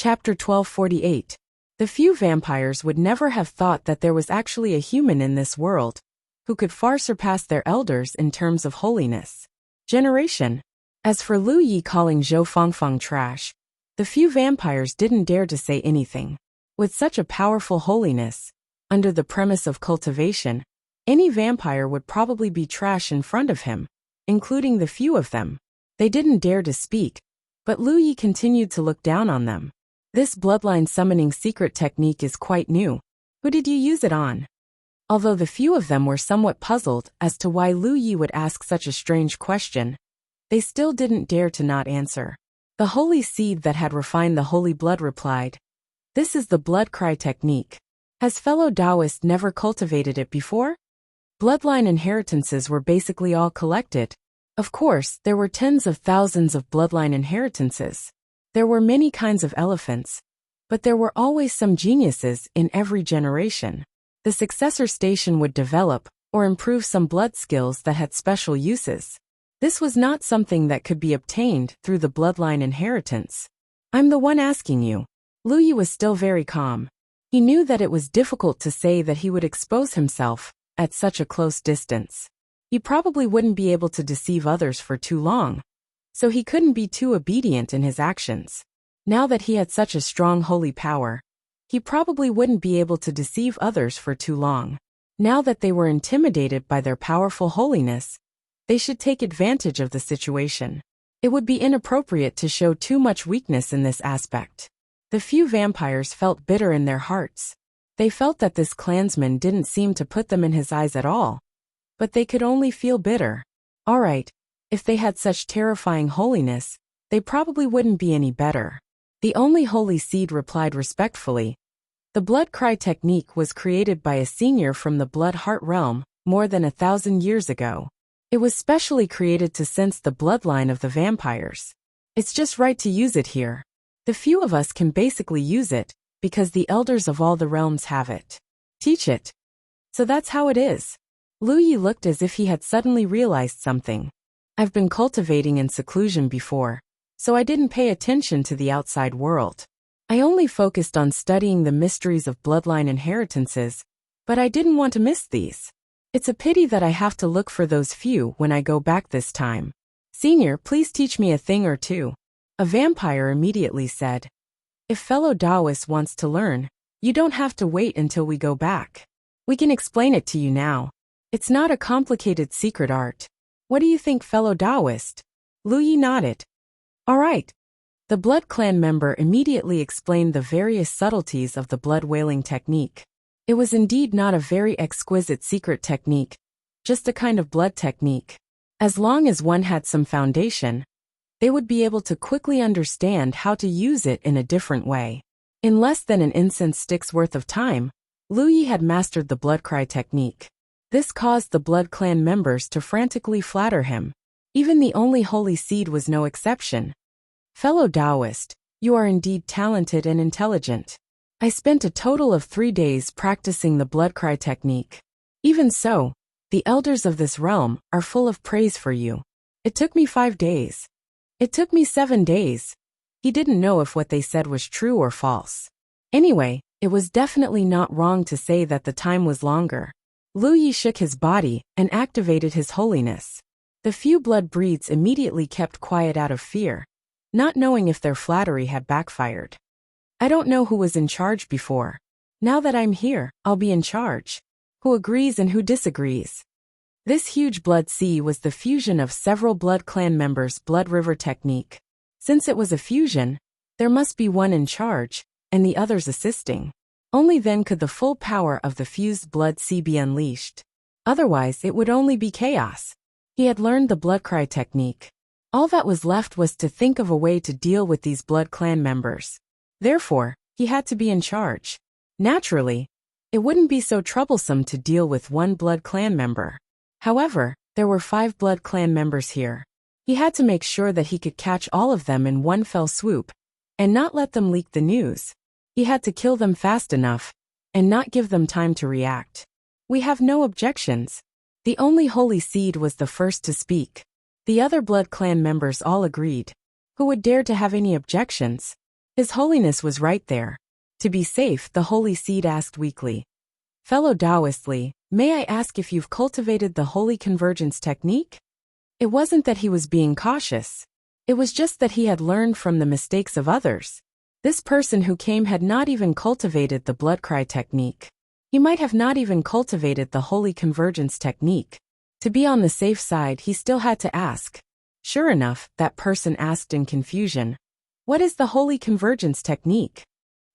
Chapter 1248. The few vampires would never have thought that there was actually a human in this world who could far surpass their elders in terms of holiness. Generation. As for Lu Yi calling Zhou Fangfang trash, the few vampires didn't dare to say anything. With such a powerful holiness, under the premise of cultivation, any vampire would probably be trash in front of him, including the few of them. They didn't dare to speak, but Lu Yi continued to look down on them. This bloodline summoning secret technique is quite new. Who did you use it on? Although the few of them were somewhat puzzled as to why Lu Yi would ask such a strange question, they still didn't dare to not answer. The holy seed that had refined the holy blood replied, "This is the blood cry technique. Has fellow Taoist never cultivated it before?" Bloodline inheritances were basically all collected. Of course, there were tens of thousands of bloodline inheritances. There were many kinds of elephants, but there were always some geniuses in every generation. The successor station would develop or improve some blood skills that had special uses. This was not something that could be obtained through the bloodline inheritance. "I'm the one asking you." Lu Yi was still very calm. He knew that it was difficult to say that he would expose himself at such a close distance. He probably wouldn't be able to deceive others for too long, so he couldn't be too obedient in his actions. Now that he had such a strong holy power, he probably wouldn't be able to deceive others for too long. Now that they were intimidated by their powerful holiness, they should take advantage of the situation. It would be inappropriate to show too much weakness in this aspect. The few vampires felt bitter in their hearts. They felt that this clansman didn't seem to put them in his eyes at all, but they could only feel bitter. All right. If they had such terrifying holiness, they probably wouldn't be any better. The only holy seed replied respectfully. The blood cry technique was created by a senior from the blood heart realm more than 1,000 years ago. It was specially created to sense the bloodline of the vampires. It's just right to use it here. The few of us can basically use it because the elders of all the realms have it. Teach it. So that's how it is. Lu Yi looked as if he had suddenly realized something. I've been cultivating in seclusion before, so I didn't pay attention to the outside world. I only focused on studying the mysteries of bloodline inheritances, but I didn't want to miss these. It's a pity that I have to look for those few when I go back this time. Senior, please teach me a thing or two. A vampire immediately said. If fellow Taoist wants to learn, you don't have to wait until we go back. We can explain it to you now. It's not a complicated secret art. What do you think, fellow Taoist? Lu Yi nodded. All right. The blood clan member immediately explained the various subtleties of the blood wailing technique. It was indeed not a very exquisite secret technique, just a kind of blood technique. As long as one had some foundation, they would be able to quickly understand how to use it in a different way. In less than an incense stick's worth of time, Lu Yi had mastered the blood cry technique. This caused the blood clan members to frantically flatter him. Even the only holy seed was no exception. Fellow Taoist, you are indeed talented and intelligent. I spent a total of 3 days practicing the blood cry technique. Even so, the elders of this realm are full of praise for you. It took me 5 days. It took me 7 days. He didn't know if what they said was true or false. Anyway, it was definitely not wrong to say that the time was longer. Lu Yi shook his body and activated his holiness. The few blood breeds immediately kept quiet out of fear, not knowing if their flattery had backfired. I don't know who was in charge before. Now that I'm here, I'll be in charge. Who agrees and who disagrees? This huge blood sea was the fusion of several blood clan members' blood river technique. Since it was a fusion, there must be one in charge, and the others assisting. Only then could the full power of the fused blood sea be unleashed. Otherwise, it would only be chaos. He had learned the blood cry technique. All that was left was to think of a way to deal with these blood clan members. Therefore, he had to be in charge. Naturally, it wouldn't be so troublesome to deal with one blood clan member. However, there were 5 blood clan members here. He had to make sure that he could catch all of them in one fell swoop, and not let them leak the news. He had to kill them fast enough, and not give them time to react. We have no objections. The only holy seed was the first to speak. The other blood clan members all agreed. Who would dare to have any objections? His Holiness was right there. To be safe, the Holy Seed asked weakly. Fellow Taoist Li, may I ask if you've cultivated the Holy Convergence technique? It wasn't that he was being cautious. It was just that he had learned from the mistakes of others. This person who came had not even cultivated the blood cry technique. He might have not even cultivated the Holy Convergence technique. To be on the safe side, he still had to ask. Sure enough, that person asked in confusion. What is the Holy Convergence technique?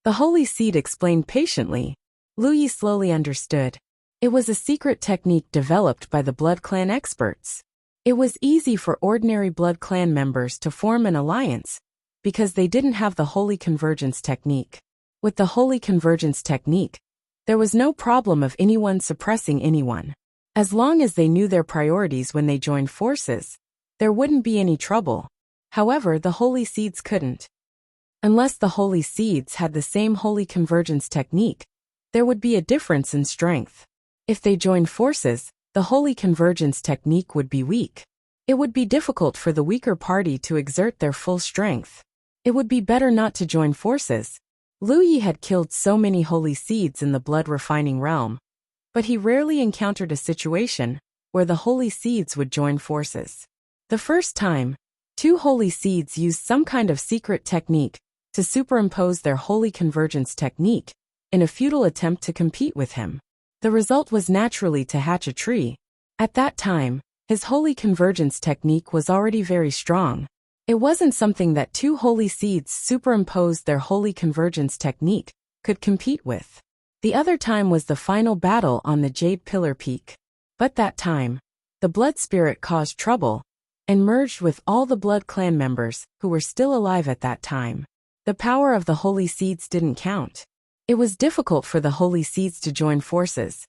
The Holy Seed explained patiently. Lu Yi slowly understood. It was a secret technique developed by the Blood Clan experts. It was easy for ordinary Blood Clan members to form an alliance, because they didn't have the Holy Convergence technique. With the Holy Convergence technique, there was no problem of anyone suppressing anyone. As long as they knew their priorities when they joined forces, there wouldn't be any trouble. However, the Holy Seeds couldn't. Unless the Holy Seeds had the same Holy Convergence technique, there would be a difference in strength. If they joined forces, the Holy Convergence technique would be weak. It would be difficult for the weaker party to exert their full strength. It would be better not to join forces. Lu Yi had killed so many Holy Seeds in the blood refining realm, but he rarely encountered a situation where the Holy Seeds would join forces. The first time, 2 Holy Seeds used some kind of secret technique to superimpose their Holy Convergence technique in a futile attempt to compete with him. The result was naturally to hatch a tree. At that time, his Holy Convergence technique was already very strong. It wasn't something that 2 Holy Seeds superimposed their Holy Convergence technique could compete with. The other time was the final battle on the Jade Pillar Peak. But that time, the Blood Spirit caused trouble and merged with all the Blood Clan members who were still alive at that time. The power of the Holy Seeds didn't count. It was difficult for the Holy Seeds to join forces,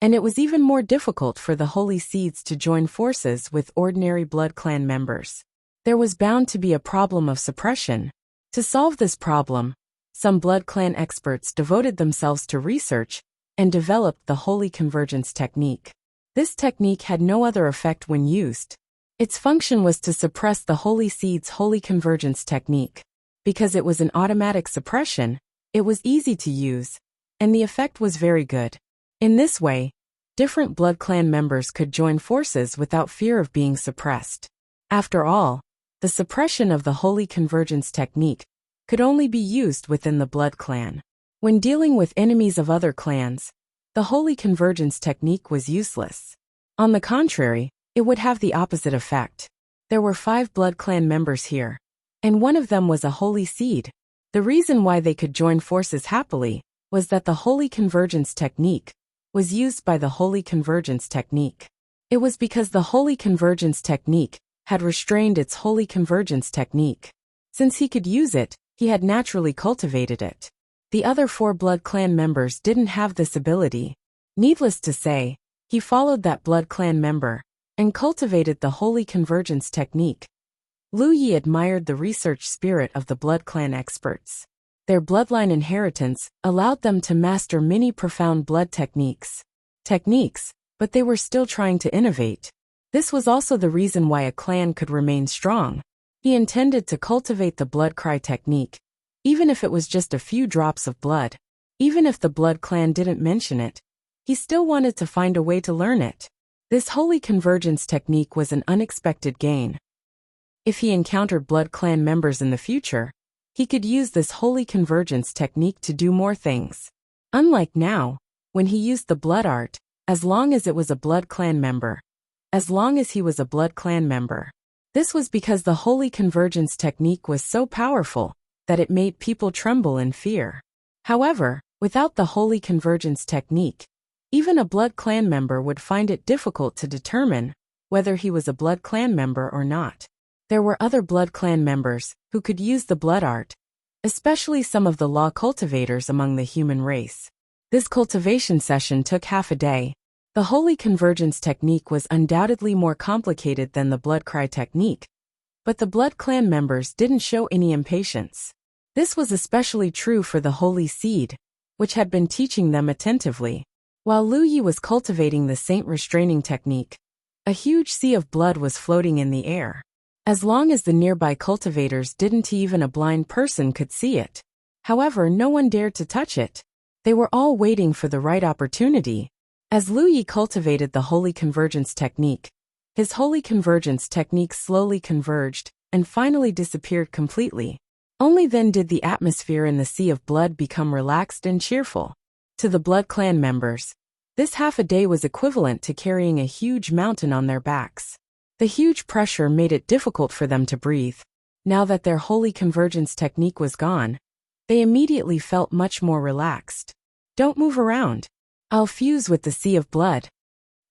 and it was even more difficult for the Holy Seeds to join forces with ordinary Blood Clan members. There was bound to be a problem of suppression. To solve this problem, some Blood Clan experts devoted themselves to research and developed the Holy Convergence technique. This technique had no other effect when used. Its function was to suppress the Holy Seed's Holy Convergence technique. Because it was an automatic suppression, it was easy to use, and the effect was very good. In this way, different Blood Clan members could join forces without fear of being suppressed. After all, the suppression of the Holy Convergence technique could only be used within the Blood Clan. When dealing with enemies of other clans, the Holy Convergence technique was useless. On the contrary, it would have the opposite effect. There were 5 Blood Clan members here, and one of them was a Holy Seed. The reason why they could join forces happily was that the Holy Convergence technique was used by the Holy Convergence technique. It was because the Holy Convergence technique had restrained its Holy Convergence technique. Since he could use it, he had naturally cultivated it. The other 4 Blood Clan members didn't have this ability. Needless to say, he followed that Blood Clan member and cultivated the Holy Convergence technique. Lu Yi admired the research spirit of the Blood Clan experts. Their bloodline inheritance allowed them to master many profound blood techniques. But they were still trying to innovate. This was also the reason why a clan could remain strong. He intended to cultivate the blood cry technique, even if it was just a few drops of blood. Even if the Blood Clan didn't mention it, he still wanted to find a way to learn it. This Holy Convergence technique was an unexpected gain. If he encountered Blood Clan members in the future, he could use this Holy Convergence technique to do more things. Unlike now, when he used the blood art, as long as it was a Blood Clan member. As long as he was a Blood Clan member. This was because the Holy Convergence technique was so powerful that it made people tremble in fear. However, without the Holy Convergence technique, even a Blood Clan member would find it difficult to determine whether he was a Blood Clan member or not. There were other Blood Clan members who could use the blood art, especially some of the law cultivators among the human race. This cultivation session took half a day. The Holy Convergence technique was undoubtedly more complicated than the blood cry technique, but the Blood Clan members didn't show any impatience. This was especially true for the Holy Seed, which had been teaching them attentively. While Lu Yi was cultivating the saint restraining technique, a huge sea of blood was floating in the air. as long as the nearby cultivators didn't, even a blind person could see it. However, no one dared to touch it. They were all waiting for the right opportunity. As Lu Yi cultivated the holy convergence technique, his holy convergence technique slowly converged and finally disappeared completely. Only then did the atmosphere in the sea of blood become relaxed and cheerful. To the Blood Clan members, this half a day was equivalent to carrying a huge mountain on their backs. The huge pressure made it difficult for them to breathe. Now that their holy convergence technique was gone, they immediately felt much more relaxed. Don't move around. I'll fuse with the sea of blood.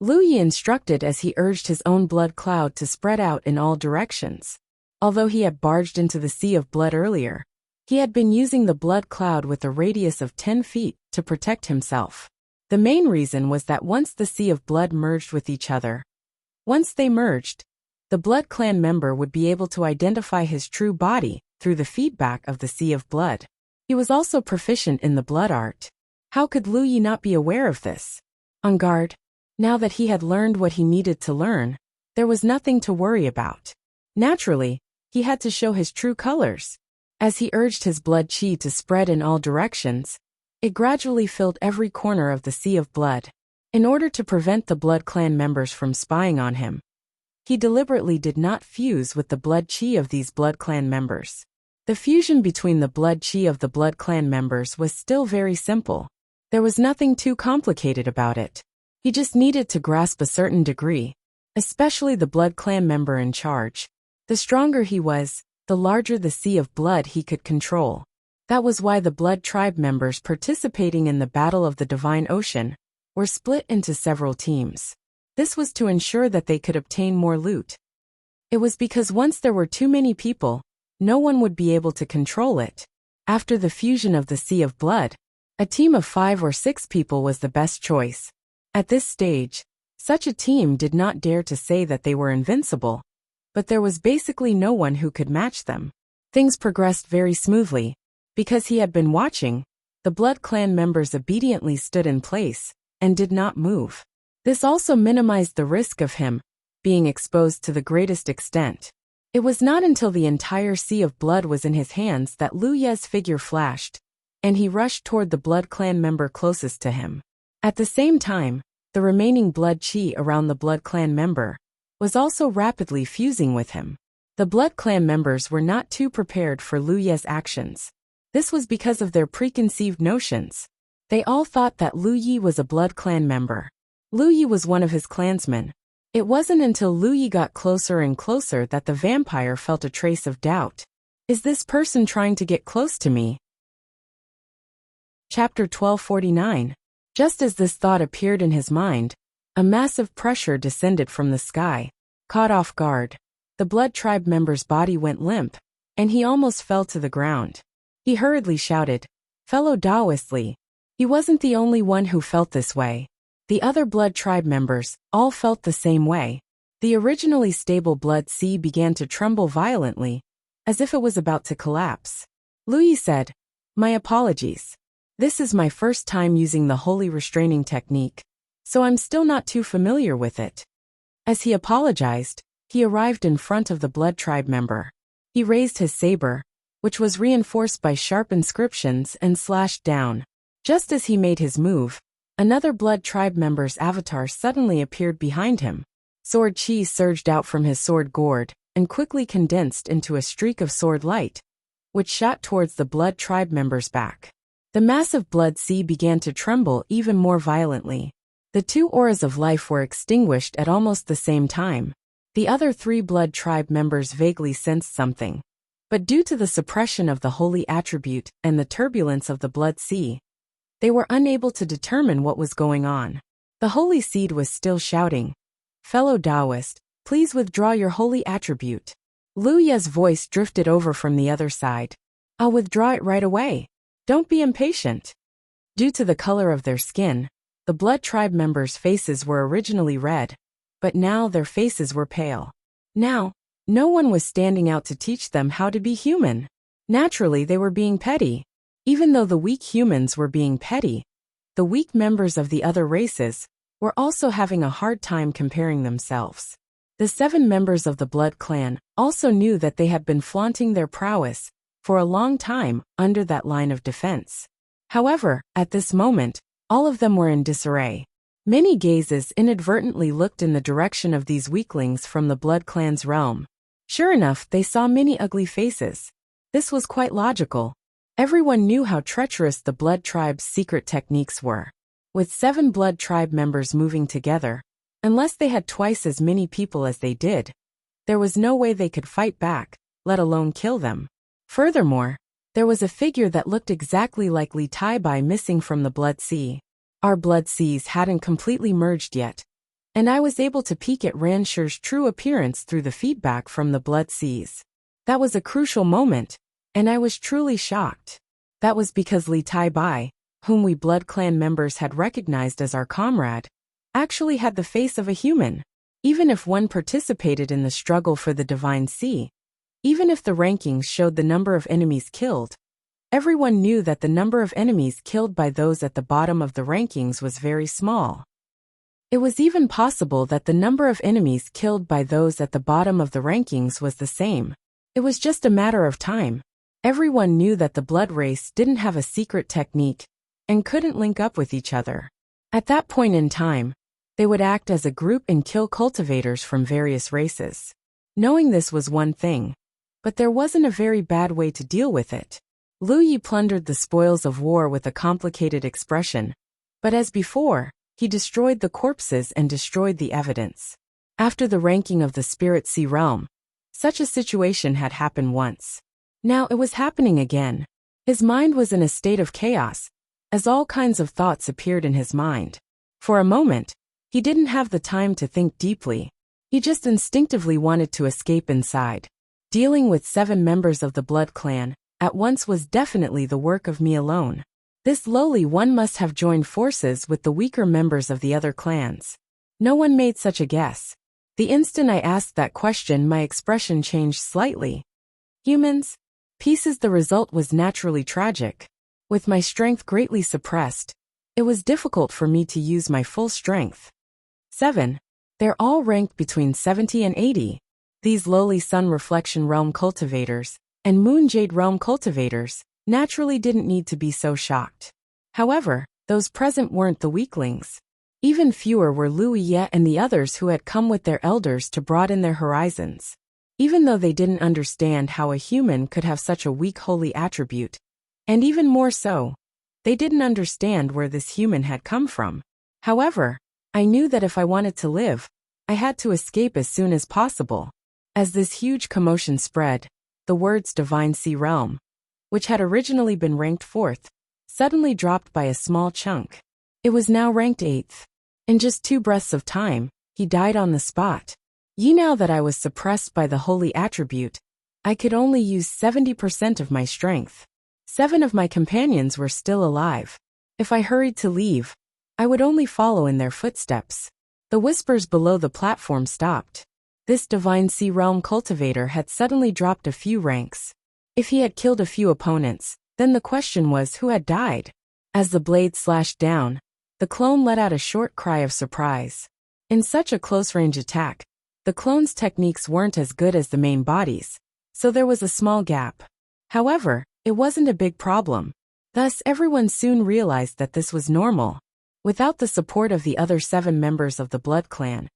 Lu Yi instructed as he urged his own blood cloud to spread out in all directions. Although he had barged into the sea of blood earlier, he had been using the blood cloud with a radius of 10 feet to protect himself. The main reason was that once the sea of blood merged with each other, once they merged, the Blood Clan member would be able to identify his true body through the feedback of the sea of blood. He was also proficient in the blood art. How could Lu Yi not be aware of this? On guard, now that he had learned what he needed to learn, there was nothing to worry about. Naturally, he had to show his true colors. As he urged his blood chi to spread in all directions, it gradually filled every corner of the sea of blood. In order to prevent the Blood Clan members from spying on him, he deliberately did not fuse with the blood chi of these Blood Clan members. The fusion between the blood chi of the Blood Clan members was still very simple. There was nothing too complicated about it. He just needed to grasp a certain degree, especially the Blood Clan member in charge. The stronger he was, the larger the sea of blood he could control. That was why the Blood Tribe members participating in the Battle of the Divine Ocean were split into several teams. This was to ensure that they could obtain more loot. It was because once there were too many people, no one would be able to control it. After the fusion of the sea of blood, a team of 5 or 6 people was the best choice. At this stage, such a team did not dare to say that they were invincible, but there was basically no one who could match them. Things progressed very smoothly. Because he had been watching, the Blood Clan members obediently stood in place and did not move. This also minimized the risk of him being exposed to the greatest extent. It was not until the entire sea of blood was in his hands that Lu Ye's figure flashed, and he rushed toward the Blood Clan member closest to him. At the same time, the remaining blood chi around the Blood Clan member was also rapidly fusing with him. The Blood Clan members were not too prepared for Lu Ye's actions. This was because of their preconceived notions. They all thought that Lu Yi was a Blood Clan member. Lu Yi was one of his clansmen. It wasn't until Lu Yi got closer and closer that the vampire felt a trace of doubt. Is this person trying to get close to me? Chapter 1249. Just as this thought appeared in his mind, a massive pressure descended from the sky. Caught off guard, the Blood Tribe member's body went limp, and he almost fell to the ground. He hurriedly shouted, "Fellow Taoist Li." He wasn't the only one who felt this way. The other Blood Tribe members all felt the same way. The originally stable blood sea began to tremble violently, as if it was about to collapse. Lu Yi said, "My apologies. This is my first time using the holy restraining technique, so I'm still not too familiar with it." As he apologized, he arrived in front of the Blood Tribe member. He raised his saber, which was reinforced by sharp inscriptions, and slashed down. Just as he made his move, another Blood Tribe member's avatar suddenly appeared behind him. Sword chi surged out from his sword gourd and quickly condensed into a streak of sword light, which shot towards the Blood Tribe member's back. The massive blood sea began to tremble even more violently. The 2 auras of life were extinguished at almost the same time. The other 3 Blood Tribe members vaguely sensed something, but due to the suppression of the holy attribute and the turbulence of the blood sea, they were unable to determine what was going on. The holy seed was still shouting, "Fellow Taoist, please withdraw your holy attribute." Lu Ye's voice drifted over from the other side. "I'll withdraw it right away. Don't be impatient." Due to the color of their skin, the Blood Tribe members' faces were originally red, but now their faces were pale. Now, no one was standing out to teach them how to be human. Naturally, they were being petty. Even though the weak humans were being petty, the weak members of the other races were also having a hard time comparing themselves. The 7 members of the Blood Clan also knew that they had been flaunting their prowess for a long time under that line of defense. However, at this moment, all of them were in disarray. Many gazes inadvertently looked in the direction of these weaklings from the Blood Clan's realm. Sure enough, they saw many ugly faces. This was quite logical. Everyone knew how treacherous the Blood Tribe's secret techniques were. With 7 Blood Tribe members moving together, unless they had twice as many people as they did, there was no way they could fight back, let alone kill them. Furthermore, there was a figure that looked exactly like Li Tai missing from the Blood Sea. Our Blood Seas hadn't completely merged yet, and I was able to peek at Ranshir's true appearance through the feedback from the Blood Seas. That was a crucial moment, and I was truly shocked. That was because Li Tai, whom we Blood Clan members had recognized as our comrade, actually had the face of a human. Even if one participated in the struggle for the Divine Sea, even if the rankings showed the number of enemies killed, everyone knew that the number of enemies killed by those at the bottom of the rankings was very small. It was even possible that the number of enemies killed by those at the bottom of the rankings was the same. It was just a matter of time. Everyone knew that the Blood Race didn't have a secret technique and couldn't link up with each other. At that point in time, they would act as a group and kill cultivators from various races. Knowing this was one thing, but there wasn't a very bad way to deal with it. Lu Yi plundered the spoils of war with a complicated expression, but as before, he destroyed the corpses and destroyed the evidence. After the ranking of the Spirit Sea realm, such a situation had happened once. Now it was happening again. His mind was in a state of chaos, as all kinds of thoughts appeared in his mind. For a moment, he didn't have the time to think deeply. He just instinctively wanted to escape inside. Dealing with 7 members of the Blood Clan at once was definitely the work of me alone. This lowly one must have joined forces with the weaker members of the other clans. No one made such a guess. The instant I asked that question, my expression changed slightly. Humans? Pieces. The result was naturally tragic. With my strength greatly suppressed, it was difficult for me to use my full strength. 7. They're all ranked between 70 and 80. These lowly Sun Reflection Realm cultivators and Moon Jade Realm cultivators naturally didn't need to be so shocked. However, those present weren't the weaklings. Even fewer were Lu Yi and the others who had come with their elders to broaden their horizons. Even though they didn't understand how a human could have such a weak holy attribute, and even more so, they didn't understand where this human had come from. However, I knew that if I wanted to live, I had to escape as soon as possible. As this huge commotion spread, the words Divine Sea Realm, which had originally been ranked 4th, suddenly dropped by a small chunk. It was now ranked 8th. In just 2 breaths of time, he died on the spot. Now that I was suppressed by the holy attribute, I could only use 70% of my strength. 7 of my companions were still alive. If I hurried to leave, I would only follow in their footsteps. The whispers below the platform stopped. This Divine Sea Realm cultivator had suddenly dropped a few ranks. If he had killed a few opponents, then the question was who had died. As the blade slashed down, the clone let out a short cry of surprise. In such a close-range attack, the clone's techniques weren't as good as the main body's, so there was a small gap. However, it wasn't a big problem. Thus, everyone soon realized that this was normal. Without the support of the other 7 members of the Blood Clan,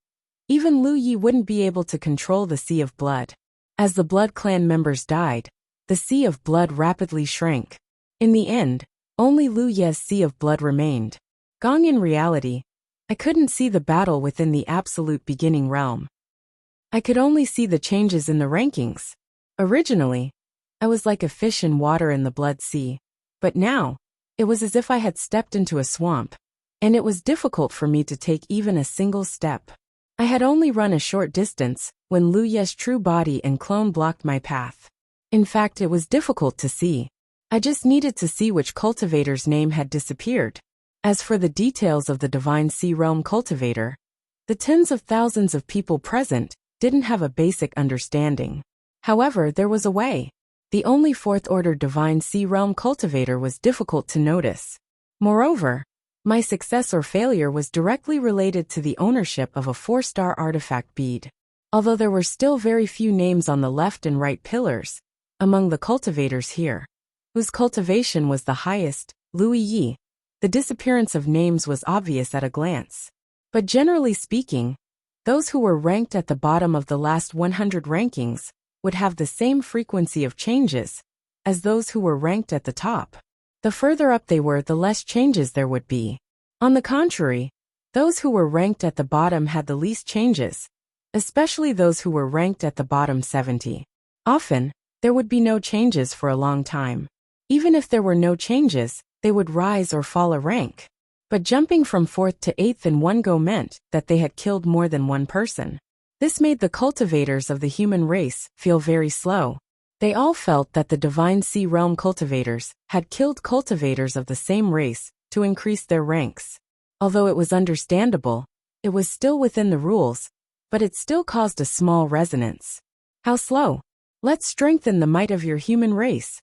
even Lu Yi wouldn't be able to control the Sea of Blood. As the Blood Clan members died, the Sea of Blood rapidly shrank. In the end, only Lu Yi's Sea of Blood remained. Gong. In reality, I couldn't see the battle within the absolute beginning realm. I could only see the changes in the rankings. Originally, I was like a fish in water in the Blood Sea, but now, it was as if I had stepped into a swamp, and it was difficult for me to take even a single step. I had only run a short distance when Lu Yi's true body and clone blocked my path. In fact, it was difficult to see. I just needed to see which cultivator's name had disappeared. As for the details of the Divine Sea Realm cultivator, the tens of thousands of people present didn't have a basic understanding. However, there was a way. The only 4th order Divine Sea Realm cultivator was difficult to notice. Moreover, my success or failure was directly related to the ownership of a 4-star artifact bead. although there were still very few names on the left and right pillars, among the cultivators here, whose cultivation was the highest, Lui Yi, the disappearance of names was obvious at a glance. But generally speaking, those who were ranked at the bottom of the last 100 rankings would have the same frequency of changes as those who were ranked at the top. The further up they were, the less changes there would be. On the contrary, those who were ranked at the bottom had the least changes, especially those who were ranked at the bottom 70. Often, there would be no changes for a long time. Even if there were no changes, they would rise or fall a rank. But jumping from 4th to 8th in one go meant that they had killed more than one person. This made the cultivators of the human race feel very slow. They all felt that the Divine Sea Realm cultivators had killed cultivators of the same race to increase their ranks. Although it was understandable, it was still within the rules, but it still caused a small resonance. How slow? Let's strengthen the might of your human race.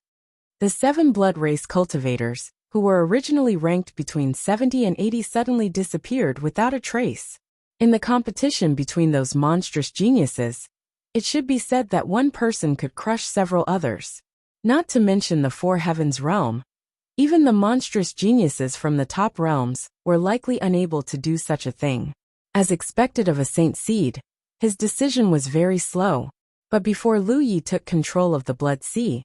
The 7 blood race cultivators, who were originally ranked between 70 and 80, suddenly disappeared without a trace. In the competition between those monstrous geniuses, it should be said that one person could crush several others. Not to mention the 4 heavens realm. Even the monstrous geniuses from the top realms were likely unable to do such a thing. As expected of a Saint Seed, his decision was very slow. But before Lu Yi took control of the Blood Sea,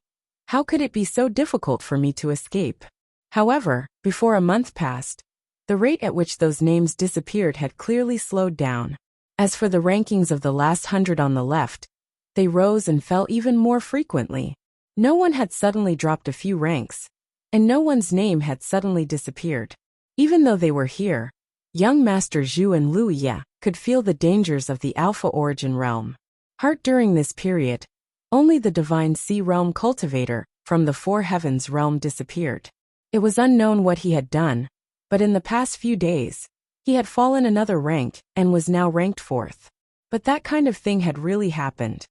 how could it be so difficult for me to escape? However, before a month passed, the rate at which those names disappeared had clearly slowed down. As for the rankings of the last 100 on the left, they rose and fell even more frequently. No one had suddenly dropped a few ranks, and no one's name had suddenly disappeared. Even though they were here, young Master Zhu and Lu Yi could feel the dangers of the Alpha Origin realm. Heart during this period, only the Divine Sea Realm cultivator from the 4 heavens realm disappeared. It was unknown what he had done, but in the past few days, he had fallen another rank and was now ranked 4th. But that kind of thing had really happened.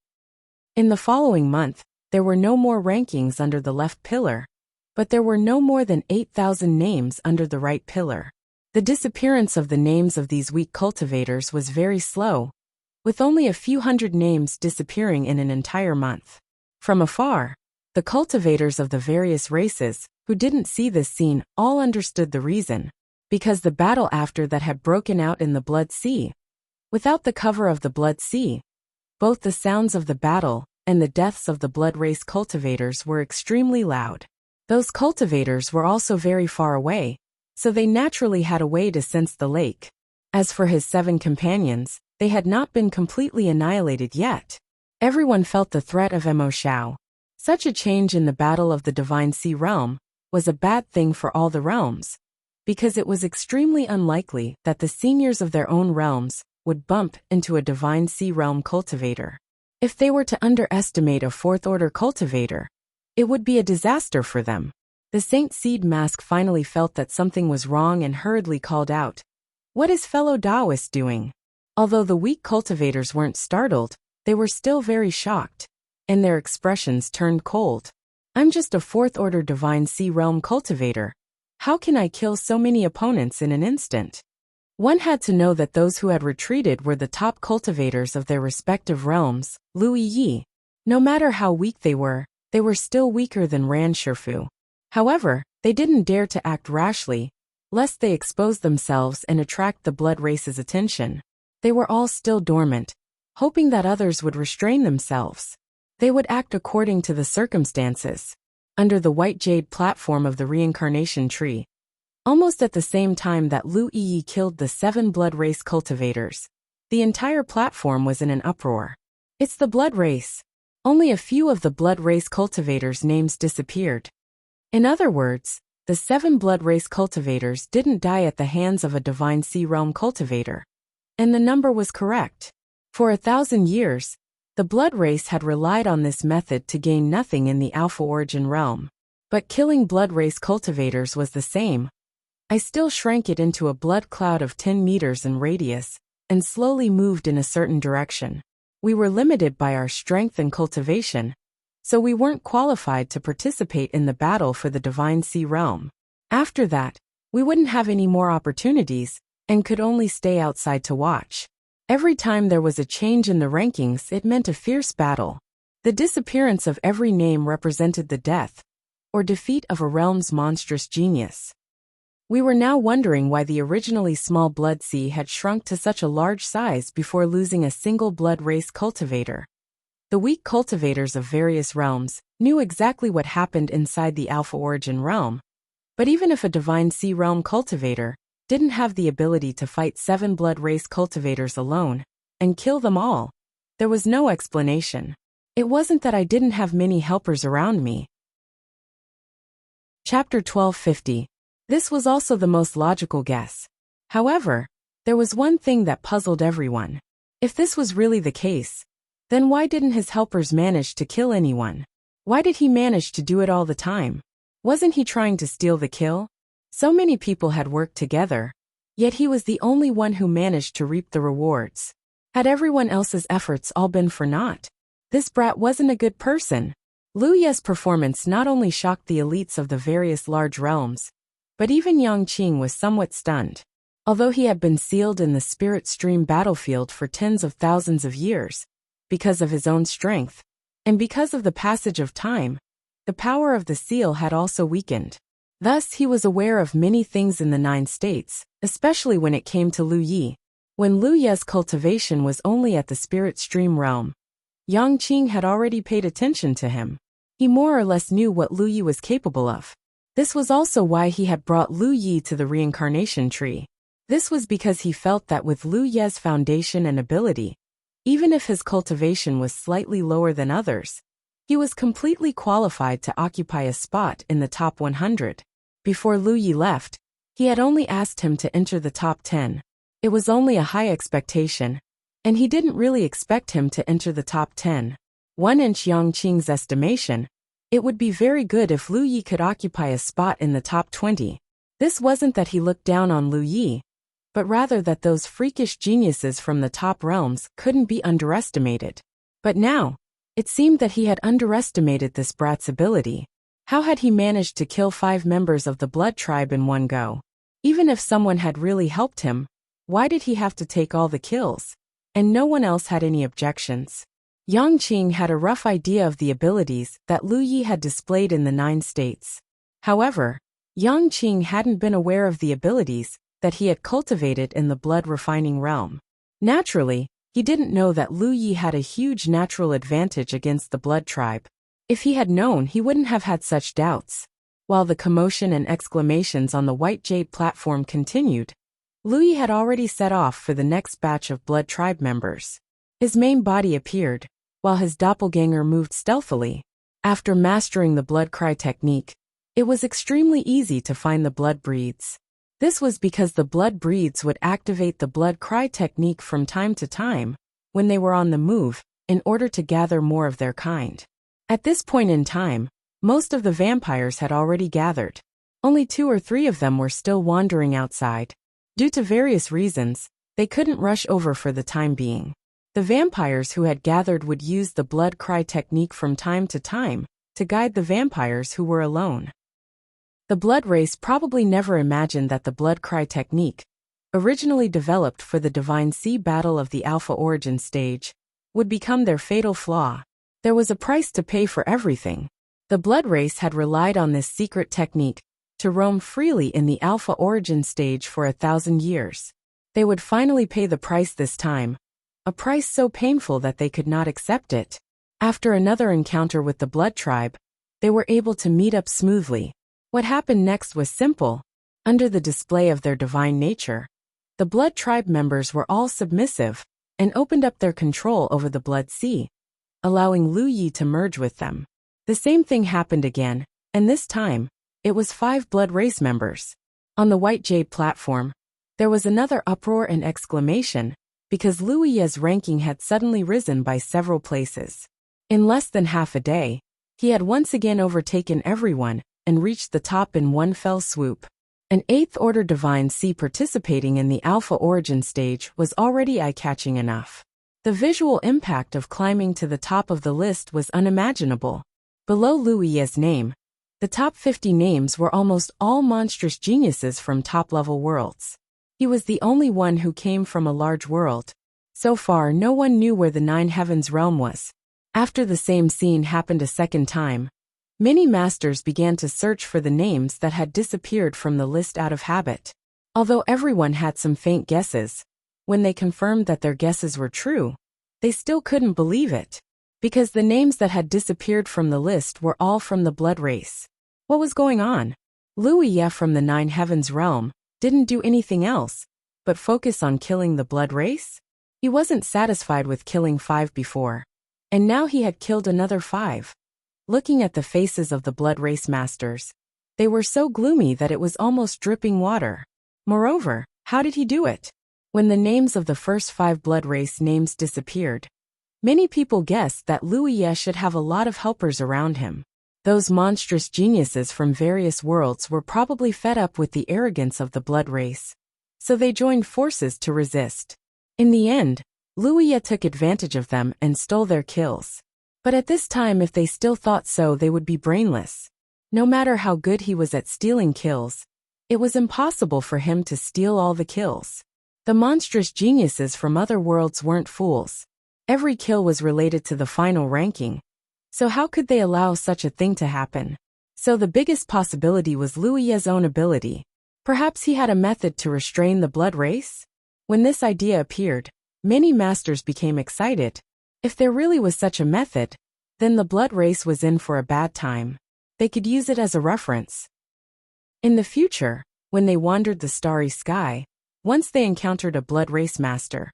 In the following month, there were no more rankings under the left pillar, but there were no more than 8,000 names under the right pillar. The disappearance of the names of these weak cultivators was very slow, with only a few hundred names disappearing in an entire month. From afar, the cultivators of the various races, who didn't see this scene, all understood the reason. Because the battle after that had broken out in the Blood Sea. Without the cover of the Blood Sea, both the sounds of the battle and the deaths of the blood race cultivators were extremely loud. Those cultivators were also very far away, so they naturally had a way to sense the lake. As for his 7 companions, they had not been completely annihilated yet. Everyone felt the threat of Mo Xiao. Such a change in the battle of the Divine Sea Realm was a bad thing for all the realms, because it was extremely unlikely that the seniors of their own realms would bump into a Divine Sea Realm cultivator. If they were to underestimate a 4th order cultivator, it would be a disaster for them. The Saint Seed Mask finally felt that something was wrong and hurriedly called out, "What is fellow Taoist doing?" Although the weak cultivators weren't startled, they were still very shocked, and their expressions turned cold. "I'm just a 4th order Divine Sea Realm cultivator. How can I kill so many opponents in an instant?" One had to know that those who had retreated were the top cultivators of their respective realms, Lu Yi. No matter how weak they were still weaker than Ran Shifu. However, they didn't dare to act rashly, lest they expose themselves and attract the blood race's attention. They were all still dormant, hoping that others would restrain themselves. They would act according to the circumstances. Under the white jade platform of the reincarnation tree, almost at the same time that Lu Yi killed the 7 blood race cultivators, the entire platform was in an uproar. It's the blood race. Only a few of the blood race cultivators' names disappeared. In other words, the 7 blood race cultivators didn't die at the hands of a Divine Sea Realm cultivator. And the number was correct. For 1,000 years, the blood race had relied on this method to gain nothing in the Alpha Origin realm. But killing blood race cultivators was the same. I still shrank it into a blood cloud of 10 meters in radius, and slowly moved in a certain direction. We were limited by our strength and cultivation, so we weren't qualified to participate in the battle for the Divine Sea Realm. After that, we wouldn't have any more opportunities, and could only stay outside to watch. Every time there was a change in the rankings, it meant a fierce battle. The disappearance of every name represented the death or defeat of a realm's monstrous genius. We were now wondering why the originally small blood sea had shrunk to such a large size before losing a single blood race cultivator. The weak cultivators of various realms knew exactly what happened inside the Alpha Origin realm, but even if a Divine Sea realm cultivator didn't have the ability to fight 7 blood race cultivators alone and kill them all, there was no explanation. It wasn't that I didn't have many helpers around me. Chapter 1250. This was also the most logical guess. However, there was one thing that puzzled everyone. If this was really the case, then why didn't his helpers manage to kill anyone? Why did he manage to do it all the time? Wasn't he trying to steal the kill? So many people had worked together, yet he was the only one who managed to reap the rewards. Had everyone else's efforts all been for naught? This brat wasn't a good person. Lu Ye's performance not only shocked the elites of the various large realms, but even Yang Qing was somewhat stunned. Although he had been sealed in the Spirit Stream battlefield for tens of thousands of years, because of his own strength, and because of the passage of time, the power of the seal had also weakened. Thus he was aware of many things in the 9 states, especially when it came to Lu Yi. When Lu Ye's cultivation was only at the Spirit Stream realm, Yang Qing had already paid attention to him. He more or less knew what Lu Yi was capable of. This was also why he had brought Lu Yi to the reincarnation tree. This was because he felt that with Lu Ye's foundation and ability, even if his cultivation was slightly lower than others, he was completely qualified to occupy a spot in the top 100. Before Lu Yi left, he had only asked him to enter the top 10. It was only a high expectation, and he didn't really expect him to enter the top 10. 1 in Yang Qing's estimation, it would be very good if Lu Yi could occupy a spot in the top 20. This wasn't that he looked down on Lu Yi, but rather that those freakish geniuses from the top realms couldn't be underestimated. But now, it seemed that he had underestimated this brat's ability. How had he managed to kill 5 members of the blood tribe in one go? Even if someone had really helped him, why did he have to take all the kills? And no one else had any objections. Yang Qing had a rough idea of the abilities that Lu Yi had displayed in the 9 states. However, Yang Qing hadn't been aware of the abilities that he had cultivated in the blood refining realm. Naturally, he didn't know that Lu Yi had a huge natural advantage against the blood tribe. If he had known, he wouldn't have had such doubts. While the commotion and exclamations on the White Jade platform continued, Lu Yi had already set off for the next batch of blood tribe members. His main body appeared, while his doppelganger moved stealthily. After mastering the blood cry technique, it was extremely easy to find the blood breeds. This was because the blood breeds would activate the blood cry technique from time to time, when they were on the move, in order to gather more of their kind. At this point in time, most of the vampires had already gathered. Only 2 or 3 of them were still wandering outside. Due to various reasons, they couldn't rush over for the time being. The vampires who had gathered would use the blood cry technique from time to time to guide the vampires who were alone. The blood race probably never imagined that the blood cry technique, originally developed for the Divine Sea battle of the Alpha Origin stage, would become their fatal flaw. There was a price to pay for everything. The blood race had relied on this secret technique to roam freely in the Alpha Origin stage for 1,000 years. They would finally pay the price this time, a price so painful that they could not accept it. After another encounter with the blood tribe, they were able to meet up smoothly. What happened next was simple. Under the display of their divine nature, the blood tribe members were all submissive and opened up their control over the blood sea, allowing Lu Yi to merge with them. The same thing happened again, and this time, it was 5 blood race members. On the White Jade platform, there was another uproar and exclamation, because Lu Yi's ranking had suddenly risen by several places. In less than half a day, he had once again overtaken everyone and reached the top in one fell swoop. An 8th order Divine Sea participating in the Alpha Origin stage was already eye-catching enough. The visual impact of climbing to the top of the list was unimaginable. Below Lu Yi's name, the top 50 names were almost all monstrous geniuses from top-level worlds. He was the only one who came from a large world, So far, no one knew where the Nine Heavens realm was. After the same scene happened a second time, many masters began to search for the names that had disappeared from the list out of habit. Although everyone had some faint guesses, when they confirmed that their guesses were true, they still couldn't believe it. Because the names that had disappeared from the list were all from the blood race. What was going on? Wuxia from the Nine Heavens realm didn't do anything else but focus on killing the blood race? He wasn't satisfied with killing 5 before, and now he had killed another 5. Looking at the faces of the blood race masters, they were so gloomy that it was almost dripping water. Moreover, how did he do it? When the names of the first 5 blood race names disappeared, many people guessed that Wuxia should have a lot of helpers around him. Those monstrous geniuses from various worlds were probably fed up with the arrogance of the blood race, so they joined forces to resist. In the end, Wuxia took advantage of them and stole their kills. But at this time, if they still thought so, they would be brainless. No matter how good he was at stealing kills, it was impossible for him to steal all the kills. The monstrous geniuses from other worlds weren't fools. Every kill was related to the final ranking, so how could they allow such a thing to happen? So the biggest possibility was Wuxia's own ability. Perhaps he had a method to restrain the blood race? When this idea appeared, many masters became excited. If there really was such a method, then the blood race was in for a bad time. They could use it as a reference. In the future, when they wandered the starry sky, once they encountered a blood race master,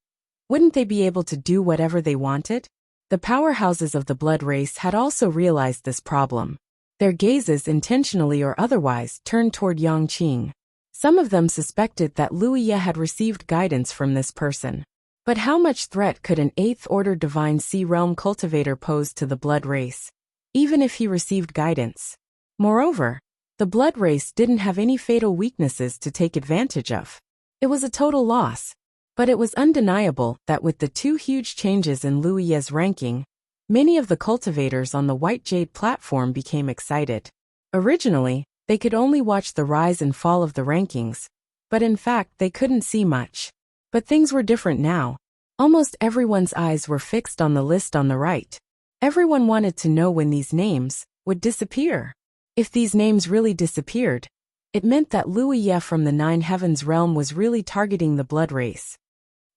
wouldn't they be able to do whatever they wanted? The powerhouses of the blood race had also realized this problem. Their gazes, intentionally or otherwise, turned toward Yangqing. Some of them suspected that Wuxia had received guidance from this person. But how much threat could an 8th order divine sea realm cultivator pose to the blood race, even if he received guidance? Moreover, the blood race didn't have any fatal weaknesses to take advantage of. It was a total loss. But it was undeniable that with the 2 huge changes in Wuxia's ranking, many of the cultivators on the White Jade platform became excited. Originally, they could only watch the rise and fall of the rankings, but in fact they couldn't see much. But things were different now. Almost everyone's eyes were fixed on the list on the right. Everyone wanted to know when these names would disappear. If these names really disappeared, it meant that Wuxia from the Nine Heavens realm was really targeting the blood race.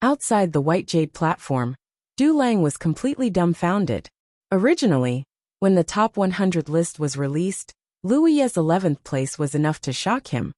Outside the White Jade platform, Du Lang was completely dumbfounded. Originally, when the top 100 list was released, Wuxia's 11th place was enough to shock him,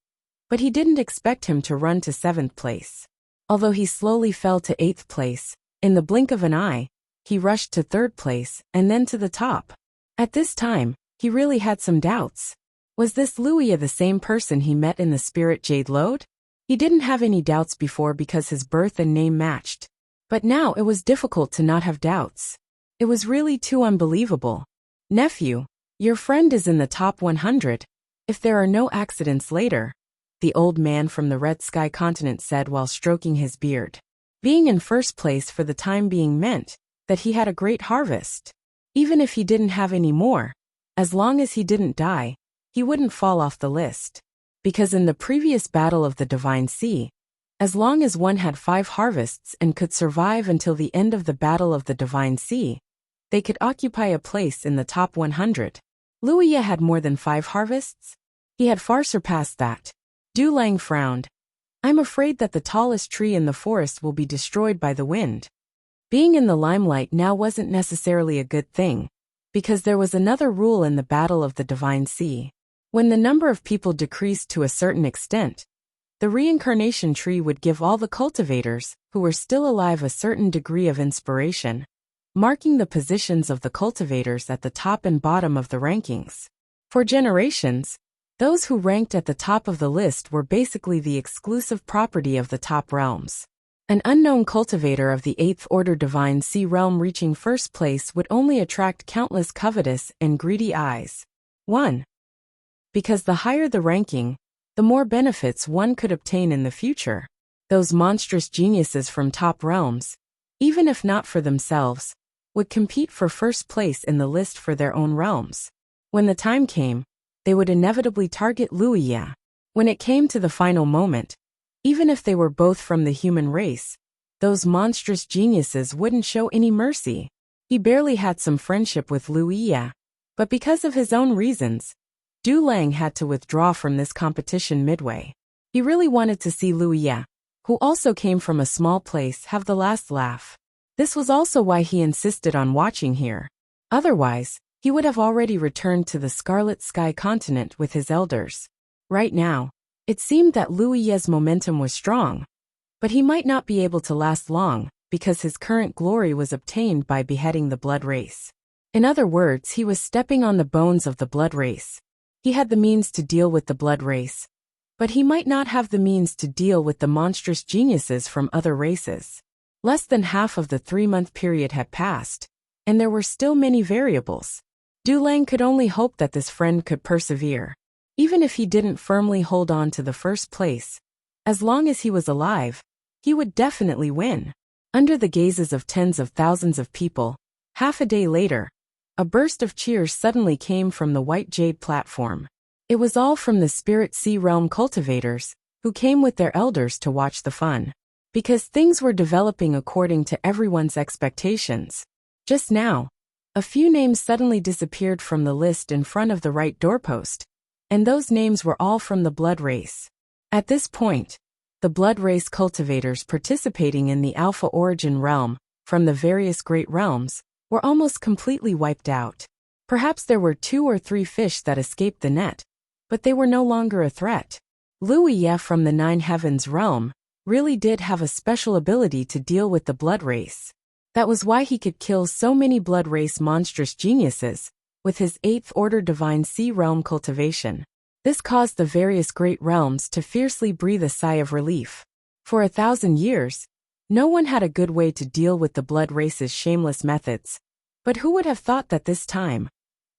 but he didn't expect him to run to 7th place. Although he slowly fell to 8th place, in the blink of an eye, he rushed to 3rd place and then to the top. At this time, he really had some doubts. Was this Wuxia the same person he met in the Spirit Jade Lode? He didn't have any doubts before because his birth and name matched. But now it was difficult to not have doubts. It was really too unbelievable. Nephew, your friend is in the top 100, if there are no accidents later, the old man from the Red Sky continent said while stroking his beard. Being in first place for the time being meant that he had a great harvest. Even if he didn't have any more, as long as he didn't die, he wouldn't fall off the list. Because in the previous battle of the Divine Sea, as long as one had 5 harvests and could survive until the end of the battle of the Divine Sea, they could occupy a place in the top 100. Wuxia had more than 5 harvests? He had far surpassed that. Du Lang frowned. I'm afraid that the tallest tree in the forest will be destroyed by the wind. Being in the limelight now wasn't necessarily a good thing, because there was another rule in the battle of the Divine Sea. When the number of people decreased to a certain extent, the reincarnation tree would give all the cultivators who were still alive a certain degree of inspiration, marking the positions of the cultivators at the top and bottom of the rankings. For generations, those who ranked at the top of the list were basically the exclusive property of the top realms. An unknown cultivator of the 8th order Divine Sea realm reaching first place would only attract countless covetous and greedy eyes. 1. Because the higher the ranking, the more benefits one could obtain in the future. Those monstrous geniuses from top realms, even if not for themselves, would compete for first place in the list for their own realms. When the time came, they would inevitably target Wuxia. When it came to the final moment, even if they were both from the human race, those monstrous geniuses wouldn't show any mercy. He barely had some friendship with Wuxia, but because of his own reasons, Du Lang had to withdraw from this competition midway. He really wanted to see Wuxia, who also came from a small place, have the last laugh. This was also why he insisted on watching here. Otherwise, he would have already returned to the Scarlet Sky continent with his elders. Right now, it seemed that Wuxia's momentum was strong, but he might not be able to last long because his current glory was obtained by beheading the blood race. In other words, he was stepping on the bones of the blood race. He had the means to deal with the blood race, but he might not have the means to deal with the monstrous geniuses from other races. Less than half of the 3-month period had passed, and there were still many variables. Du Lang could only hope that this friend could persevere. Even if he didn't firmly hold on to the first place, as long as he was alive, he would definitely win. Under the gazes of tens of thousands of people, half a day later, a burst of cheers suddenly came from the White Jade platform. It was all from the Spirit Sea Realm cultivators, who came with their elders to watch the fun. Because things were developing according to everyone's expectations. Just now, a few names suddenly disappeared from the list in front of the right doorpost, and those names were all from the blood race. At this point, the blood race cultivators participating in the Alpha Origin realm, from the various great realms, were almost completely wiped out. Perhaps there were 2 or 3 fish that escaped the net, but they were no longer a threat. Wuxia from the Nine Heavens realm really did have a special ability to deal with the blood race. That was why he could kill so many blood race monstrous geniuses, with his 8th order divine sea realm cultivation. This caused the various great realms to fiercely breathe a sigh of relief. For 1,000 years, no one had a good way to deal with the blood race's shameless methods. But who would have thought that this time,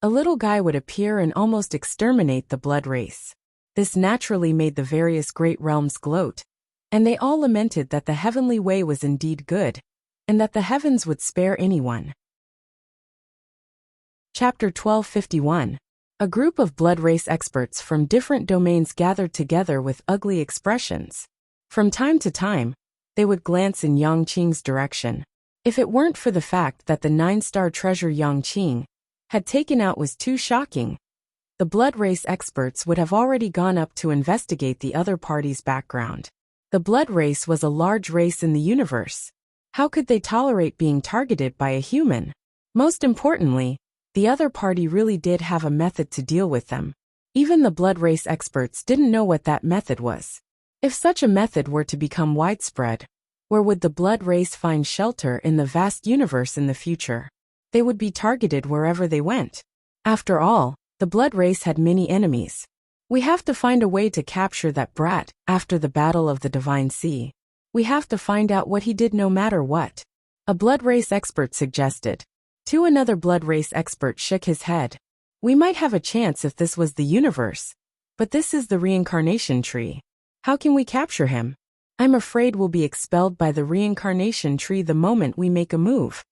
a little guy would appear and almost exterminate the blood race? This naturally made the various great realms gloat, and they all lamented that the heavenly way was indeed good, and that the heavens would spare anyone. Chapter 1251. A group of blood race experts from different domains gathered together with ugly expressions. From time to time, they would glance in Yang Qing's direction. If it weren't for the fact that the 9-star treasure Yang Qing had taken out was too shocking, the blood race experts would have already gone up to investigate the other party's background. The blood race was a large race in the universe. How could they tolerate being targeted by a human? Most importantly, the other party really did have a method to deal with them. Even the blood race experts didn't know what that method was. If such a method were to become widespread, where would the blood race find shelter in the vast universe in the future? They would be targeted wherever they went. After all, the blood race had many enemies. We have to find a way to capture that brat after the Battle of the Divine Sea. We have to find out what he did no matter what. A blood race expert suggested. Another blood race expert shook his head. We might have a chance if this was the universe, but this is the reincarnation tree. How can we capture him? I'm afraid we'll be expelled by the reincarnation tree the moment we make a move.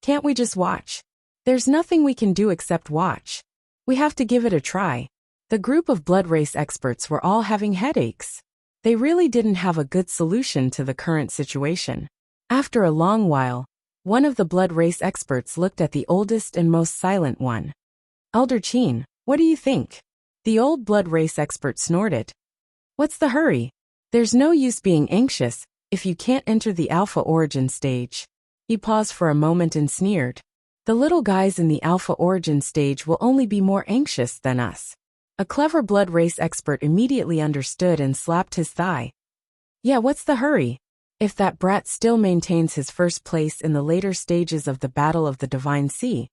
Can't we just watch? There's nothing we can do except watch. We have to give it a try. The group of blood race experts were all having headaches. They really didn't have a good solution to the current situation. After a long while, one of the blood race experts looked at the oldest and most silent one. Elder Qin, what do you think? The old blood race expert snorted. What's the hurry? There's no use being anxious if you can't enter the Alpha Origin stage. He paused for a moment and sneered. The little guys in the Alpha Origin stage will only be more anxious than us. A clever blood race expert immediately understood and slapped his thigh. Yeah, what's the hurry? If that brat still maintains his first place in the later stages of the Battle of the Divine Sea,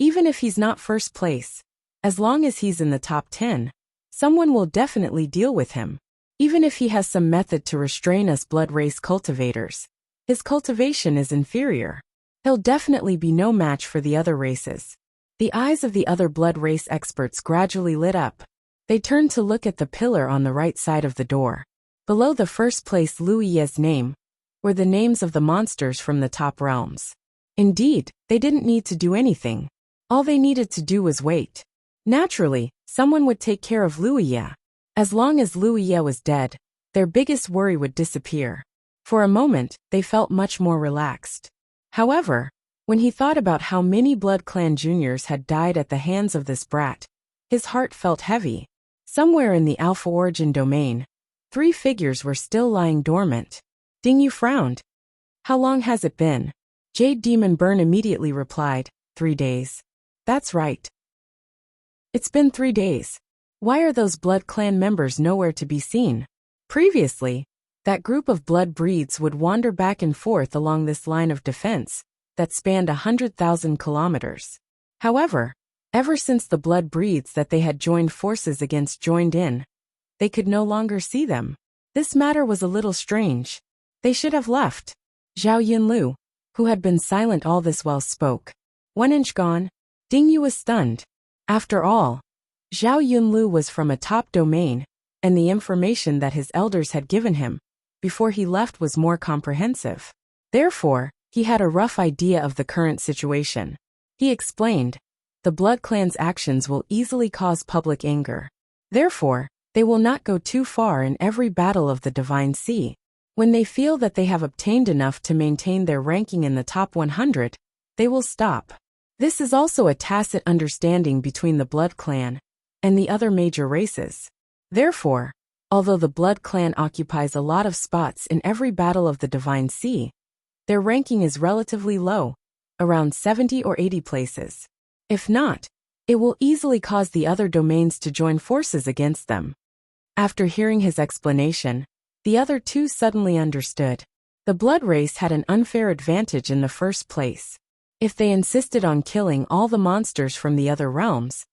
even if he's not first place, as long as he's in the top 10, someone will definitely deal with him. Even if he has some method to restrain us blood race cultivators, his cultivation is inferior. He'll definitely be no match for the other races. The eyes of the other blood race experts gradually lit up. They turned to look at the pillar on the right side of the door. Below the first place Wuxia's name were the names of the monsters from the top realms. Indeed, they didn't need to do anything. All they needed to do was wait. Naturally, someone would take care of Wuxia. As long as Wuxia was dead, their biggest worry would disappear. For a moment, they felt much more relaxed. However, when he thought about how many Blood Clan juniors had died at the hands of this brat, his heart felt heavy. Somewhere in the Alpha Origin domain, 3 figures were still lying dormant. Ding Yu frowned. How long has it been? Jade Demon Burn immediately replied, 3 days. That's right. It's been 3 days. Why are those Blood Clan members nowhere to be seen? Previously, that group of blood breeds would wander back and forth along this line of defense that spanned 100,000 kilometers. However, ever since the blood breeds that they had joined forces against joined in, they could no longer see them. This matter was a little strange. They should have left. Zhao Yunlu, who had been silent all this while, spoke. 1 inch gone. Ding Yu was stunned. After all, Zhao Yunlu was from a top domain, and the information that his elders had given him before he left was more comprehensive. Therefore, he had a rough idea of the current situation. He explained, the Blood Clan's actions will easily cause public anger. Therefore, they will not go too far in every battle of the Divine Sea. When they feel that they have obtained enough to maintain their ranking in the top 100, they will stop. This is also a tacit understanding between the Blood Clan and the other major races. Therefore, although the Blood Clan occupies a lot of spots in every battle of the Divine Sea, their ranking is relatively low, around 70 or 80 places. If not, it will easily cause the other domains to join forces against them. After hearing his explanation, the other 2 suddenly understood. The blood race had an unfair advantage in the first place. If they insisted on killing all the monsters from the other realms,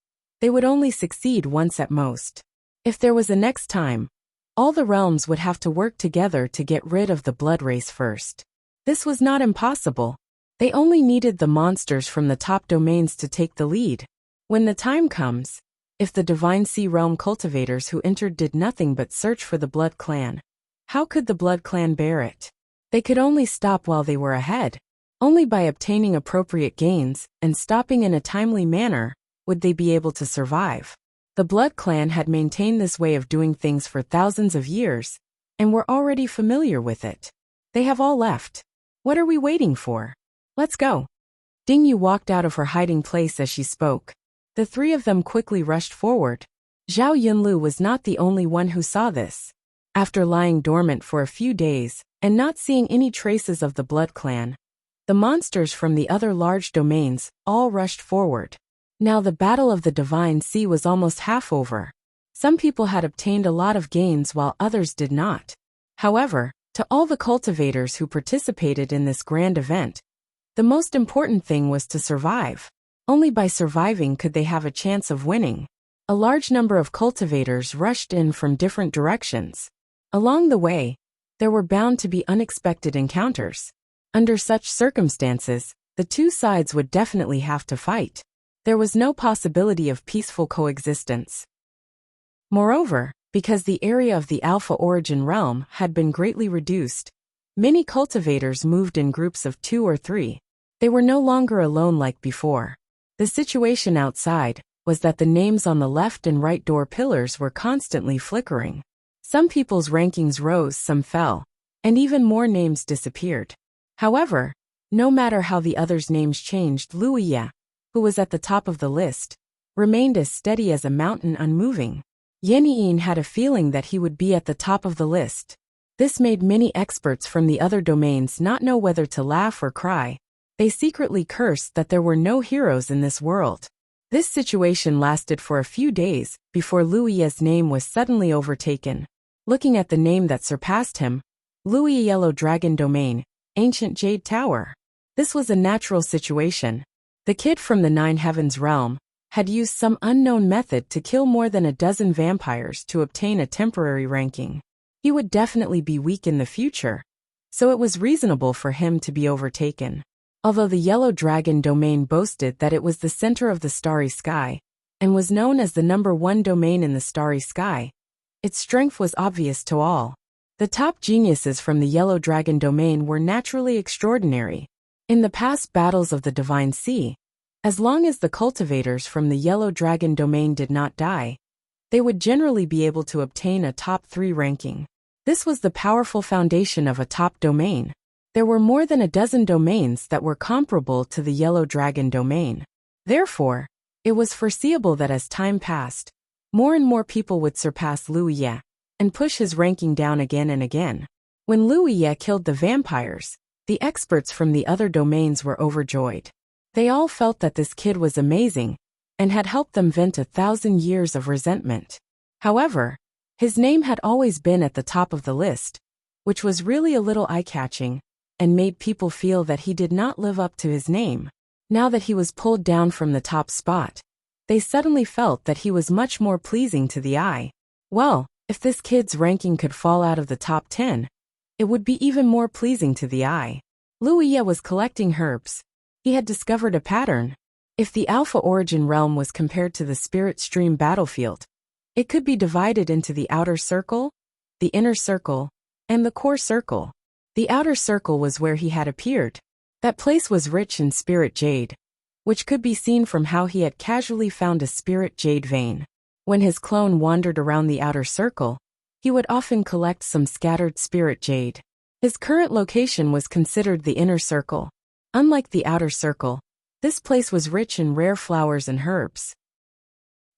they would only succeed once at most. If there was a next time, all the realms would have to work together to get rid of the blood race first. This was not impossible. They only needed the monsters from the top domains to take the lead. When the time comes, if the Divine Sea Realm cultivators who entered did nothing but search for the Blood Clan, how could the Blood Clan bear it? They could only stop while they were ahead. Only by obtaining appropriate gains and stopping in a timely manner would they be able to survive. The Blood Clan had maintained this way of doing things for thousands of years, and were already familiar with it. They have all left. What are we waiting for? Let's go. Ding Yu walked out of her hiding place as she spoke. The 3 of them quickly rushed forward. Zhao Yunlu was not the only one who saw this. After lying dormant for a few days, and not seeing any traces of the Blood Clan, the monsters from the other large domains all rushed forward. Now the battle of the Divine Sea was almost half over. Some people had obtained a lot of gains while others did not. However, to all the cultivators who participated in this grand event, the most important thing was to survive. Only by surviving could they have a chance of winning. A large number of cultivators rushed in from different directions. Along the way, there were bound to be unexpected encounters. Under such circumstances, the 2 sides would definitely have to fight. There was no possibility of peaceful coexistence. Moreover, because the area of the Alpha Origin realm had been greatly reduced, many cultivators moved in groups of 2 or 3. They were no longer alone like before. The situation outside was that the names on the left and right door pillars were constantly flickering. Some people's rankings rose, some fell, and even more names disappeared. However, no matter how the others' names changed, Wuxia, who was at the top of the list, remained as steady as a mountain, unmoving. Yanyin had a feeling that he would be at the top of the list. This made many experts from the other domains not know whether to laugh or cry. They secretly cursed that there were no heroes in this world. This situation lasted for a few days before Wuxia's name was suddenly overtaken. Looking at the name that surpassed him, Wuxia Yellow Dragon Domain, Ancient Jade Tower. This was a natural situation. The kid from the 9 Heavens realm had used some unknown method to kill more than a dozen vampires to obtain a temporary ranking. He would definitely be weak in the future, so it was reasonable for him to be overtaken. Although the Yellow Dragon Domain boasted that it was the center of the starry sky, and was known as the #1 domain in the starry sky, its strength was obvious to all. The top geniuses from the Yellow Dragon Domain were naturally extraordinary. In the past battles of the Divine Sea, as long as the cultivators from the Yellow Dragon Domain did not die, they would generally be able to obtain a top 3 ranking. This was the powerful foundation of a top domain. There were more than a dozen domains that were comparable to the Yellow Dragon domain. Therefore, it was foreseeable that as time passed, more and more people would surpass Wuxia and push his ranking down again and again. When Wuxia killed the vampires, the experts from the other domains were overjoyed. They all felt that this kid was amazing and had helped them vent 1,000 years of resentment. However, his name had always been at the top of the list, which was really a little eye-catching and made people feel that he did not live up to his name. Now that he was pulled down from the top spot, they suddenly felt that he was much more pleasing to the eye. Well, if this kid's ranking could fall out of the top 10, it would be even more pleasing to the eye. Wuxia was collecting herbs. He had discovered a pattern. If the Alpha Origin realm was compared to the Spirit Stream battlefield, it could be divided into the outer circle, the inner circle, and the core circle. The outer circle was where he had appeared. That place was rich in spirit jade, which could be seen from how he had casually found a spirit jade vein. When his clone wandered around the outer circle, he would often collect some scattered spirit jade. His current location was considered the inner circle. Unlike the outer circle, this place was rich in rare flowers and herbs.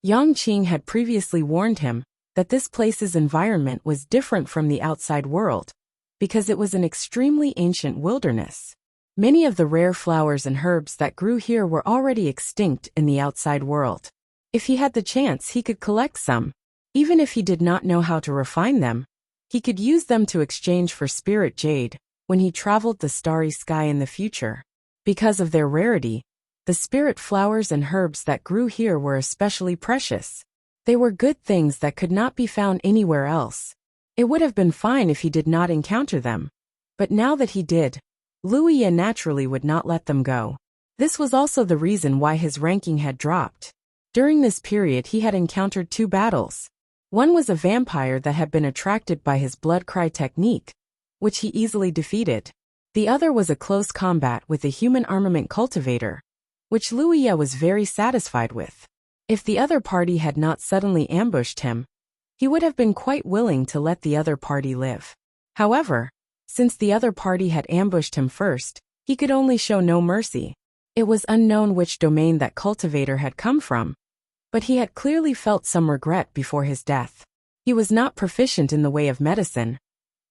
Yang Qing had previously warned him that this place's environment was different from the outside world, because it was an extremely ancient wilderness. Many of the rare flowers and herbs that grew here were already extinct in the outside world. If he had the chance, he could collect some. Even if he did not know how to refine them, he could use them to exchange for spirit jade when he traveled the starry sky in the future. Because of their rarity, the spirit flowers and herbs that grew here were especially precious. They were good things that could not be found anywhere else. It would have been fine if he did not encounter them. But now that he did, Wuxia naturally would not let them go. This was also the reason why his ranking had dropped. During this period he had encountered 2 battles. One was a vampire that had been attracted by his blood cry technique, which he easily defeated. The other was a close combat with a human armament cultivator, which Wuxia was very satisfied with. If the other party had not suddenly ambushed him, he would have been quite willing to let the other party live. However, since the other party had ambushed him first, he could only show no mercy. It was unknown which domain that cultivator had come from, but he had clearly felt some regret before his death. He was not proficient in the way of medicine,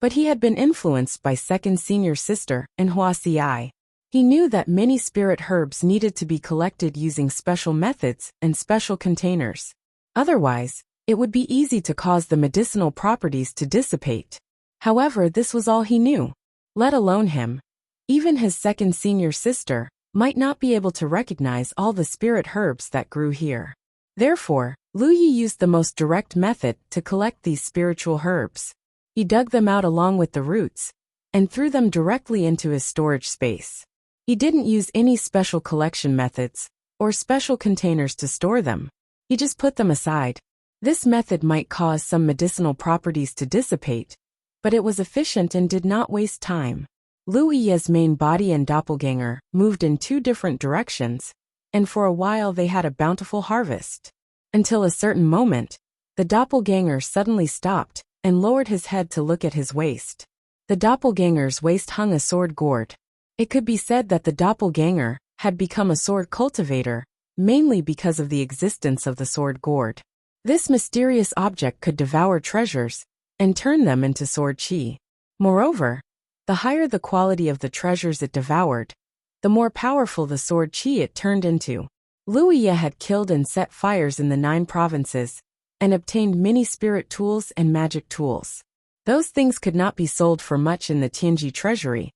but he had been influenced by second senior sister and Wuxia. He knew that many spirit herbs needed to be collected using special methods and special containers. Otherwise, it would be easy to cause the medicinal properties to dissipate. However, this was all he knew. Let alone him. Even his second senior sister might not be able to recognize all the spirit herbs that grew here. Therefore, Wuxia used the most direct method to collect these spiritual herbs. He dug them out along with the roots and threw them directly into his storage space. He didn't use any special collection methods or special containers to store them. He just put them aside. This method might cause some medicinal properties to dissipate, but it was efficient and did not waste time. Wuxia's main body and doppelganger moved in 2 different directions, and for a while they had a bountiful harvest. Until a certain moment, the doppelganger suddenly stopped and lowered his head to look at his waist. The doppelganger's waist hung a sword gourd. It could be said that the doppelganger had become a sword cultivator, mainly because of the existence of the sword gourd. This mysterious object could devour treasures and turn them into sword chi. Moreover, the higher the quality of the treasures it devoured, the more powerful the sword chi it turned into. Wuxia had killed and set fires in the 9 provinces, and obtained many spirit tools and magic tools. Those things could not be sold for much in the Tianji treasury,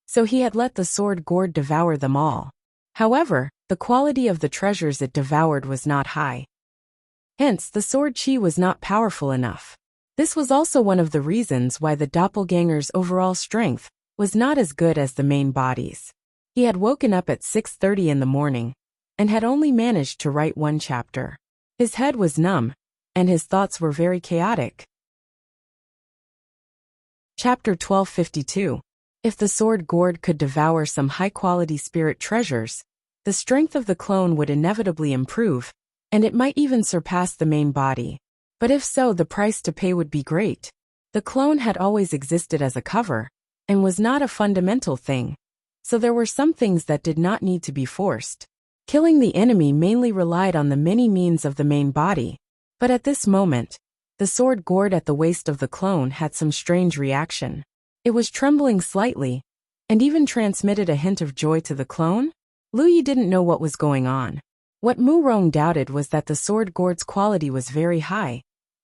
so he had let the sword gourd devour them all. However, the quality of the treasures it devoured was not high. Hence, the sword chi was not powerful enough. This was also one of the reasons why the doppelganger's overall strength was not as good as the main body's. He had woken up at 6:30 in the morning and had only managed to write 1 chapter. His head was numb, and his thoughts were very chaotic. Chapter 1252. If the sword gourd could devour some high-quality spirit treasures, the strength of the clone would inevitably improve, and it might even surpass the main body. But if so, the price to pay would be great. The clone had always existed as a cover, and was not a fundamental thing, so there were some things that did not need to be forced. Killing the enemy mainly relied on the many means of the main body, but at this moment, the sword gourd at the waist of the clone had some strange reaction. It was trembling slightly, and even transmitted a hint of joy to the clone. Lu Yi didn't know what was going on. What Mu Rong doubted was that the sword gourd's quality was very high,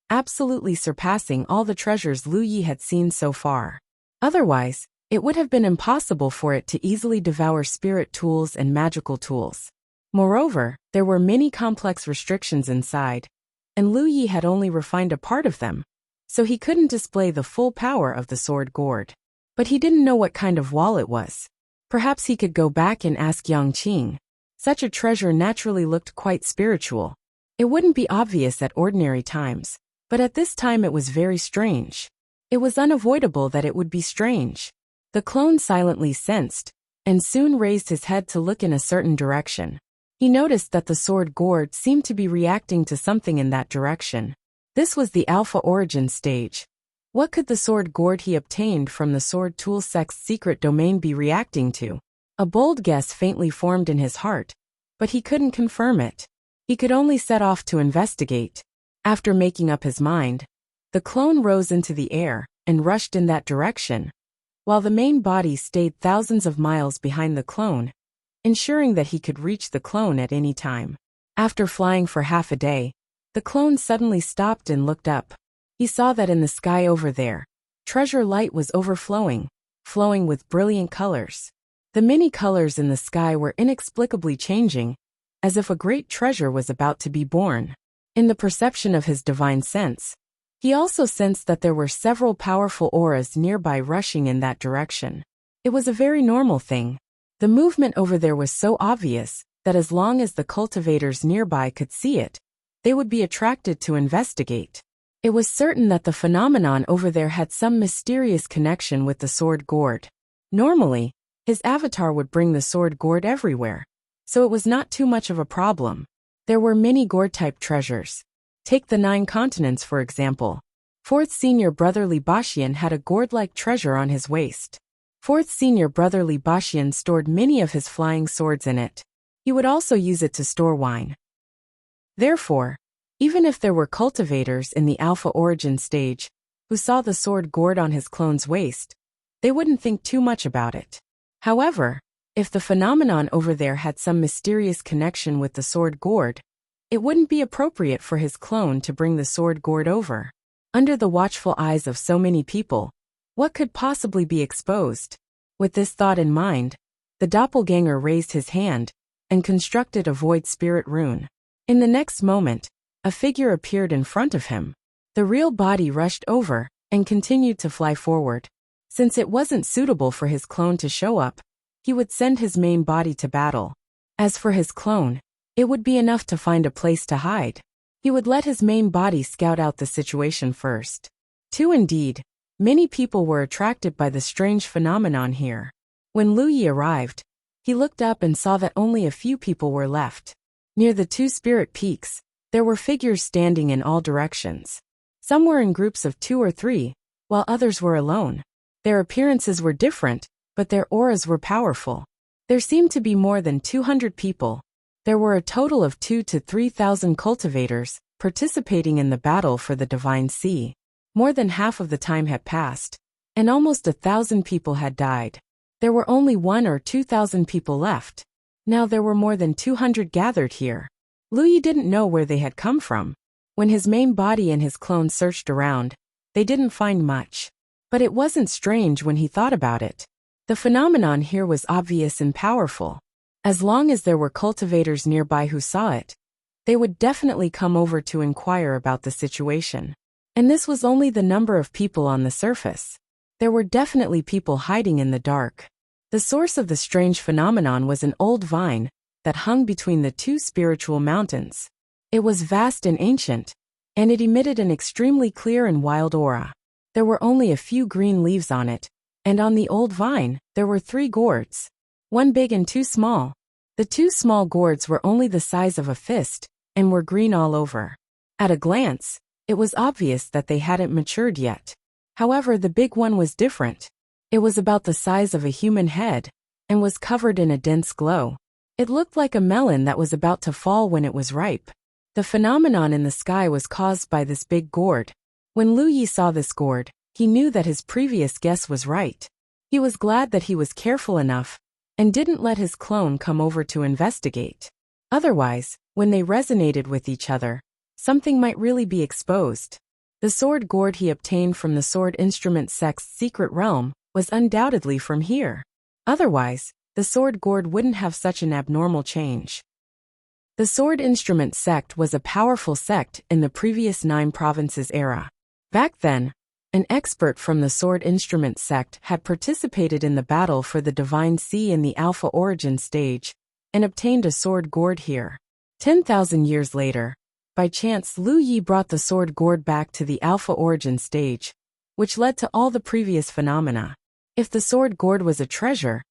absolutely surpassing all the treasures Lu Yi had seen so far. Otherwise, it would have been impossible for it to easily devour spirit tools and magical tools. Moreover, there were many complex restrictions inside, and Lu Yi had only refined a part of them, so he couldn't display the full power of the sword gourd. But he didn't know what kind of wall it was. Perhaps he could go back and ask Yang Qing. Such a treasure naturally looked quite spiritual. It wouldn't be obvious at ordinary times, but at this time it was very strange. It was unavoidable that it would be strange. The clone silently sensed, and soon raised his head to look in a certain direction. He noticed that the sword gourd seemed to be reacting to something in that direction. This was the alpha origin stage. What could the sword gourd he obtained from the sword tool sect's secret domain be reacting to? A bold guess faintly formed in his heart, but he couldn't confirm it. He could only set off to investigate. After making up his mind, the clone rose into the air and rushed in that direction, while the main body stayed thousands of miles behind the clone, ensuring that he could reach the clone at any time. After flying for half a day, the clone suddenly stopped and looked up. He saw that in the sky over there, treasure light was overflowing, flowing with brilliant colors. The many colors in the sky were inexplicably changing, as if a great treasure was about to be born. In the perception of his divine sense, he also sensed that there were several powerful auras nearby rushing in that direction. It was a very normal thing. The movement over there was so obvious that as long as the cultivators nearby could see it, they would be attracted to investigate. It was certain that the phenomenon over there had some mysterious connection with the sword gourd. Normally, his avatar would bring the sword gourd everywhere, so it was not too much of a problem. There were many gourd-type treasures. Take the 9 continents for example. 4th Senior Brother Li Baxian had a gourd-like treasure on his waist. 4th Senior Brother Li Baxian stored many of his flying swords in it. He would also use it to store wine. Therefore, even if there were cultivators in the alpha origin stage who saw the sword gourd on his clone's waist, they wouldn't think too much about it. However, if the phenomenon over there had some mysterious connection with the sword gourd, it wouldn't be appropriate for his clone to bring the sword gourd over. Under the watchful eyes of so many people, what could possibly be exposed? With this thought in mind, the doppelganger raised his hand and constructed a void spirit rune. In the next moment, a figure appeared in front of him. The real body rushed over and continued to fly forward. Since it wasn't suitable for his clone to show up, he would send his main body to battle. As for his clone, it would be enough to find a place to hide. He would let his main body scout out the situation first. Indeed, many people were attracted by the strange phenomenon here. When Lu Yi arrived, he looked up and saw that only a few people were left. Near the 2 spirit peaks, there were figures standing in all directions. Some were in groups of 2 or 3, while others were alone. Their appearances were different, but their auras were powerful. There seemed to be more than 200 people. There were a total of 2,000 to 3,000 cultivators participating in the battle for the Divine Sea. More than half of the time had passed, and almost 1,000 people had died. There were only 1,000 or 2,000 people left. Now there were more than 200 gathered here. Lu Yi didn't know where they had come from. When his main body and his clone searched around, they didn't find much. But it wasn't strange when he thought about it. The phenomenon here was obvious and powerful. As long as there were cultivators nearby who saw it, they would definitely come over to inquire about the situation. And this was only the number of people on the surface. There were definitely people hiding in the dark. The source of the strange phenomenon was an old vine that hung between the 2 spiritual mountains. It was vast and ancient, and it emitted an extremely clear and wild aura. There were only a few green leaves on it, and on the old vine, there were 3 gourds. 1 big and 2 small. The 2 small gourds were only the size of a fist, and were green all over. At a glance, it was obvious that they hadn't matured yet. However, the big one was different. It was about the size of a human head, and was covered in a dense glow. It looked like a melon that was about to fall when it was ripe. The phenomenon in the sky was caused by this big gourd. When Lu Yi saw this gourd, he knew that his previous guess was right. He was glad that he was careful enough, and didn't let his clone come over to investigate. Otherwise, when they resonated with each other, something might really be exposed. The sword gourd he obtained from the sword instrument sect's secret realm was undoubtedly from here. Otherwise, the sword gourd wouldn't have such an abnormal change. The sword instrument sect was a powerful sect in the previous 9 provinces era. Back then, an expert from the sword instrument sect had participated in the battle for the Divine Sea in the Alpha Origin stage, and obtained a sword gourd here. 10,000 years later, by chance Lu Yi brought the sword gourd back to the Alpha Origin stage, which led to all the previous phenomena. If the sword gourd was a treasure,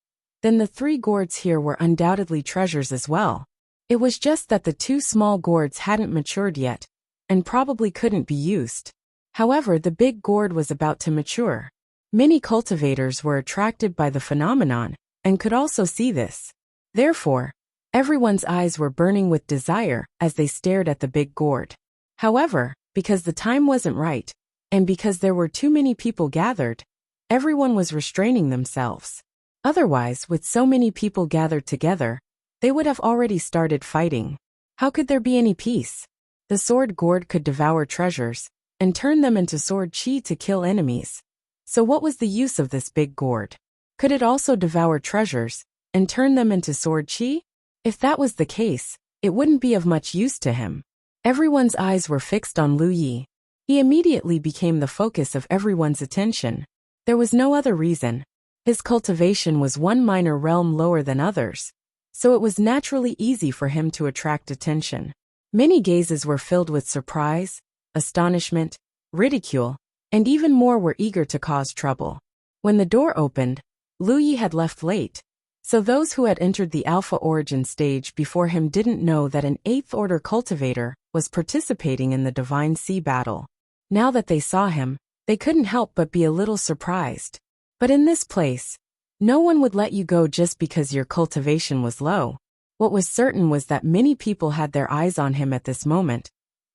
then the 3 gourds here were undoubtedly treasures as well. It was just that the 2 small gourds hadn't matured yet, and probably couldn't be used. However, the big gourd was about to mature. Many cultivators were attracted by the phenomenon, and could also see this. Therefore, everyone's eyes were burning with desire as they stared at the big gourd. However, because the time wasn't right, and because there were too many people gathered, everyone was restraining themselves. Otherwise, with so many people gathered together, they would have already started fighting. How could there be any peace? The sword gourd could devour treasures, and turn them into sword chi to kill enemies. So what was the use of this big gourd? Could it also devour treasures, and turn them into sword chi? If that was the case, it wouldn't be of much use to him. Everyone's eyes were fixed on Lu Yi. He immediately became the focus of everyone's attention. There was no other reason. His cultivation was one minor realm lower than others, so it was naturally easy for him to attract attention. Many gazes were filled with surprise, astonishment, ridicule, and even more were eager to cause trouble. When the door opened, Lu Yi had left late, so those who had entered the Alpha Origin stage before him didn't know that an 8th Order cultivator was participating in the Divine Sea battle. Now that they saw him, they couldn't help but be a little surprised. But in this place, no one would let you go just because your cultivation was low. What was certain was that many people had their eyes on him at this moment.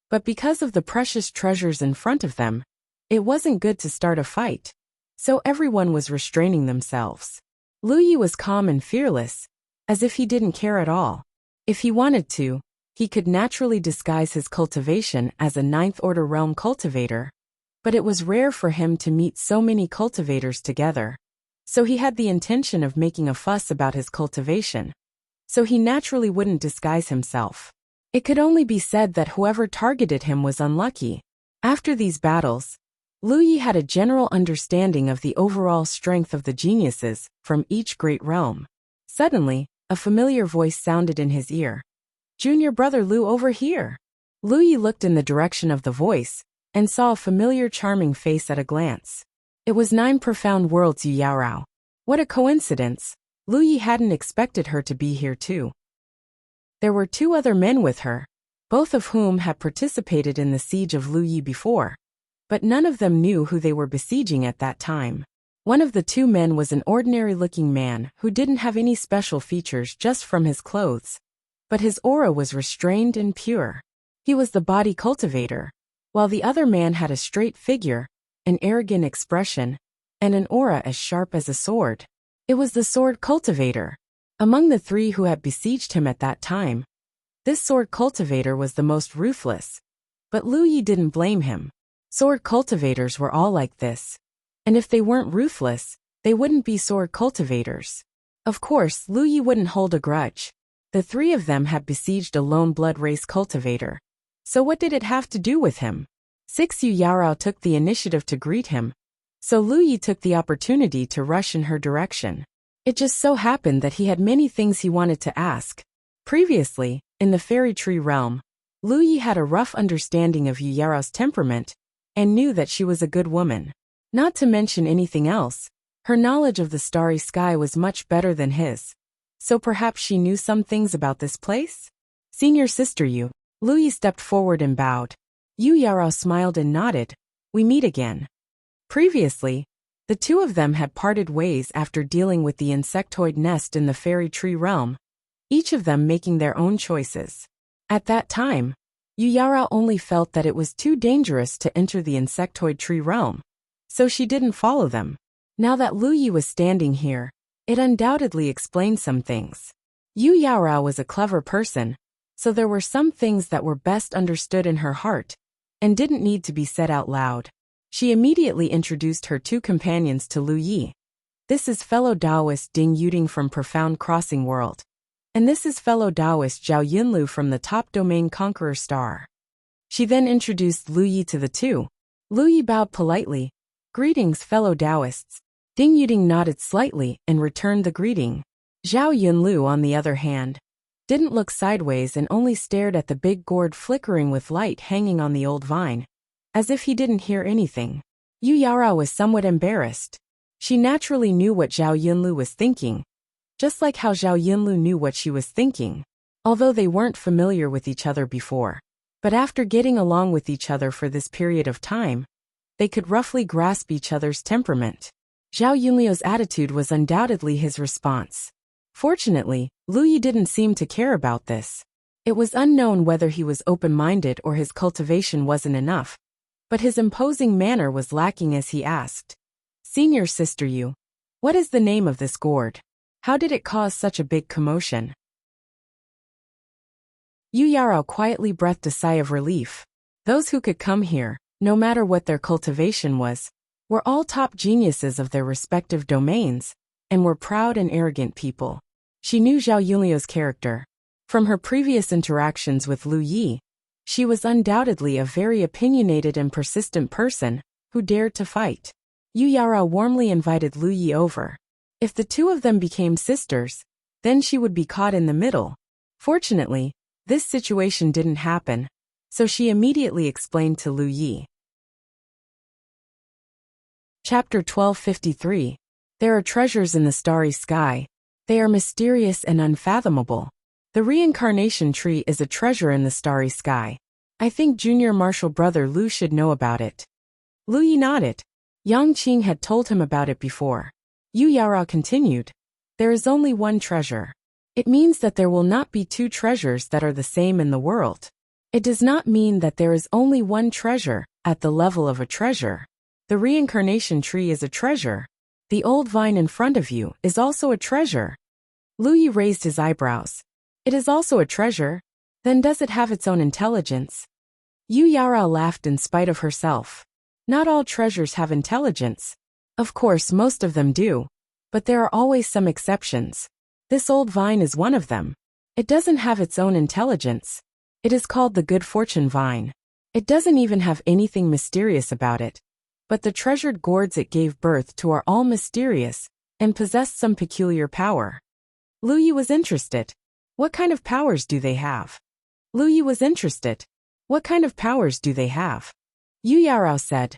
But because of the precious treasures in front of them, it wasn't good to start a fight. So everyone was restraining themselves. Lu Yi was calm and fearless, as if he didn't care at all. If he wanted to, he could naturally disguise his cultivation as a 9th Order realm cultivator. But it was rare for him to meet so many cultivators together. So he had the intention of making a fuss about his cultivation. So he naturally wouldn't disguise himself. It could only be said that whoever targeted him was unlucky. After these battles, Lu Yi had a general understanding of the overall strength of the geniuses from each great realm. Suddenly, a familiar voice sounded in his ear. "Junior brother Lu over here." Lu Yi looked in the direction of the voice, and saw a familiar charming face at a glance. It was 9 Profound Worlds Yu Yaorao. What a coincidence. Lu Yi hadn't expected her to be here too. There were 2 other men with her, both of whom had participated in the siege of Lu Yi before, but none of them knew who they were besieging at that time. One of the 2 men was an ordinary-looking man who didn't have any special features just from his clothes, but his aura was restrained and pure. He was the body cultivator, while the other man had a straight figure, an arrogant expression, and an aura as sharp as a sword. It was the sword cultivator. Among the 3 who had besieged him at that time, this sword cultivator was the most ruthless. But Lu Yi didn't blame him. Sword cultivators were all like this. And if they weren't ruthless, they wouldn't be sword cultivators. Of course, Lu Yi wouldn't hold a grudge. The 3 of them had besieged a lone blood race cultivator. So what did it have to do with him? 6 Yu Yaorao took the initiative to greet him, so Lu Yi took the opportunity to rush in her direction. It just so happened that he had many things he wanted to ask. Previously, in the fairy tree realm, Lu Yi had a rough understanding of Yu Yaorao's temperament, and knew that she was a good woman. Not to mention anything else, her knowledge of the starry sky was much better than his. So perhaps she knew some things about this place? Senior sister Yu. Lu Yi stepped forward and bowed. Yu Yaorao smiled and nodded. "We meet again." Previously, the two of them had parted ways after dealing with the insectoid nest in the fairy tree realm, each of them making their own choices. At that time, Yuyara only felt that it was too dangerous to enter the insectoid tree realm, so she didn't follow them. Now that Lu Yi was standing here, it undoubtedly explained some things. Yuyara was a clever person, so there were some things that were best understood in her heart and didn't need to be said out loud. She immediately introduced her two companions to Lu Yi. This is fellow Taoist Ding Yuding from Profound Crossing World. And this is fellow Taoist Zhao Yunlu from the Top Domain Conqueror Star. She then introduced Lu Yi to the two. Lu Yi bowed politely. Greetings, fellow Taoists. Ding Yuding nodded slightly and returned the greeting. Zhao Yunlu, on the other hand, didn't look sideways and only stared at the big gourd flickering with light hanging on the old vine, as if he didn't hear anything. Yuyara was somewhat embarrassed. She naturally knew what Zhao Yunlu was thinking, just like how Zhao Yunlu knew what she was thinking, although they weren't familiar with each other before. But after getting along with each other for this period of time, they could roughly grasp each other's temperament. Zhao Yunlu's attitude was undoubtedly his response. Fortunately, Lu Yi didn't seem to care about this. It was unknown whether he was open-minded or his cultivation wasn't enough, but his imposing manner was lacking as he asked, "Senior sister Yu, what is the name of this gourd? How did it cause such a big commotion?" Yuyara quietly breathed a sigh of relief. Those who could come here, no matter what their cultivation was, were all top geniuses of their respective domains, and were proud and arrogant people. She knew Zhao Yunlu's character. From her previous interactions with Lu Yi, she was undoubtedly a very opinionated and persistent person who dared to fight. Yuyara warmly invited Lu Yi over. If the two of them became sisters, then she would be caught in the middle. Fortunately, this situation didn't happen, so she immediately explained to Lu Yi. Chapter 1253. There are treasures in the starry sky. They are mysterious and unfathomable. The reincarnation tree is a treasure in the starry sky. I think junior martial brother Lu should know about it. Lu Yi nodded. Yang Qing had told him about it before. Yuyara continued. There is only one treasure. It means that there will not be two treasures that are the same in the world. It does not mean that there is only one treasure at the level of a treasure. The reincarnation tree is a treasure. The old vine in front of you is also a treasure. Lu Yi raised his eyebrows. It is also a treasure? Then does it have its own intelligence? Yuyara laughed in spite of herself. Not all treasures have intelligence. Of course, most of them do. But there are always some exceptions. This old vine is one of them. It doesn't have its own intelligence. It is called the good fortune vine. It doesn't even have anything mysterious about it. But the treasured gourds it gave birth to are all mysterious and possess some peculiar power. Lu Yi was interested. What kind of powers do they have? Lu Yi was interested. What kind of powers do they have? Yuyara said.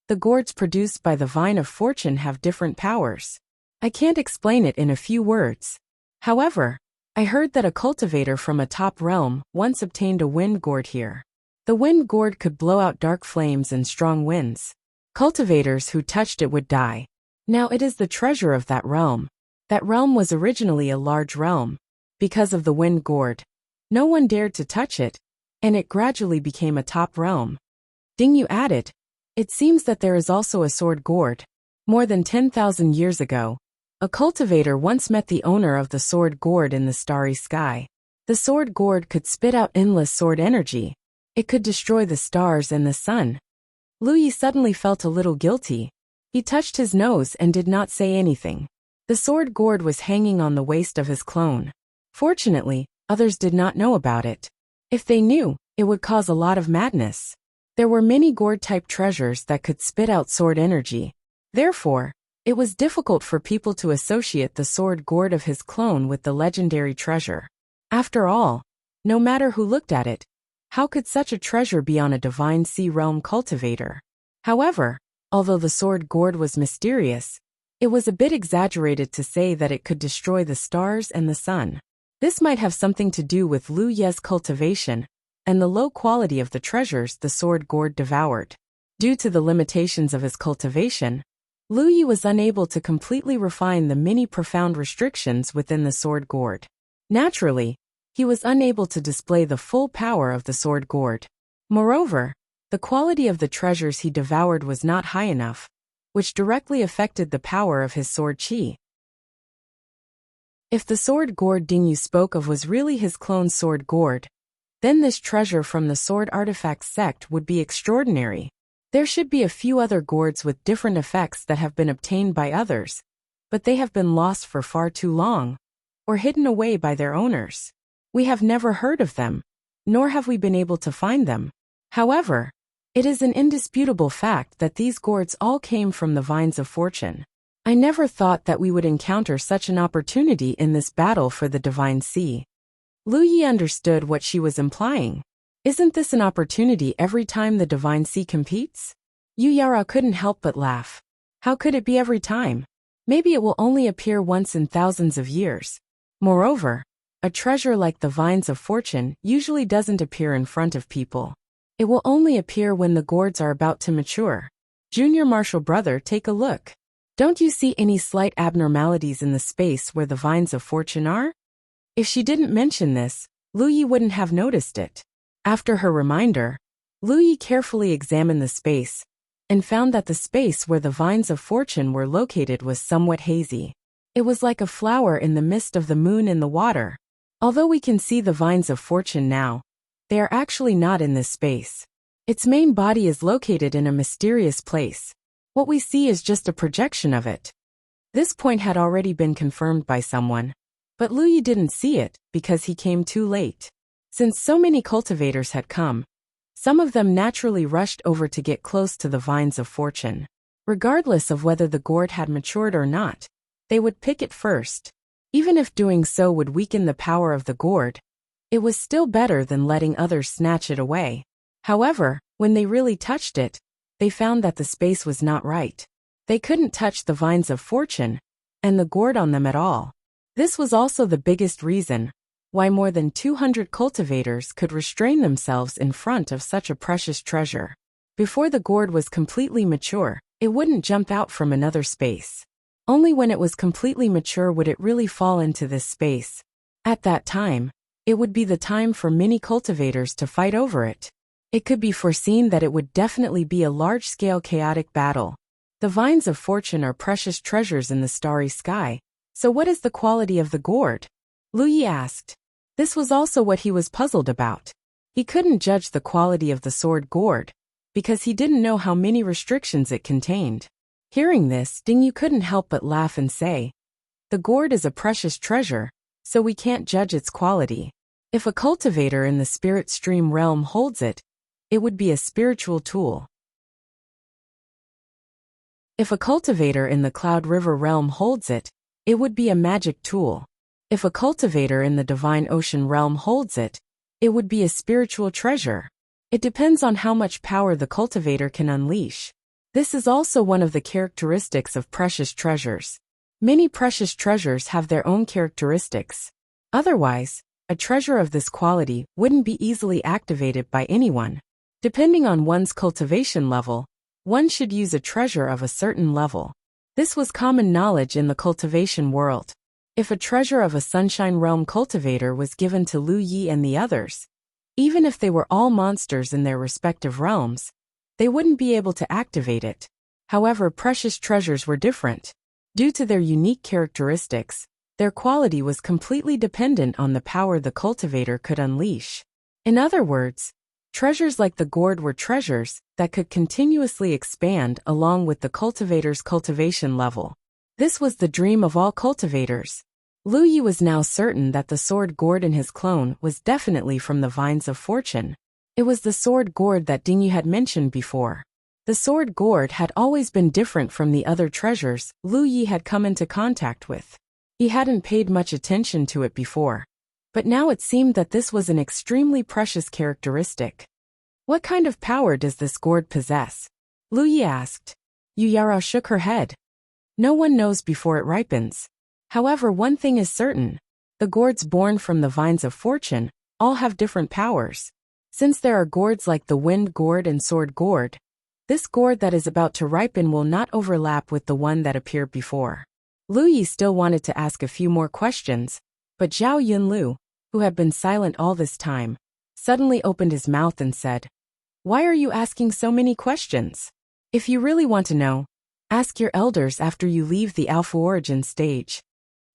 The gourds produced by the vine of fortune have different powers. I can't explain it in a few words. However, I heard that a cultivator from a top realm once obtained a wind gourd here. The wind gourd could blow out dark flames and strong winds. Cultivators who touched it would die. Now it is the treasure of that realm. That realm was originally a large realm. Because of the wind gourd, no one dared to touch it, and it gradually became a top realm. Ding Yu added, it seems that there is also a sword gourd. More than 10,000 years ago, a cultivator once met the owner of the sword gourd in the starry sky. The sword gourd could spit out endless sword energy. It could destroy the stars and the sun. Lu Yi suddenly felt a little guilty. He touched his nose and did not say anything. The sword gourd was hanging on the waist of his clone. Fortunately, others did not know about it. If they knew, it would cause a lot of madness. There were many gourd-type treasures that could spit out sword energy. Therefore, it was difficult for people to associate the sword gourd of his clone with the legendary treasure. After all, no matter who looked at it, how could such a treasure be on a divine sea realm cultivator? However, although the sword gourd was mysterious, it was a bit exaggerated to say that it could destroy the stars and the sun. This might have something to do with Lu Ye's cultivation and the low quality of the treasures the sword gourd devoured. Due to the limitations of his cultivation, Lu Yi was unable to completely refine the many profound restrictions within the sword gourd. Naturally, he was unable to display the full power of the sword gourd. Moreover, the quality of the treasures he devoured was not high enough, which directly affected the power of his sword qi. If the sword gourd Dingyu spoke of was really his clone sword gourd, then this treasure from the sword artifacts sect would be extraordinary. There should be a few other gourds with different effects that have been obtained by others, but they have been lost for far too long, or hidden away by their owners. We have never heard of them, nor have we been able to find them. However, it is an indisputable fact that these gourds all came from the vines of fortune. I never thought that we would encounter such an opportunity in this battle for the divine sea. Lu Yi understood what she was implying. Isn't this an opportunity every time the divine sea competes? Yu Yara couldn't help but laugh. How could it be every time? Maybe it will only appear once in thousands of years. Moreover, a treasure like the vines of fortune usually doesn't appear in front of people. It will only appear when the gourds are about to mature. Junior Marshall brother, take a look. Don't you see any slight abnormalities in the space where the vines of fortune are? If she didn't mention this, Lu Yi wouldn't have noticed it. After her reminder, Lu Yi carefully examined the space, and found that the space where the vines of fortune were located was somewhat hazy. It was like a flower in the mist of the moon in the water. Although we can see the vines of fortune now, they are actually not in this space. Its main body is located in a mysterious place. What we see is just a projection of it. This point had already been confirmed by someone, but Lu Yi didn't see it because he came too late. Since so many cultivators had come, some of them naturally rushed over to get close to the vines of fortune. Regardless of whether the gourd had matured or not, they would pick it first. Even if doing so would weaken the power of the gourd, it was still better than letting others snatch it away. However, when they really touched it, they found that the space was not right. They couldn't touch the vines of fortune, and the gourd on them at all. This was also the biggest reason why more than 200 cultivators could restrain themselves in front of such a precious treasure. Before the gourd was completely mature, it wouldn't jump out from another space. Only when it was completely mature would it really fall into this space. At that time, it would be the time for many cultivators to fight over it. It could be foreseen that it would definitely be a large-scale chaotic battle. The vines of fortune are precious treasures in the starry sky. So what is the quality of the gourd? Lu Yi asked. This was also what he was puzzled about. He couldn't judge the quality of the sword gourd, because he didn't know how many restrictions it contained. Hearing this, Dingyu couldn't help but laugh and say, the gourd is a precious treasure, so we can't judge its quality. If a cultivator in the spirit stream realm holds it, it would be a spiritual tool. If a cultivator in the Cloud River realm holds it, it would be a magic tool. If a cultivator in the Divine Ocean realm holds it, it would be a spiritual treasure. It depends on how much power the cultivator can unleash. This is also one of the characteristics of precious treasures. Many precious treasures have their own characteristics. Otherwise, a treasure of this quality wouldn't be easily activated by anyone. Depending on one's cultivation level, one should use a treasure of a certain level. This was common knowledge in the cultivation world. If a treasure of a Sunshine Realm cultivator was given to Lu Yi and the others, even if they were all monsters in their respective realms, they wouldn't be able to activate it. However, precious treasures were different. Due to their unique characteristics, their quality was completely dependent on the power the cultivator could unleash. In other words, treasures like the gourd were treasures that could continuously expand along with the cultivator's cultivation level. This was the dream of all cultivators. Lu Yi was now certain that the sword gourd in his clone was definitely from the vines of fortune. It was the sword gourd that Dingyu had mentioned before. The sword gourd had always been different from the other treasures Lu Yi had come into contact with. He hadn't paid much attention to it before, but now it seemed that this was an extremely precious characteristic. What kind of power does this gourd possess? Lu Yi asked. Yu Yara shook her head. No one knows before it ripens. However, one thing is certain. The gourds born from the vines of fortune all have different powers. Since there are gourds like the wind gourd and sword gourd, This gourd that is about to ripen will not overlap with the one that appeared before. Lu Yi still wanted to ask a few more questions, but Zhao Yunlu, who had been silent all this time, suddenly opened his mouth and said, "Why are you asking so many questions? If you really want to know, ask your elders after you leave the Alpha Origin stage."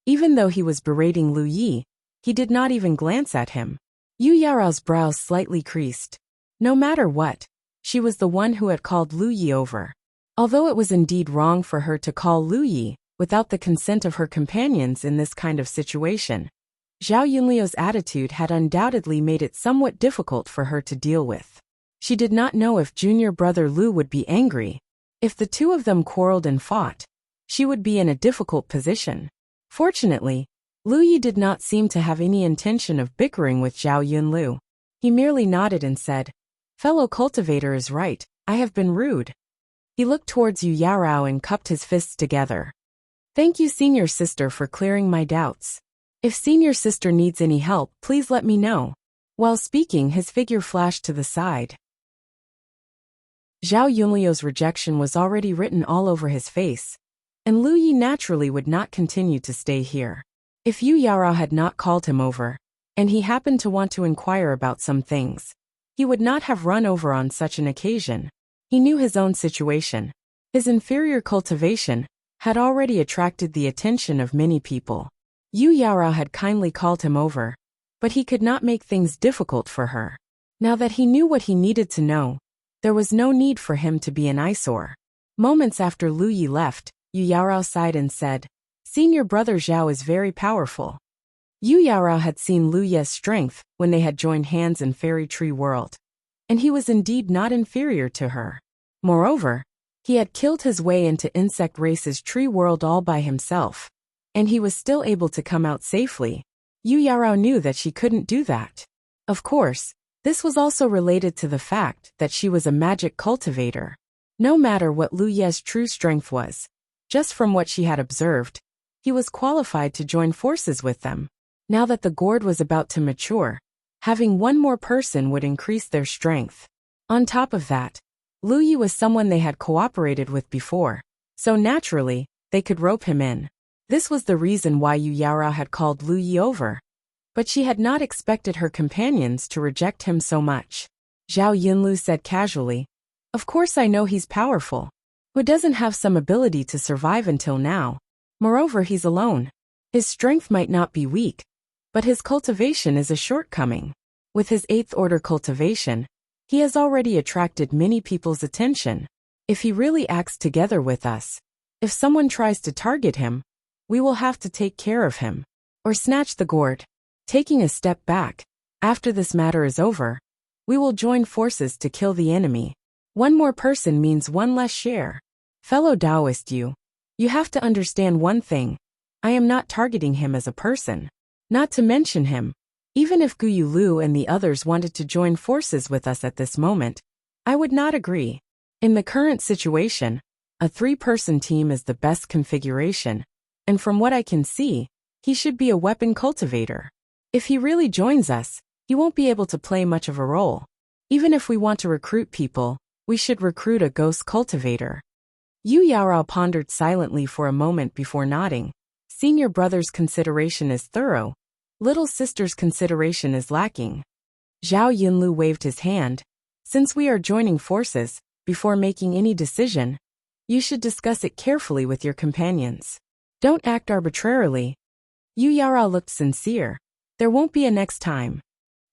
Even though he was berating Lu Yi, he did not even glance at him. Yu Yaorao's brows slightly creased. No matter what, she was the one who had called Lu Yi over. Although it was indeed wrong for her to call Lu Yi without the consent of her companions in this kind of situation, Zhao Yunliu's attitude had undoubtedly made it somewhat difficult for her to deal with. She did not know if junior brother Lu would be angry. If the two of them quarreled and fought, she would be in a difficult position. Fortunately, Lu Yi did not seem to have any intention of bickering with Zhao Yunlu. He merely nodded and said, "Fellow cultivator is right, I have been rude." He looked towards Yu Yaorao and cupped his fists together. "Thank you, senior sister, for clearing my doubts. If senior sister needs any help, please let me know." While speaking, his figure flashed to the side. Zhao Yunliu's rejection was already written all over his face, and Lu Yi naturally would not continue to stay here. If Yu Yaorao had not called him over, and he happened to want to inquire about some things, he would not have run over on such an occasion. He knew his own situation. His inferior cultivation had already attracted the attention of many people. Yu Yaorao had kindly called him over, but he could not make things difficult for her. Now that he knew what he needed to know, there was no need for him to be an eyesore. Moments after Lu Yi left, Yu Yaorao sighed and said, "Senior brother Zhao is very powerful." Yu Yaorao had seen Lu Ye's strength when they had joined hands in Fairy Tree World, and he was indeed not inferior to her. Moreover, he had killed his way into Insect Race's tree world all by himself, and he was still able to come out safely. Yu Yaorao knew that she couldn't do that. Of course, this was also related to the fact that she was a magic cultivator. No matter what Lu Ye's true strength was, just from what she had observed, he was qualified to join forces with them. Now that the gourd was about to mature, having one more person would increase their strength. On top of that, Lu Yi was someone they had cooperated with before, so naturally, they could rope him in. This was the reason why Yu Yaorao had called Lu Yi over. But she had not expected her companions to reject him so much. Zhao Yunlu said casually, "Of course I know he's powerful. Who doesn't have some ability to survive until now? Moreover, he's alone. His strength might not be weak, but his cultivation is a shortcoming. With his 8th order cultivation, he has already attracted many people's attention. If he really acts together with us, if someone tries to target him, we will have to take care of him, or snatch the gourd. Taking a step back, after this matter is over, we will join forces to kill the enemy. One more person means one less share. Fellow Taoist, you have to understand one thing. I am not targeting him as a person. Not to mention him. Even if Guyu Lu and the others wanted to join forces with us at this moment, I would not agree. In the current situation, a 3-person team is the best configuration, and from what I can see, he should be a weapon cultivator. If he really joins us, he won't be able to play much of a role. Even if we want to recruit people, we should recruit a ghost cultivator." Yu Yaorao pondered silently for a moment before nodding. Senior brother's consideration is thorough. Little sister's consideration is lacking. Zhao Yunlu waved his hand. "Since we are joining forces, before making any decision, you should discuss it carefully with your companions. Don't act arbitrarily." Yu Yaorao looked sincere. "There won't be a next time."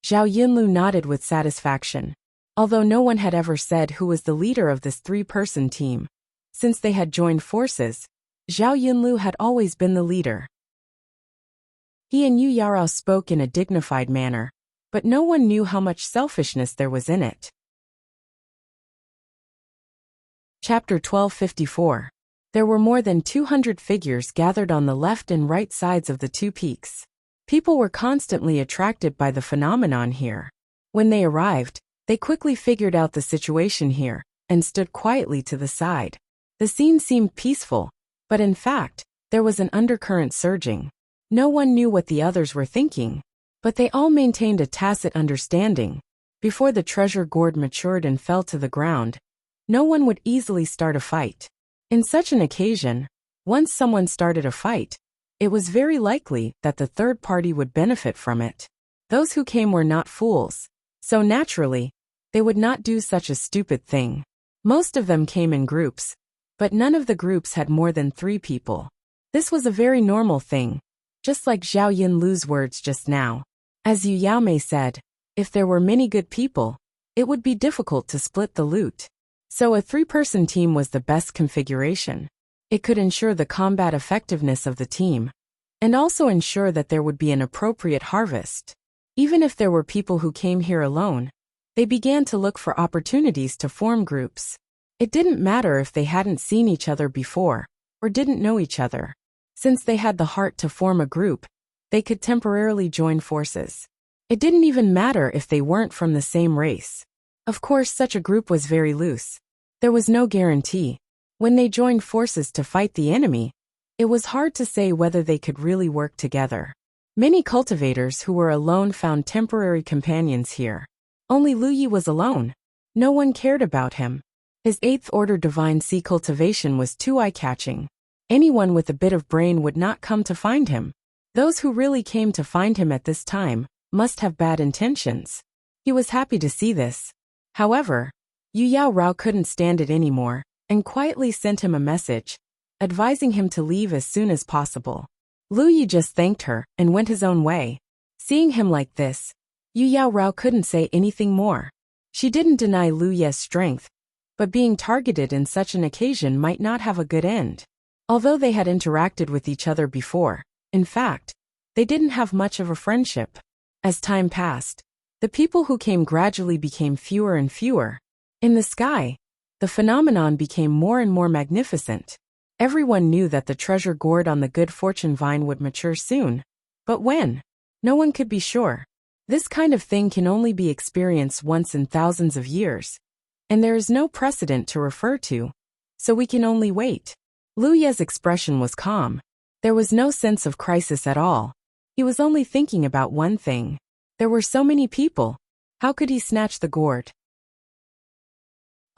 Zhao Yunlu nodded with satisfaction. Although no one had ever said who was the leader of this 3-person team, since they had joined forces, Zhao Yunlu had always been the leader. He and Yu Yaorao spoke in a dignified manner, but no one knew how much selfishness there was in it. Chapter 1254. There were more than 200 figures gathered on the left and right sides of the 2 peaks. People were constantly attracted by the phenomenon here. When they arrived, they quickly figured out the situation here, and stood quietly to the side. The scene seemed peaceful, but in fact, there was an undercurrent surging. No one knew what the others were thinking, but they all maintained a tacit understanding. Before the treasure gourd matured and fell to the ground, no one would easily start a fight. In such an occasion, once someone started a fight, it was very likely that the third party would benefit from it. Those who came were not fools, so naturally, they would not do such a stupid thing. Most of them came in groups, but none of the groups had more than 3 people. This was a very normal thing, just like Zhao Yinlu's words just now. As Yu Yaomei said, if there were many good people, it would be difficult to split the loot. So a 3-person team was the best configuration. It could ensure the combat effectiveness of the team, and also ensure that there would be an appropriate harvest. Even if there were people who came here alone, they began to look for opportunities to form groups. It didn't matter if they hadn't seen each other before, or didn't know each other. Since they had the heart to form a group, they could temporarily join forces. It didn't even matter if they weren't from the same race. Of course, such a group was very loose. There was no guarantee. When they joined forces to fight the enemy, it was hard to say whether they could really work together. Many cultivators who were alone found temporary companions here. Only Lu Yi was alone. No one cared about him. His 8th order divine sea cultivation was too eye-catching. Anyone with a bit of brain would not come to find him. Those who really came to find him at this time must have bad intentions. He was happy to see this. However, Yu Yao Rao couldn't stand it anymore, and quietly sent him a message, advising him to leave as soon as possible. Lu Yi just thanked her and went his own way. Seeing him like this, Yu Yao Rao couldn't say anything more. She didn't deny Lu Ye's strength, but being targeted in such an occasion might not have a good end. Although they had interacted with each other before, in fact, they didn't have much of a friendship. As time passed, the people who came gradually became fewer and fewer. In the sky, the phenomenon became more and more magnificent. Everyone knew that the treasure gourd on the good fortune vine would mature soon. But when? No one could be sure. This kind of thing can only be experienced once in thousands of years, and there is no precedent to refer to, so we can only wait. Lu Ye's expression was calm. There was no sense of crisis at all. He was only thinking about one thing. There were so many people. How could he snatch the gourd?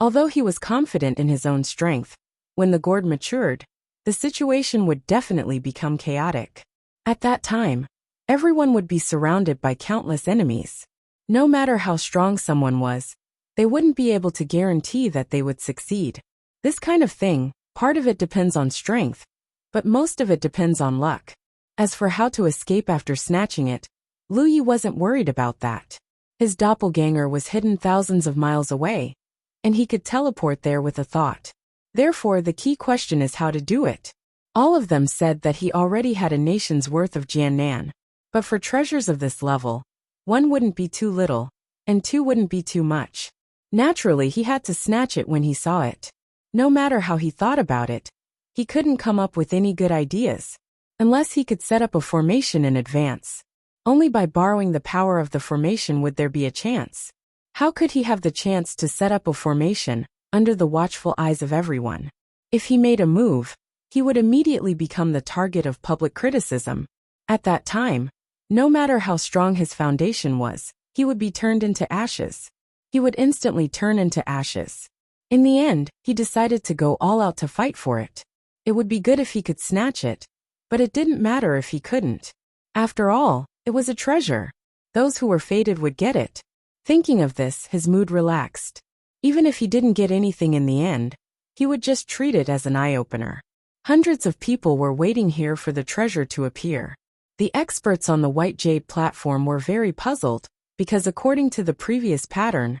Although he was confident in his own strength, when the gourd matured, the situation would definitely become chaotic. At that time, everyone would be surrounded by countless enemies. No matter how strong someone was, they wouldn't be able to guarantee that they would succeed. This kind of thing, part of it depends on strength, but most of it depends on luck. As for how to escape after snatching it, Lu Yi wasn't worried about that. His doppelganger was hidden thousands of miles away, and he could teleport there with a thought. Therefore, the key question is how to do it. All of them said that he already had a nation's worth of Jiannan, but for treasures of this level, 1 wouldn't be too little, and 2 wouldn't be too much. Naturally, he had to snatch it when he saw it. No matter how he thought about it, he couldn't come up with any good ideas, unless he could set up a formation in advance. Only by borrowing the power of the formation would there be a chance. How could he have the chance to set up a formation under the watchful eyes of everyone? If he made a move, he would immediately become the target of public criticism. At that time, no matter how strong his foundation was, he would be turned into ashes. He would instantly turn into ashes. In the end, he decided to go all out to fight for it. It would be good if he could snatch it, but it didn't matter if he couldn't. After all, it was a treasure. Those who were fated would get it. Thinking of this, his mood relaxed. Even if he didn't get anything in the end, he would just treat it as an eye-opener. Hundreds of people were waiting here for the treasure to appear. The experts on the White Jade platform were very puzzled, because according to the previous pattern,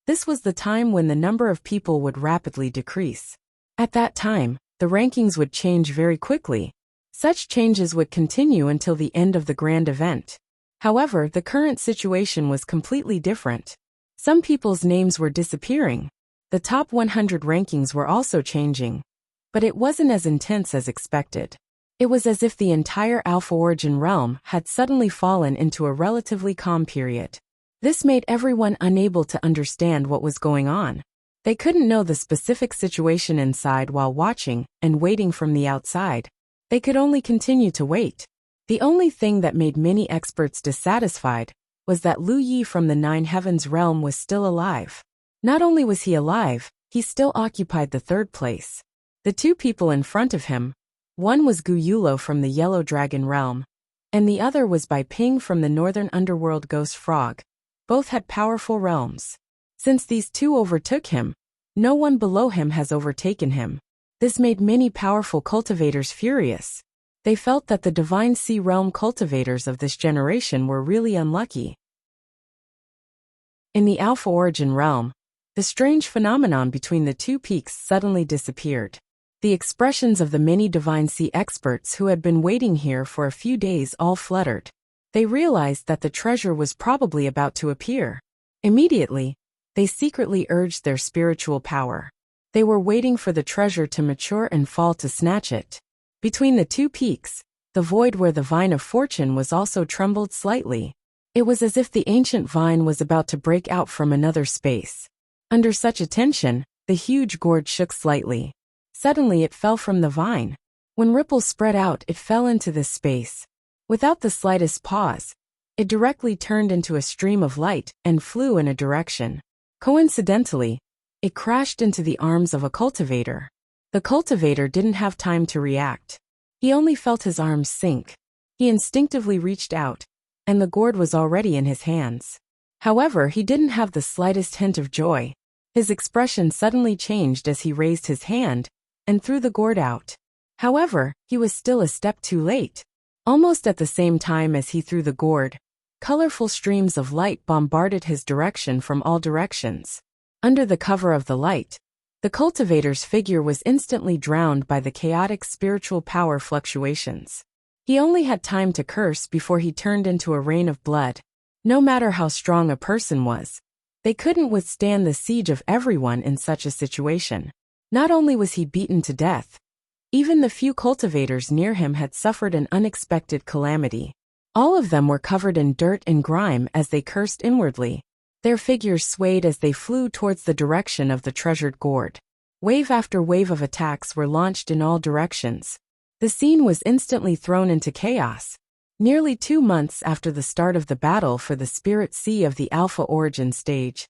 this was the time when the number of people would rapidly decrease. At that time, the rankings would change very quickly. Such changes would continue until the end of the grand event. However, the current situation was completely different. Some people's names were disappearing. The top 100 rankings were also changing. But it wasn't as intense as expected. It was as if the entire Alpha Origin realm had suddenly fallen into a relatively calm period. This made everyone unable to understand what was going on. They couldn't know the specific situation inside while watching and waiting from the outside. They could only continue to wait. The only thing that made many experts dissatisfied was that Lu Yi from the Nine Heavens realm was still alive. Not only was he alive, he still occupied the third place. The two people in front of him, one was Gu Yulo from the Yellow Dragon realm, and the other was Bai Ping from the Northern Underworld Ghost Frog. Both had powerful realms. Since these two overtook him, no one below him has overtaken him. This made many powerful cultivators furious. They felt that the Divine Sea Realm cultivators of this generation were really unlucky. In the Alpha Origin realm, the strange phenomenon between the two peaks suddenly disappeared. The expressions of the many Divine Sea experts who had been waiting here for a few days all fluttered. They realized that the treasure was probably about to appear. Immediately, they secretly urged their spiritual power. They were waiting for the treasure to mature and fall to snatch it. Between the two peaks, the void where the vine of fortune was also trembled slightly. It was as if the ancient vine was about to break out from another space. Under such a tension, the huge gourd shook slightly. Suddenly it fell from the vine. When ripples spread out, it fell into this space. Without the slightest pause, it directly turned into a stream of light and flew in a direction. Coincidentally, it crashed into the arms of a cultivator. The cultivator didn't have time to react. He only felt his arms sink. He instinctively reached out, and the gourd was already in his hands. However, he didn't have the slightest hint of joy. His expression suddenly changed as he raised his hand and threw the gourd out. However, he was still a step too late. Almost at the same time as he threw the gourd, colorful streams of light bombarded his direction from all directions. Under the cover of the light, the cultivator's figure was instantly drowned by the chaotic spiritual power fluctuations. He only had time to curse before he turned into a rain of blood. No matter how strong a person was, they couldn't withstand the siege of everyone in such a situation. Not only was he beaten to death, even the few cultivators near him had suffered an unexpected calamity. All of them were covered in dirt and grime as they cursed inwardly. Their figures swayed as they flew towards the direction of the treasured gourd. Wave after wave of attacks were launched in all directions. The scene was instantly thrown into chaos. Nearly 2 months after the start of the battle for the Spirit Sea of the Alpha Origin stage,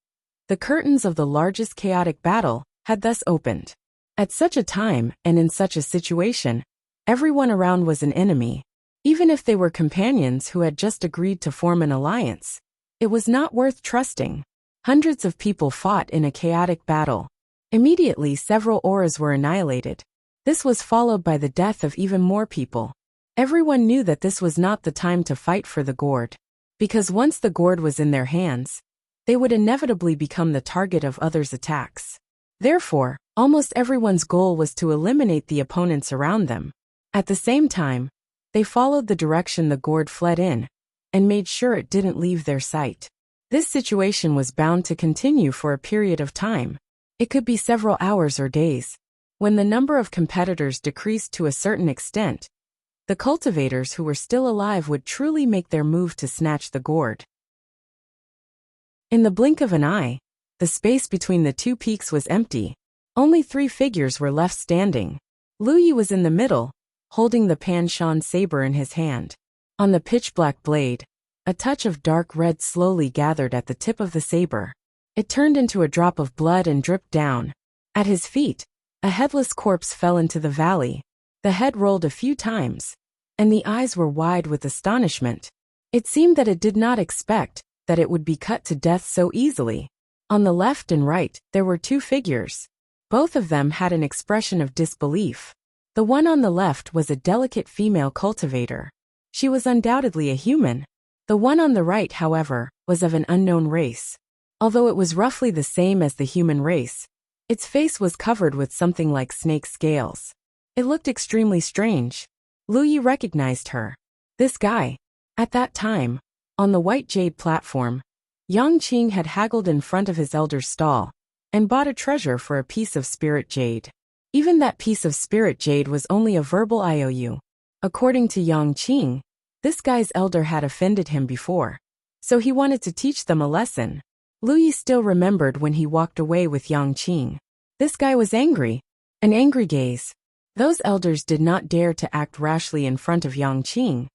the curtains of the largest chaotic battle had thus opened. At such a time, and in such a situation, everyone around was an enemy. Even if they were companions who had just agreed to form an alliance, it was not worth trusting. Hundreds of people fought in a chaotic battle. Immediately, several auras were annihilated. This was followed by the death of even more people. Everyone knew that this was not the time to fight for the gourd, because once the gourd was in their hands, they would inevitably become the target of others' attacks. Therefore, almost everyone's goal was to eliminate the opponents around them. At the same time, they followed the direction the gourd fled in, and made sure it didn't leave their sight. This situation was bound to continue for a period of time. It could be several hours or days. When the number of competitors decreased to a certain extent, the cultivators who were still alive would truly make their move to snatch the gourd. In the blink of an eye, the space between the two peaks was empty. Only 3 figures were left standing. Lu Yi was in the middle, holding the Pan Shan saber in his hand. On the pitch-black blade, a touch of dark red slowly gathered at the tip of the saber. It turned into a drop of blood and dripped down. At his feet, a headless corpse fell into the valley. The head rolled a few times, and the eyes were wide with astonishment. It seemed that it did not expect that it would be cut to death so easily. On the left and right, there were 2 figures. Both of them had an expression of disbelief. The one on the left was a delicate female cultivator. She was undoubtedly a human. The one on the right, however, was of an unknown race. Although it was roughly the same as the human race, its face was covered with something like snake scales. It looked extremely strange. Lu Yi recognized her. This guy. At that time, on the white jade platform, Yang Qing had haggled in front of his elder's stall and bought a treasure for a piece of spirit jade. Even that piece of spirit jade was only a verbal IOU. According to Yang Qing, this guy's elder had offended him before, so he wanted to teach them a lesson. Lu Yi still remembered when he walked away with Yang Qing. This guy was angry. An angry gaze. Those elders did not dare to act rashly in front of Yang Qing,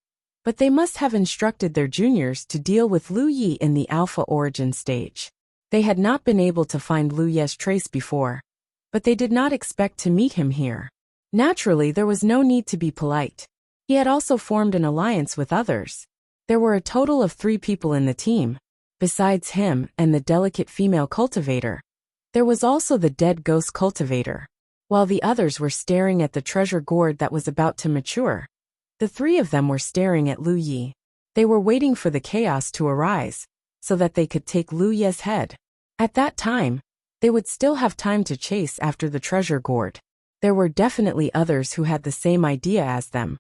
but they must have instructed their juniors to deal with Lu Yi in the Alpha Origin stage. They had not been able to find Lu Ye's trace before. but they did not expect to meet him here. Naturally, there was no need to be polite. He had also formed an alliance with others. There were a total of 3 people in the team. Besides him and the delicate female cultivator, there was also the dead ghost cultivator. While the others were staring at the treasure gourd that was about to mature, the 3 of them were staring at Lu Yi. They were waiting for the chaos to arise, so that they could take Lu Yi's head. At that time, they would still have time to chase after the treasure gourd. There were definitely others who had the same idea as them.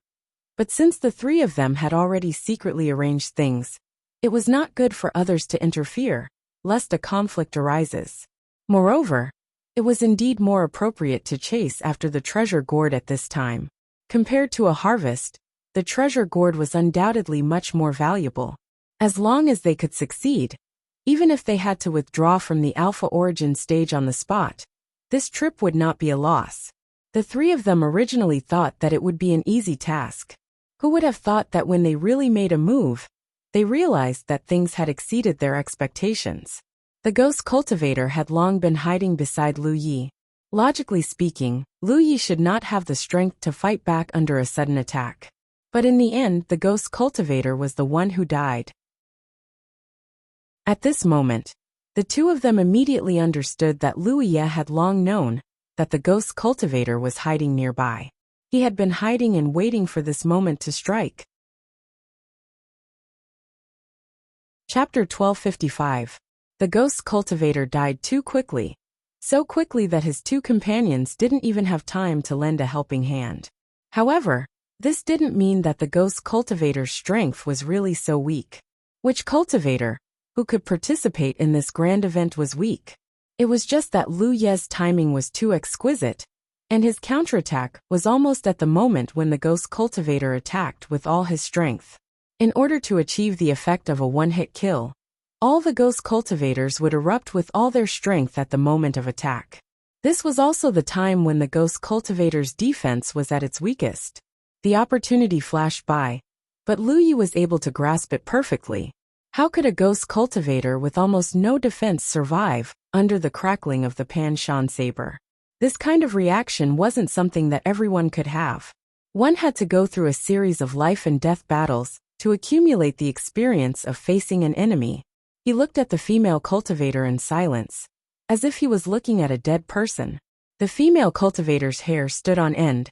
But since the 3 of them had already secretly arranged things, it was not good for others to interfere, lest a conflict arises. Moreover, it was indeed more appropriate to chase after the treasure gourd at this time. Compared to a harvest, the treasure gourd was undoubtedly much more valuable. As long as they could succeed, even if they had to withdraw from the alpha origin stage on the spot, this trip would not be a loss. The 3 of them originally thought that it would be an easy task. Who would have thought that when they really made a move, they realized that things had exceeded their expectations. The ghost cultivator had long been hiding beside Lu Yi. Logically speaking, Lu Yi should not have the strength to fight back under a sudden attack. But in the end, the ghost cultivator was the one who died. At this moment, the 2 of them immediately understood that Lu Yi had long known that the ghost cultivator was hiding nearby. He had been hiding and waiting for this moment to strike. Chapter 1255. The ghost cultivator died too quickly. So quickly that his 2 companions didn't even have time to lend a helping hand. However, this didn't mean that the ghost cultivator's strength was really so weak. Which cultivator, who could participate in this grand event, was weak? It was just that Lu Yi's timing was too exquisite, and his counterattack was almost at the moment when the ghost cultivator attacked with all his strength. In order to achieve the effect of a one-hit kill, all the ghost cultivators would erupt with all their strength at the moment of attack. This was also the time when the ghost cultivator's defense was at its weakest. The opportunity flashed by, but Lu Yi was able to grasp it perfectly. How could a ghost cultivator with almost no defense survive under the crackling of the Pan Shan saber? This kind of reaction wasn't something that everyone could have. One had to go through a series of life and death battles to accumulate the experience of facing an enemy. He looked at the female cultivator in silence, as if he was looking at a dead person. The female cultivator's hair stood on end,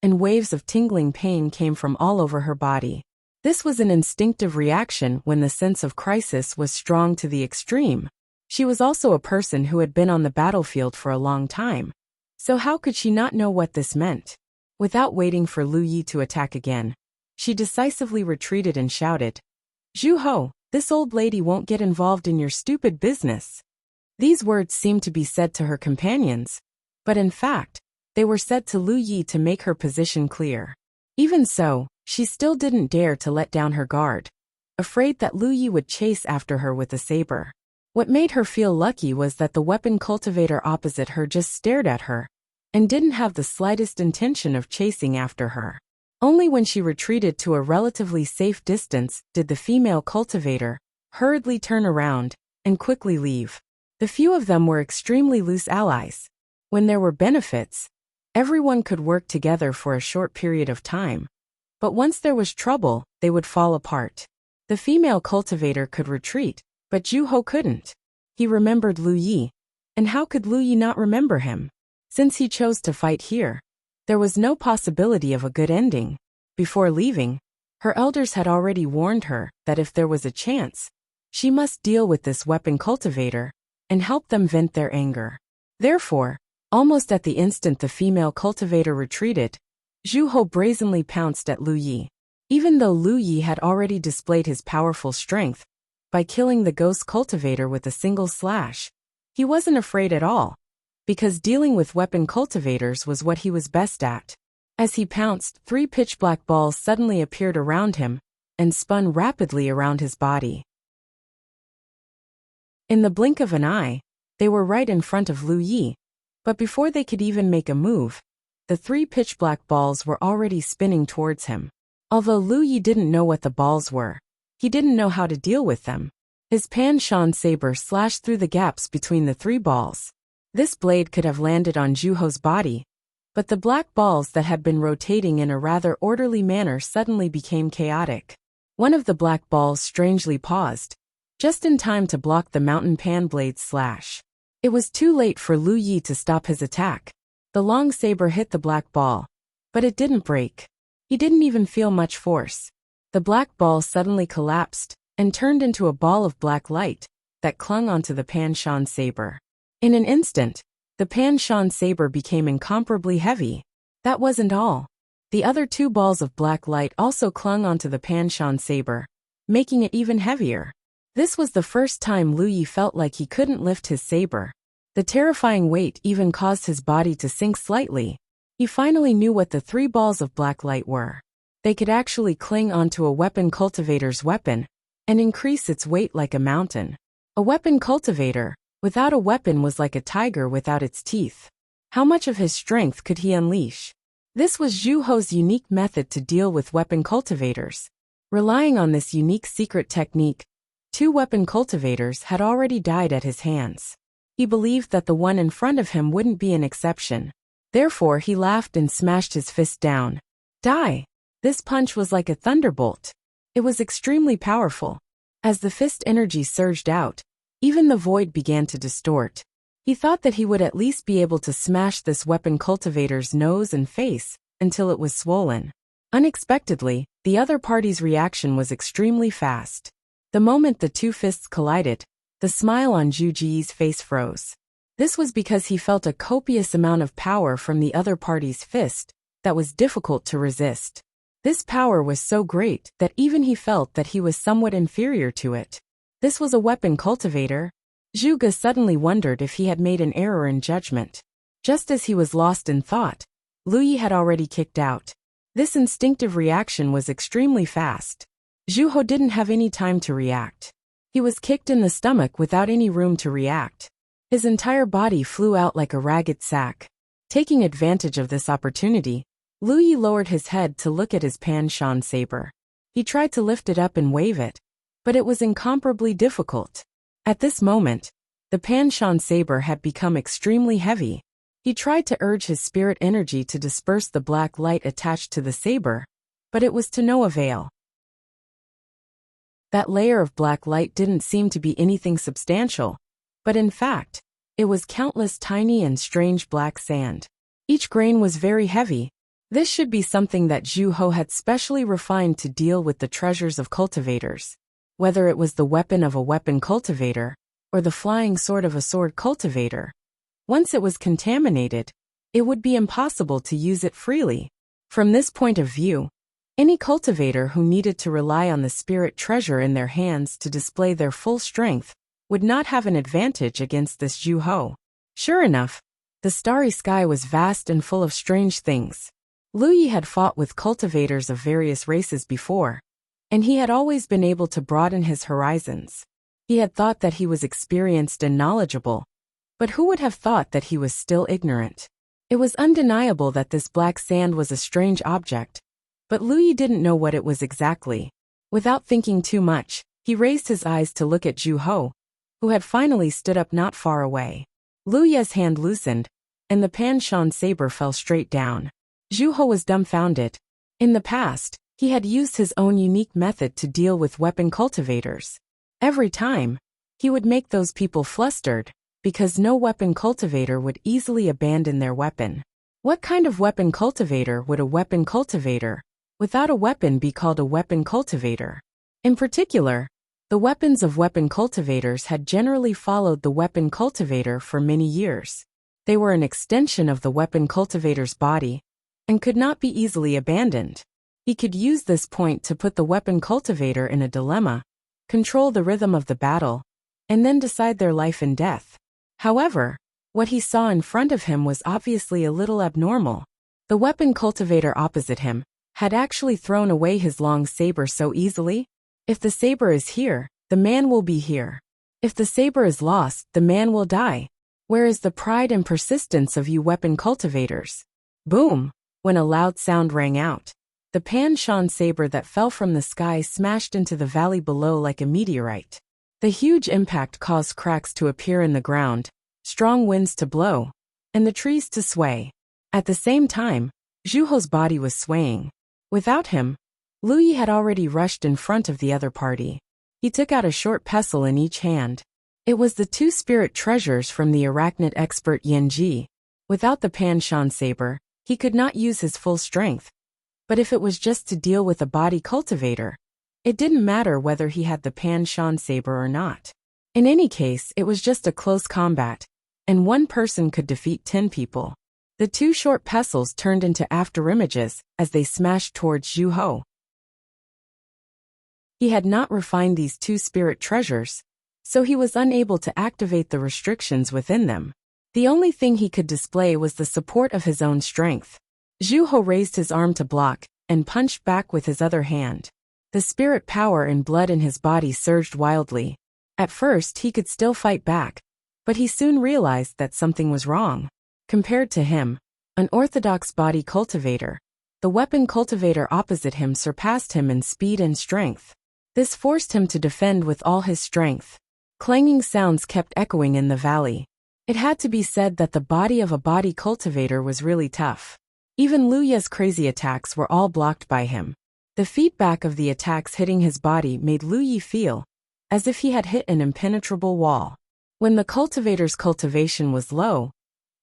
and waves of tingling pain came from all over her body. This was an instinctive reaction when the sense of crisis was strong to the extreme. She was also a person who had been on the battlefield for a long time. So how could she not know what this meant? Without waiting for Lu Yi to attack again, she decisively retreated and shouted, "Zhu Ho, this old lady won't get involved in your stupid business." These words seemed to be said to her companions, but in fact, they were said to Lu Yi to make her position clear. Even so, she still didn't dare to let down her guard, afraid that Lu Yi would chase after her with the saber. What made her feel lucky was that the weapon cultivator opposite her just stared at her, and didn't have the slightest intention of chasing after her. Only when she retreated to a relatively safe distance did the female cultivator hurriedly turn around and quickly leave. The few of them were extremely loose allies. When there were benefits, everyone could work together for a short period of time. But once there was trouble, they would fall apart. The female cultivator could retreat, but Zhu Ho couldn't. He remembered Lu Yi, and how could Lu Yi not remember him? Since he chose to fight here, there was no possibility of a good ending. Before leaving, her elders had already warned her that if there was a chance, she must deal with this weapon cultivator and help them vent their anger. Therefore, almost at the instant the female cultivator retreated, Zhu Ho brazenly pounced at Lu Yi. Even though Lu Yi had already displayed his powerful strength by killing the ghost cultivator with a single slash, he wasn't afraid at all, because dealing with weapon cultivators was what he was best at. As he pounced, 3 pitch-black balls suddenly appeared around him and spun rapidly around his body. In the blink of an eye, they were right in front of Lu Yi, but before they could even make a move, the 3 pitch-black balls were already spinning towards him. Although Lu Yi didn't know what the balls were, he didn't know how to deal with them. His Pan Shan saber slashed through the gaps between the 3 balls. This blade could have landed on Zhuho's body, but the black balls that had been rotating in a rather orderly manner suddenly became chaotic. One of the black balls strangely paused, just in time to block the mountain pan blade's slash. It was too late for Lu Yi to stop his attack. The long saber hit the black ball, but it didn't break. He didn't even feel much force. The black ball suddenly collapsed and turned into a ball of black light that clung onto the Pan Shan saber. In an instant, the Pan Shan saber became incomparably heavy. That wasn't all. The other two balls of black light also clung onto the Pan Shan saber, making it even heavier. This was the first time Lu Yi felt like he couldn't lift his saber. The terrifying weight even caused his body to sink slightly. He finally knew what the three balls of black light were. They could actually cling onto a weapon cultivator's weapon and increase its weight like a mountain. A weapon cultivator without a weapon was like a tiger without its teeth. How much of his strength could he unleash? This was Zhuho's unique method to deal with weapon cultivators. Relying on this unique secret technique, 2 weapon cultivators had already died at his hands. He believed that the one in front of him wouldn't be an exception. Therefore, he laughed and smashed his fist down. Die! This punch was like a thunderbolt. It was extremely powerful. As the fist energy surged out, even the void began to distort. He thought that he would at least be able to smash this weapon cultivator's nose and face until it was swollen. Unexpectedly, the other party's reaction was extremely fast. The moment the 2 fists collided, the smile on Zhu Ji's face froze. This was because he felt a copious amount of power from the other party's fist that was difficult to resist. This power was so great that even he felt that he was somewhat inferior to it. This was a weapon cultivator. Zhu Ge suddenly wondered if he had made an error in judgment. Just as he was lost in thought, Lu Yi had already kicked out. This instinctive reaction was extremely fast. Zhuho didn't have any time to react. He was kicked in the stomach without any room to react. His entire body flew out like a ragged sack. Taking advantage of this opportunity, Lu Yi lowered his head to look at his Pan Shan saber. He tried to lift it up and wave it, but it was incomparably difficult. At this moment, the Pan Shan saber had become extremely heavy. He tried to urge his spirit energy to disperse the black light attached to the saber, but it was to no avail. That layer of black light didn't seem to be anything substantial, but in fact, it was countless tiny and strange black sand. Each grain was very heavy. This should be something that Zhuho had specially refined to deal with the treasures of cultivators. Whether it was the weapon of a weapon cultivator, or the flying sword of a sword cultivator. Once it was contaminated, it would be impossible to use it freely. From this point of view, any cultivator who needed to rely on the spirit treasure in their hands to display their full strength would not have an advantage against this Zhuho. Sure enough, the starry sky was vast and full of strange things. Lu Yi had fought with cultivators of various races before, and he had always been able to broaden his horizons. He had thought that he was experienced and knowledgeable, but who would have thought that he was still ignorant? It was undeniable that this black sand was a strange object, but Lu Yi didn't know what it was exactly. Without thinking too much, he raised his eyes to look at Zhuho, who had finally stood up not far away. Lu Yi's hand loosened, and the Pan Shan saber fell straight down. Zhuho was dumbfounded. In the past, he had used his own unique method to deal with weapon cultivators. Every time, he would make those people flustered, because no weapon cultivator would easily abandon their weapon. What kind of weapon cultivator would a weapon cultivator without a weapon be called a weapon cultivator? In particular, the weapons of weapon cultivators had generally followed the weapon cultivator for many years. They were an extension of the weapon cultivator's body and could not be easily abandoned. He could use this point to put the weapon cultivator in a dilemma, control the rhythm of the battle, and then decide their life and death. However, what he saw in front of him was obviously a little abnormal. The weapon cultivator opposite him had actually thrown away his long saber so easily. If the saber is here, the man will be here. If the saber is lost, the man will die. Where is the pride and persistence of you weapon cultivators? Boom! When a loud sound rang out, the Pan Shan saber that fell from the sky smashed into the valley below like a meteorite. The huge impact caused cracks to appear in the ground, strong winds to blow, and the trees to sway. At the same time, Zhu Ho's body was swaying. Without him, Lu Yi had already rushed in front of the other party. He took out a short pestle in each hand. It was the two spirit treasures from the arachnid expert Yan Ji. Without the Pan Shan saber, he could not use his full strength. But if it was just to deal with a body cultivator, it didn't matter whether he had the Pan Shan saber or not. In any case, it was just a close combat, and one person could defeat 10 people. The two short pestles turned into afterimages as they smashed towards Zhu Ho. He had not refined these two spirit treasures, so he was unable to activate the restrictions within them. The only thing he could display was the support of his own strength. Zhu Ho raised his arm to block and punched back with his other hand. The spirit power and blood in his body surged wildly. At first, he could still fight back, but he soon realized that something was wrong. Compared to him, an orthodox body cultivator, the weapon cultivator opposite him surpassed him in speed and strength. This forced him to defend with all his strength. Clanging sounds kept echoing in the valley. It had to be said that the body of a body cultivator was really tough. Even Lu Ye's crazy attacks were all blocked by him. The feedback of the attacks hitting his body made Lu Yi feel as if he had hit an impenetrable wall. When the cultivator's cultivation was low,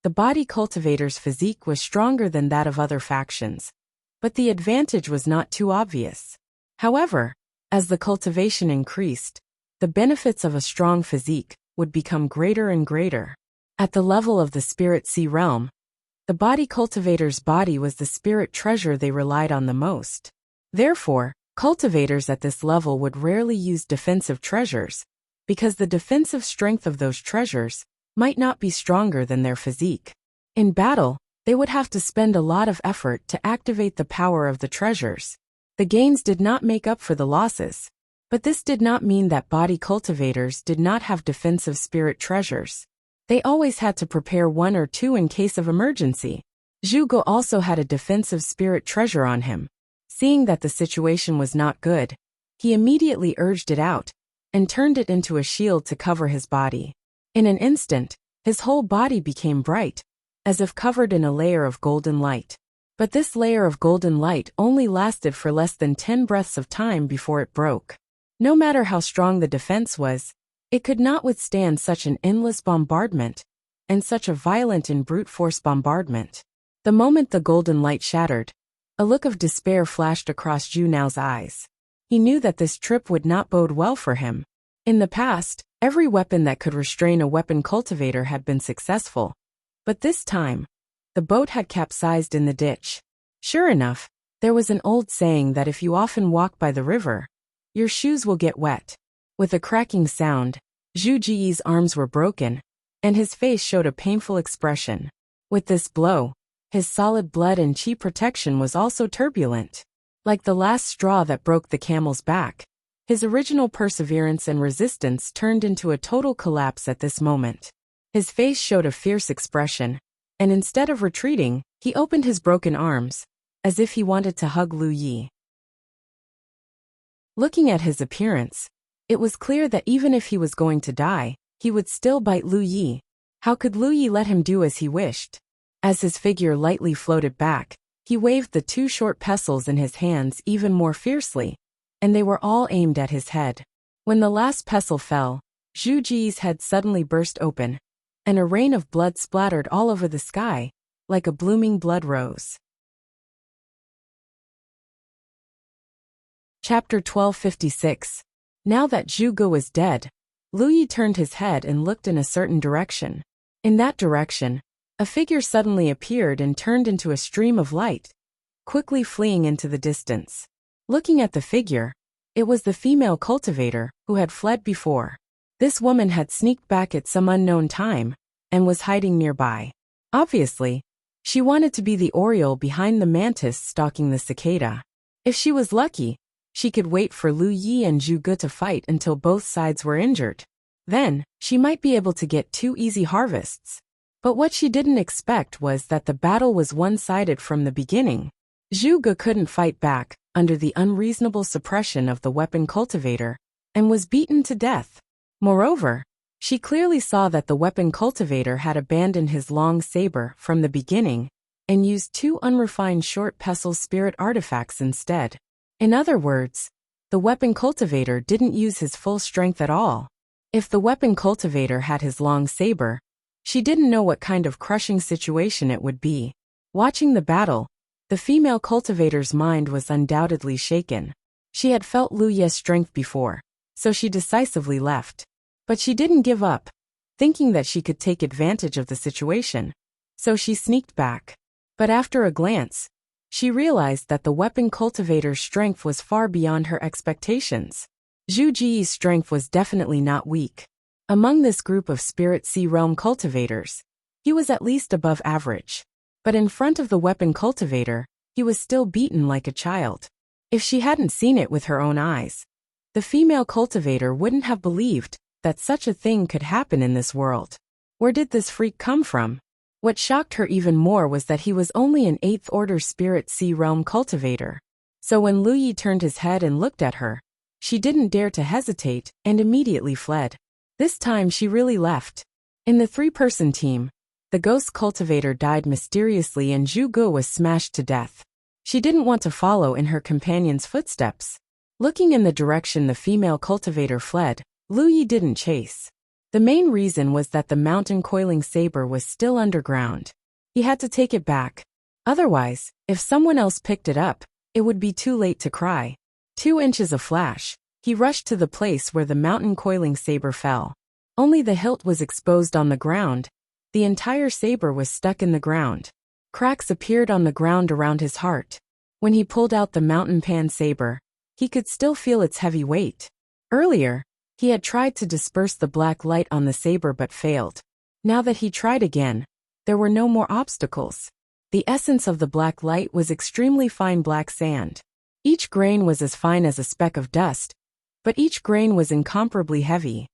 the body cultivator's physique was stronger than that of other factions, but the advantage was not too obvious. However, as the cultivation increased, the benefits of a strong physique would become greater and greater. At the level of the spirit sea realm, the body cultivator's body was the spirit treasure they relied on the most. Therefore, cultivators at this level would rarely use defensive treasures, because the defensive strength of those treasures might not be stronger than their physique. In battle, they would have to spend a lot of effort to activate the power of the treasures. The gains did not make up for the losses, but this did not mean that body cultivators did not have defensive spirit treasures. They always had to prepare one or two in case of emergency. Zhu Go also had a defensive spirit treasure on him. Seeing that the situation was not good, he immediately urged it out and turned it into a shield to cover his body. In an instant, his whole body became bright, as if covered in a layer of golden light. But this layer of golden light only lasted for less than 10 breaths of time before it broke. No matter how strong the defense was, it could not withstand such an endless bombardment, and such a violent and brute force bombardment. The moment the golden light shattered, a look of despair flashed across Zhu Nao's eyes. He knew that this trip would not bode well for him. In the past, every weapon that could restrain a weapon cultivator had been successful, but this time, the boat had capsized in the ditch. Sure enough, there was an old saying that if you often walk by the river, your shoes will get wet. With a cracking sound, Zhu Ji's arms were broken, and his face showed a painful expression. With this blow, his solid blood and chi protection was also turbulent. Like the last straw that broke the camel's back, his original perseverance and resistance turned into a total collapse at this moment. His face showed a fierce expression, and instead of retreating, he opened his broken arms, as if he wanted to hug Lu Yi. Looking at his appearance, it was clear that even if he was going to die, he would still bite Lu Yi. How could Lu Yi let him do as he wished? As his figure lightly floated back, he waved the two short pestles in his hands even more fiercely, and they were all aimed at his head. When the last pestle fell, Zhu Ji's head suddenly burst open, and a rain of blood splattered all over the sky, like a blooming blood rose. Chapter 1256. Now that Zhu Ge was dead, Lu Yi turned his head and looked in a certain direction. In that direction, a figure suddenly appeared and turned into a stream of light, quickly fleeing into the distance. Looking at the figure, it was the female cultivator who had fled before. This woman had sneaked back at some unknown time and was hiding nearby. Obviously, she wanted to be the oriole behind the mantis stalking the cicada. If she was lucky, she could wait for Lu Yi and Zhu Ge to fight until both sides were injured. Then, she might be able to get 2 easy harvests. But what she didn't expect was that the battle was one-sided from the beginning. Zhu Ge couldn't fight back under the unreasonable suppression of the weapon cultivator, and was beaten to death. Moreover, She clearly saw that the weapon cultivator had abandoned his long saber from the beginning and used two unrefined short pestle spirit artifacts instead. In other words, the weapon cultivator didn't use his full strength at all. If the weapon cultivator had his long saber, she didn't know what kind of crushing situation it would be. Watching the battle, the female cultivator's mind was undoubtedly shaken. She had felt Lu Ye's strength before, so she decisively left. But she didn't give up, thinking that she could take advantage of the situation. So she sneaked back. But after a glance, she realized that the weapon cultivator's strength was far beyond her expectations. Zhu Ji's strength was definitely not weak. Among this group of Spirit Sea Realm cultivators, he was at least above average. But in front of the weapon cultivator, he was still beaten like a child. If she hadn't seen it with her own eyes, the female cultivator wouldn't have believed that such a thing could happen in this world. Where did this freak come from? What shocked her even more was that he was only an 8th order Spirit Sea Realm cultivator. So when Lu Yi turned his head and looked at her, she didn't dare to hesitate and immediately fled. This time she really left. In the 3-person team, the ghost cultivator died mysteriously and Zhu Ge was smashed to death. She didn't want to follow in her companion's footsteps. Looking in the direction the female cultivator fled, Lu Yi didn't chase. The main reason was that the mountain coiling saber was still underground. He had to take it back. Otherwise, if someone else picked it up, it would be too late to cry. 2 inches of flash, he rushed to the place where the mountain coiling saber fell. Only the hilt was exposed on the ground. The entire saber was stuck in the ground. Cracks appeared on the ground around his heart. When he pulled out the mountain pan saber, he could still feel its heavy weight. Earlier, he had tried to disperse the black light on the saber but failed. Now that he tried again, there were no more obstacles. The essence of the black light was extremely fine black sand. Each grain was as fine as a speck of dust, but each grain was incomparably heavy.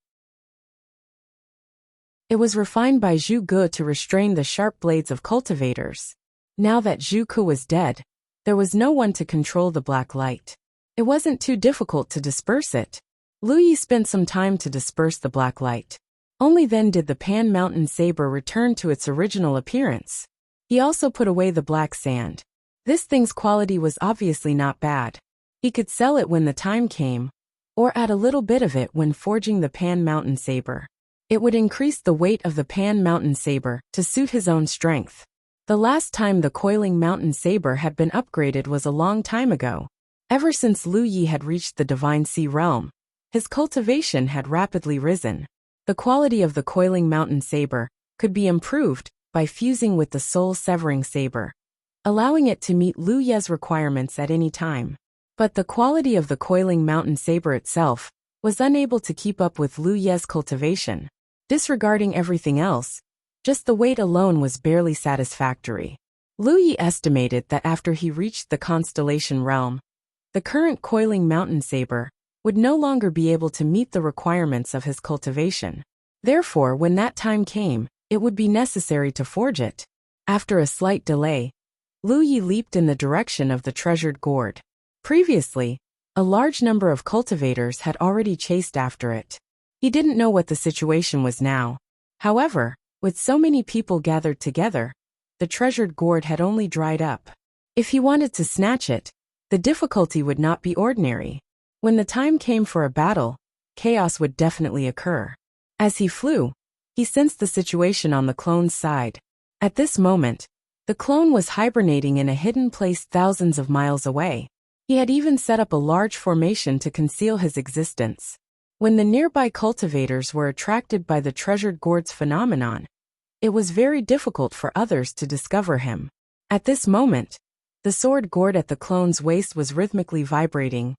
It was refined by Zhu Ge to restrain the sharp blades of cultivators. Now that Zhu Ge was dead, there was no one to control the black light. It wasn't too difficult to disperse it. Lu Yi spent some time to disperse the black light. Only then did the Pan Mountain saber return to its original appearance. He also put away the black sand. This thing's quality was obviously not bad. He could sell it when the time came, or add a little bit of it when forging the Pan Mountain saber. It would increase the weight of the Pan Mountain saber to suit his own strength. The last time the coiling mountain saber had been upgraded was a long time ago. Ever since Lu Yi had reached the Divine Sea Realm, his cultivation had rapidly risen. The quality of the coiling mountain saber could be improved by fusing with the soul-severing saber, allowing it to meet Lu Ye's requirements at any time. But the quality of the coiling mountain saber itself was unable to keep up with Lu Ye's cultivation. Disregarding everything else, just the weight alone was barely satisfactory. Lu Yi estimated that after he reached the constellation realm, the current coiling mountain saber would no longer be able to meet the requirements of his cultivation. Therefore, when that time came, it would be necessary to forge it. After a slight delay, Lu Yi leaped in the direction of the treasured gourd. Previously, a large number of cultivators had already chased after it. He didn't know what the situation was now. However, with so many people gathered together, the treasured gourd had only dried up. If he wanted to snatch it, the difficulty would not be ordinary. When the time came for a battle, chaos would definitely occur. As he flew, he sensed the situation on the clone's side. At this moment, the clone was hibernating in a hidden place thousands of miles away. He had even set up a large formation to conceal his existence. When the nearby cultivators were attracted by the treasured gourd's phenomenon, it was very difficult for others to discover him. At this moment, the sword gourd at the clone's waist was rhythmically vibrating.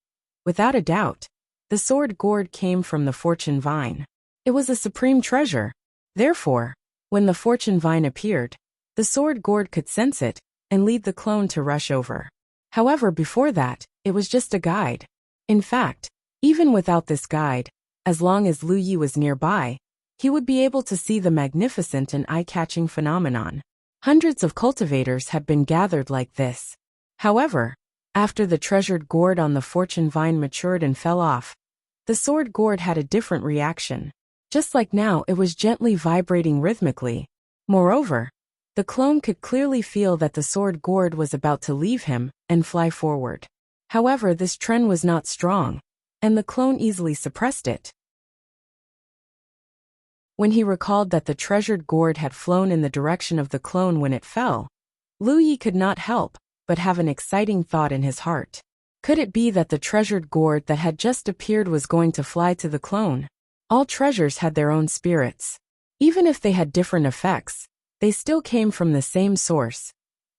Without a doubt, the sword gourd came from the fortune vine. It was a supreme treasure. Therefore, when the fortune vine appeared, the sword gourd could sense it and lead the clone to rush over. However, before that, it was just a guide. In fact, even without this guide, as long as Lu Yi was nearby, he would be able to see the magnificent and eye-catching phenomenon. Hundreds of cultivators had been gathered like this. However, after the treasured gourd on the fortune vine matured and fell off, the sword gourd had a different reaction. Just like now, it was gently vibrating rhythmically. Moreover, the clone could clearly feel that the sword gourd was about to leave him and fly forward. However, this trend was not strong, and the clone easily suppressed it. When he recalled that the treasured gourd had flown in the direction of the clone when it fell, Lu Yi could not help but have an exciting thought in his heart. Could it be that the treasured gourd that had just appeared was going to fly to the clone? All treasures had their own spirits. Even if they had different effects, they still came from the same source,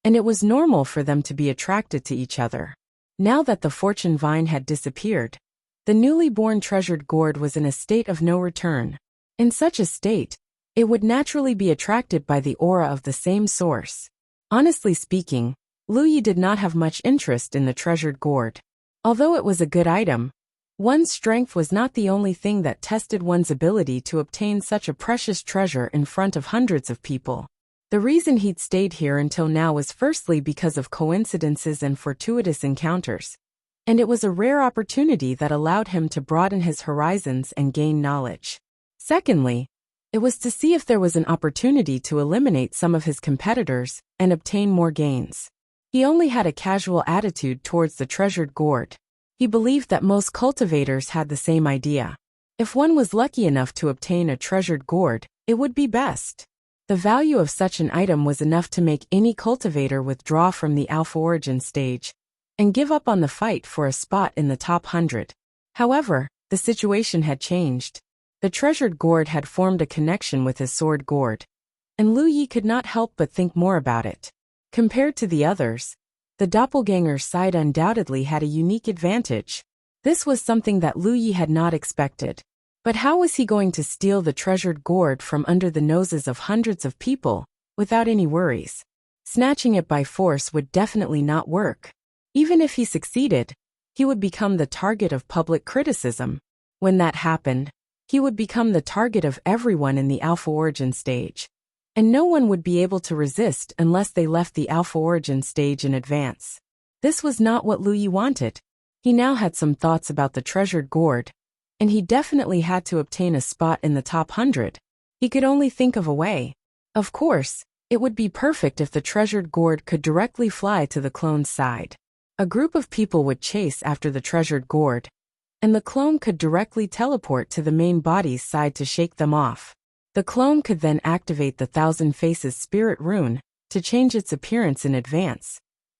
and it was normal for them to be attracted to each other. Now that the fortune vine had disappeared, the newly born treasured gourd was in a state of no return. In such a state, it would naturally be attracted by the aura of the same source. Honestly speaking, Lu Yi did not have much interest in the treasured gourd. Although it was a good item, one's strength was not the only thing that tested one's ability to obtain such a precious treasure in front of hundreds of people. The reason he'd stayed here until now was firstly because of coincidences and fortuitous encounters, and it was a rare opportunity that allowed him to broaden his horizons and gain knowledge. Secondly, it was to see if there was an opportunity to eliminate some of his competitors and obtain more gains. He only had a casual attitude towards the treasured gourd. He believed that most cultivators had the same idea. If one was lucky enough to obtain a treasured gourd, it would be best. The value of such an item was enough to make any cultivator withdraw from the alpha origin stage and give up on the fight for a spot in the top 100. However, the situation had changed. The treasured gourd had formed a connection with his sword gourd, and Lu Yi could not help but think more about it. Compared to the others, the doppelganger's side undoubtedly had a unique advantage. This was something that Lu Yi had not expected. But how was he going to steal the treasured gourd from under the noses of hundreds of people, without any worries? Snatching it by force would definitely not work. Even if he succeeded, he would become the target of public criticism. When that happened, he would become the target of everyone in the alpha origin stage. And no one would be able to resist unless they left the alpha origin stage in advance. This was not what Lu Yi wanted. He now had some thoughts about the treasured gourd, and he definitely had to obtain a spot in the top 100. He could only think of a way. Of course, it would be perfect if the treasured gourd could directly fly to the clone's side. A group of people would chase after the treasured gourd, and the clone could directly teleport to the main body's side to shake them off. The clone could then activate the Thousand Faces Spirit Rune to change its appearance in advance,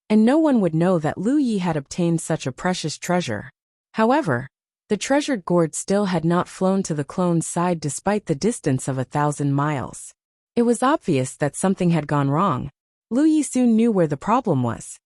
and no one would know that Lu Yi had obtained such a precious treasure. However, the treasured gourd still had not flown to the clone's side despite the distance of 1,000 miles. It was obvious that something had gone wrong. Lu Yi soon knew where the problem was.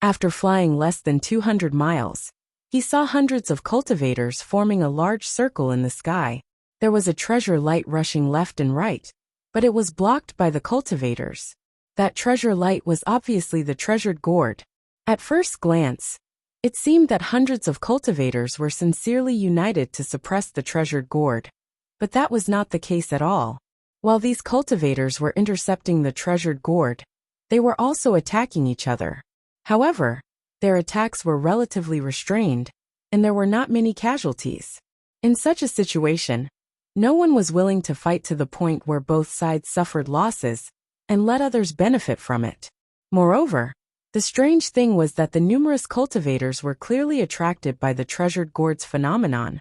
After flying less than 200 miles, he saw hundreds of cultivators forming a large circle in the sky. There was a treasure light rushing left and right, but it was blocked by the cultivators. That treasure light was obviously the treasured gourd. At first glance, it seemed that hundreds of cultivators were sincerely united to suppress the treasured gourd. But that was not the case at all. While these cultivators were intercepting the treasured gourd, they were also attacking each other. However, their attacks were relatively restrained, and there were not many casualties. In such a situation, no one was willing to fight to the point where both sides suffered losses and let others benefit from it. Moreover, the strange thing was that the numerous cultivators were clearly attracted by the treasured gourd's phenomenon,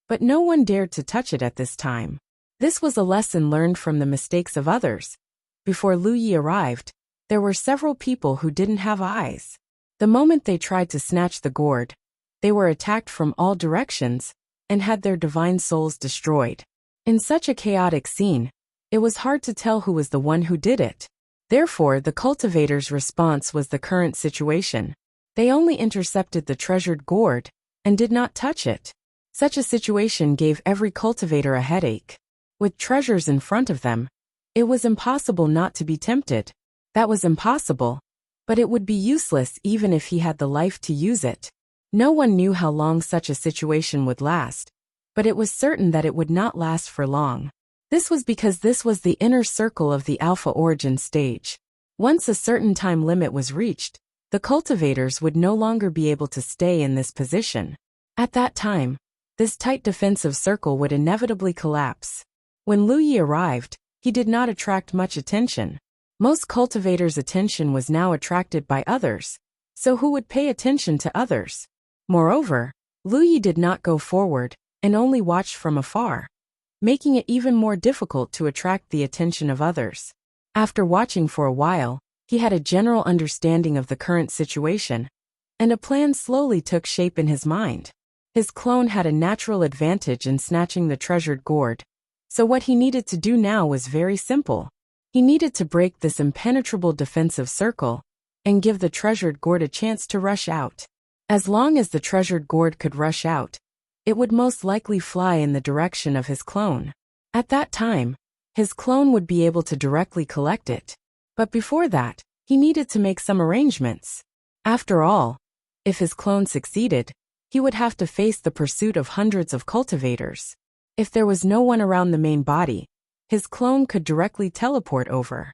but no one dared to touch it at this time. This was a lesson learned from the mistakes of others. Before Lu Yi arrived, there were several people who didn't have eyes. The moment they tried to snatch the gourd, they were attacked from all directions and had their divine souls destroyed. In such a chaotic scene, it was hard to tell who was the one who did it. Therefore, the cultivators' response was the current situation. They only intercepted the treasured gourd and did not touch it. Such a situation gave every cultivator a headache. With treasures in front of them, it was impossible not to be tempted. That was impossible, but it would be useless even if he had the life to use it. No one knew how long such a situation would last, but it was certain that it would not last for long. This was because this was the inner circle of the alpha origin stage. Once a certain time limit was reached, the cultivators would no longer be able to stay in this position. At that time, this tight defensive circle would inevitably collapse. When Lu Yi arrived, he did not attract much attention. Most cultivators' attention was now attracted by others, so who would pay attention to others? Moreover, Lu Yi did not go forward and only watched from afar, making it even more difficult to attract the attention of others. After watching for a while, he had a general understanding of the current situation, and a plan slowly took shape in his mind. His clone had a natural advantage in snatching the treasured gourd, so what he needed to do now was very simple. He needed to break this impenetrable defensive circle and give the treasured gourd a chance to rush out. As long as the treasured gourd could rush out, it would most likely fly in the direction of his clone. At that time, his clone would be able to directly collect it. But before that, he needed to make some arrangements. After all, if his clone succeeded, he would have to face the pursuit of hundreds of cultivators. If there was no one around the main body, his clone could directly teleport over.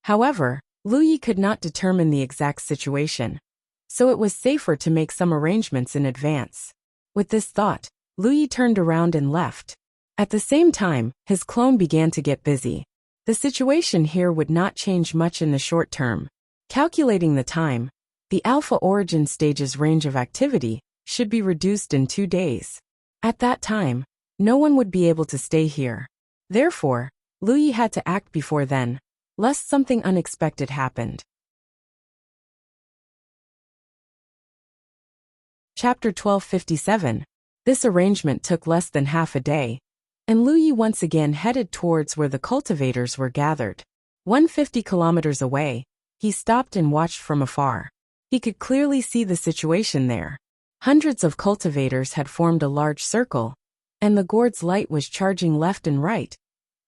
However, Lu Yi could not determine the exact situation, so it was safer to make some arrangements in advance. With this thought, Lu Yi turned around and left. At the same time, his clone began to get busy. The situation here would not change much in the short term. Calculating the time, the Alpha Origin stage's range of activity should be reduced in 2 days. At that time, no one would be able to stay here. Therefore, Lu Yi had to act before then, lest something unexpected happened. Chapter 1257. This arrangement took less than half a day, and Lu Yi once again headed towards where the cultivators were gathered. 150 kilometers away, he stopped and watched from afar. He could clearly see the situation there. Hundreds of cultivators had formed a large circle, and the gourd's light was charging left and right,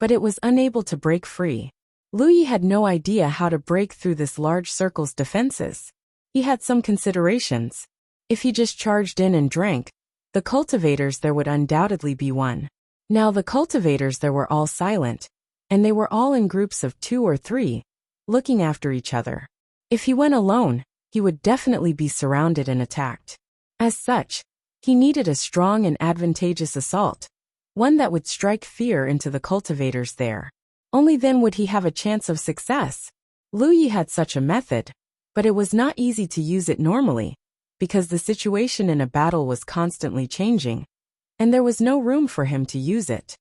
but it was unable to break free. Lu Yi had no idea how to break through this large circle's defenses. He had some considerations. If he just charged in and drank, the cultivators there would undoubtedly be one. Now the cultivators there were all silent, and they were all in groups of 2 or 3, looking after each other. If he went alone, he would definitely be surrounded and attacked. As such, he needed a strong and advantageous assault, one that would strike fear into the cultivators there. Only then would he have a chance of success. Lu Yi had such a method, but it was not easy to use it normally, because the situation in a battle was constantly changing, and there was no room for him to use it.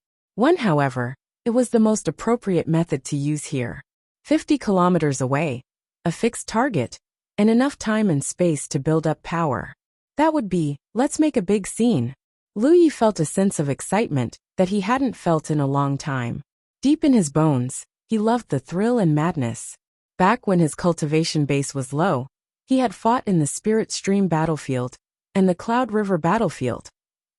However, it was the most appropriate method to use here. 50 kilometers away, a fixed target, and enough time and space to build up power. That would be, let's make a big scene. Lu Yi felt a sense of excitement that he hadn't felt in a long time. Deep in his bones, he loved the thrill and madness. Back when his cultivation base was low, he had fought in the Spirit Stream battlefield and the Cloud River battlefield,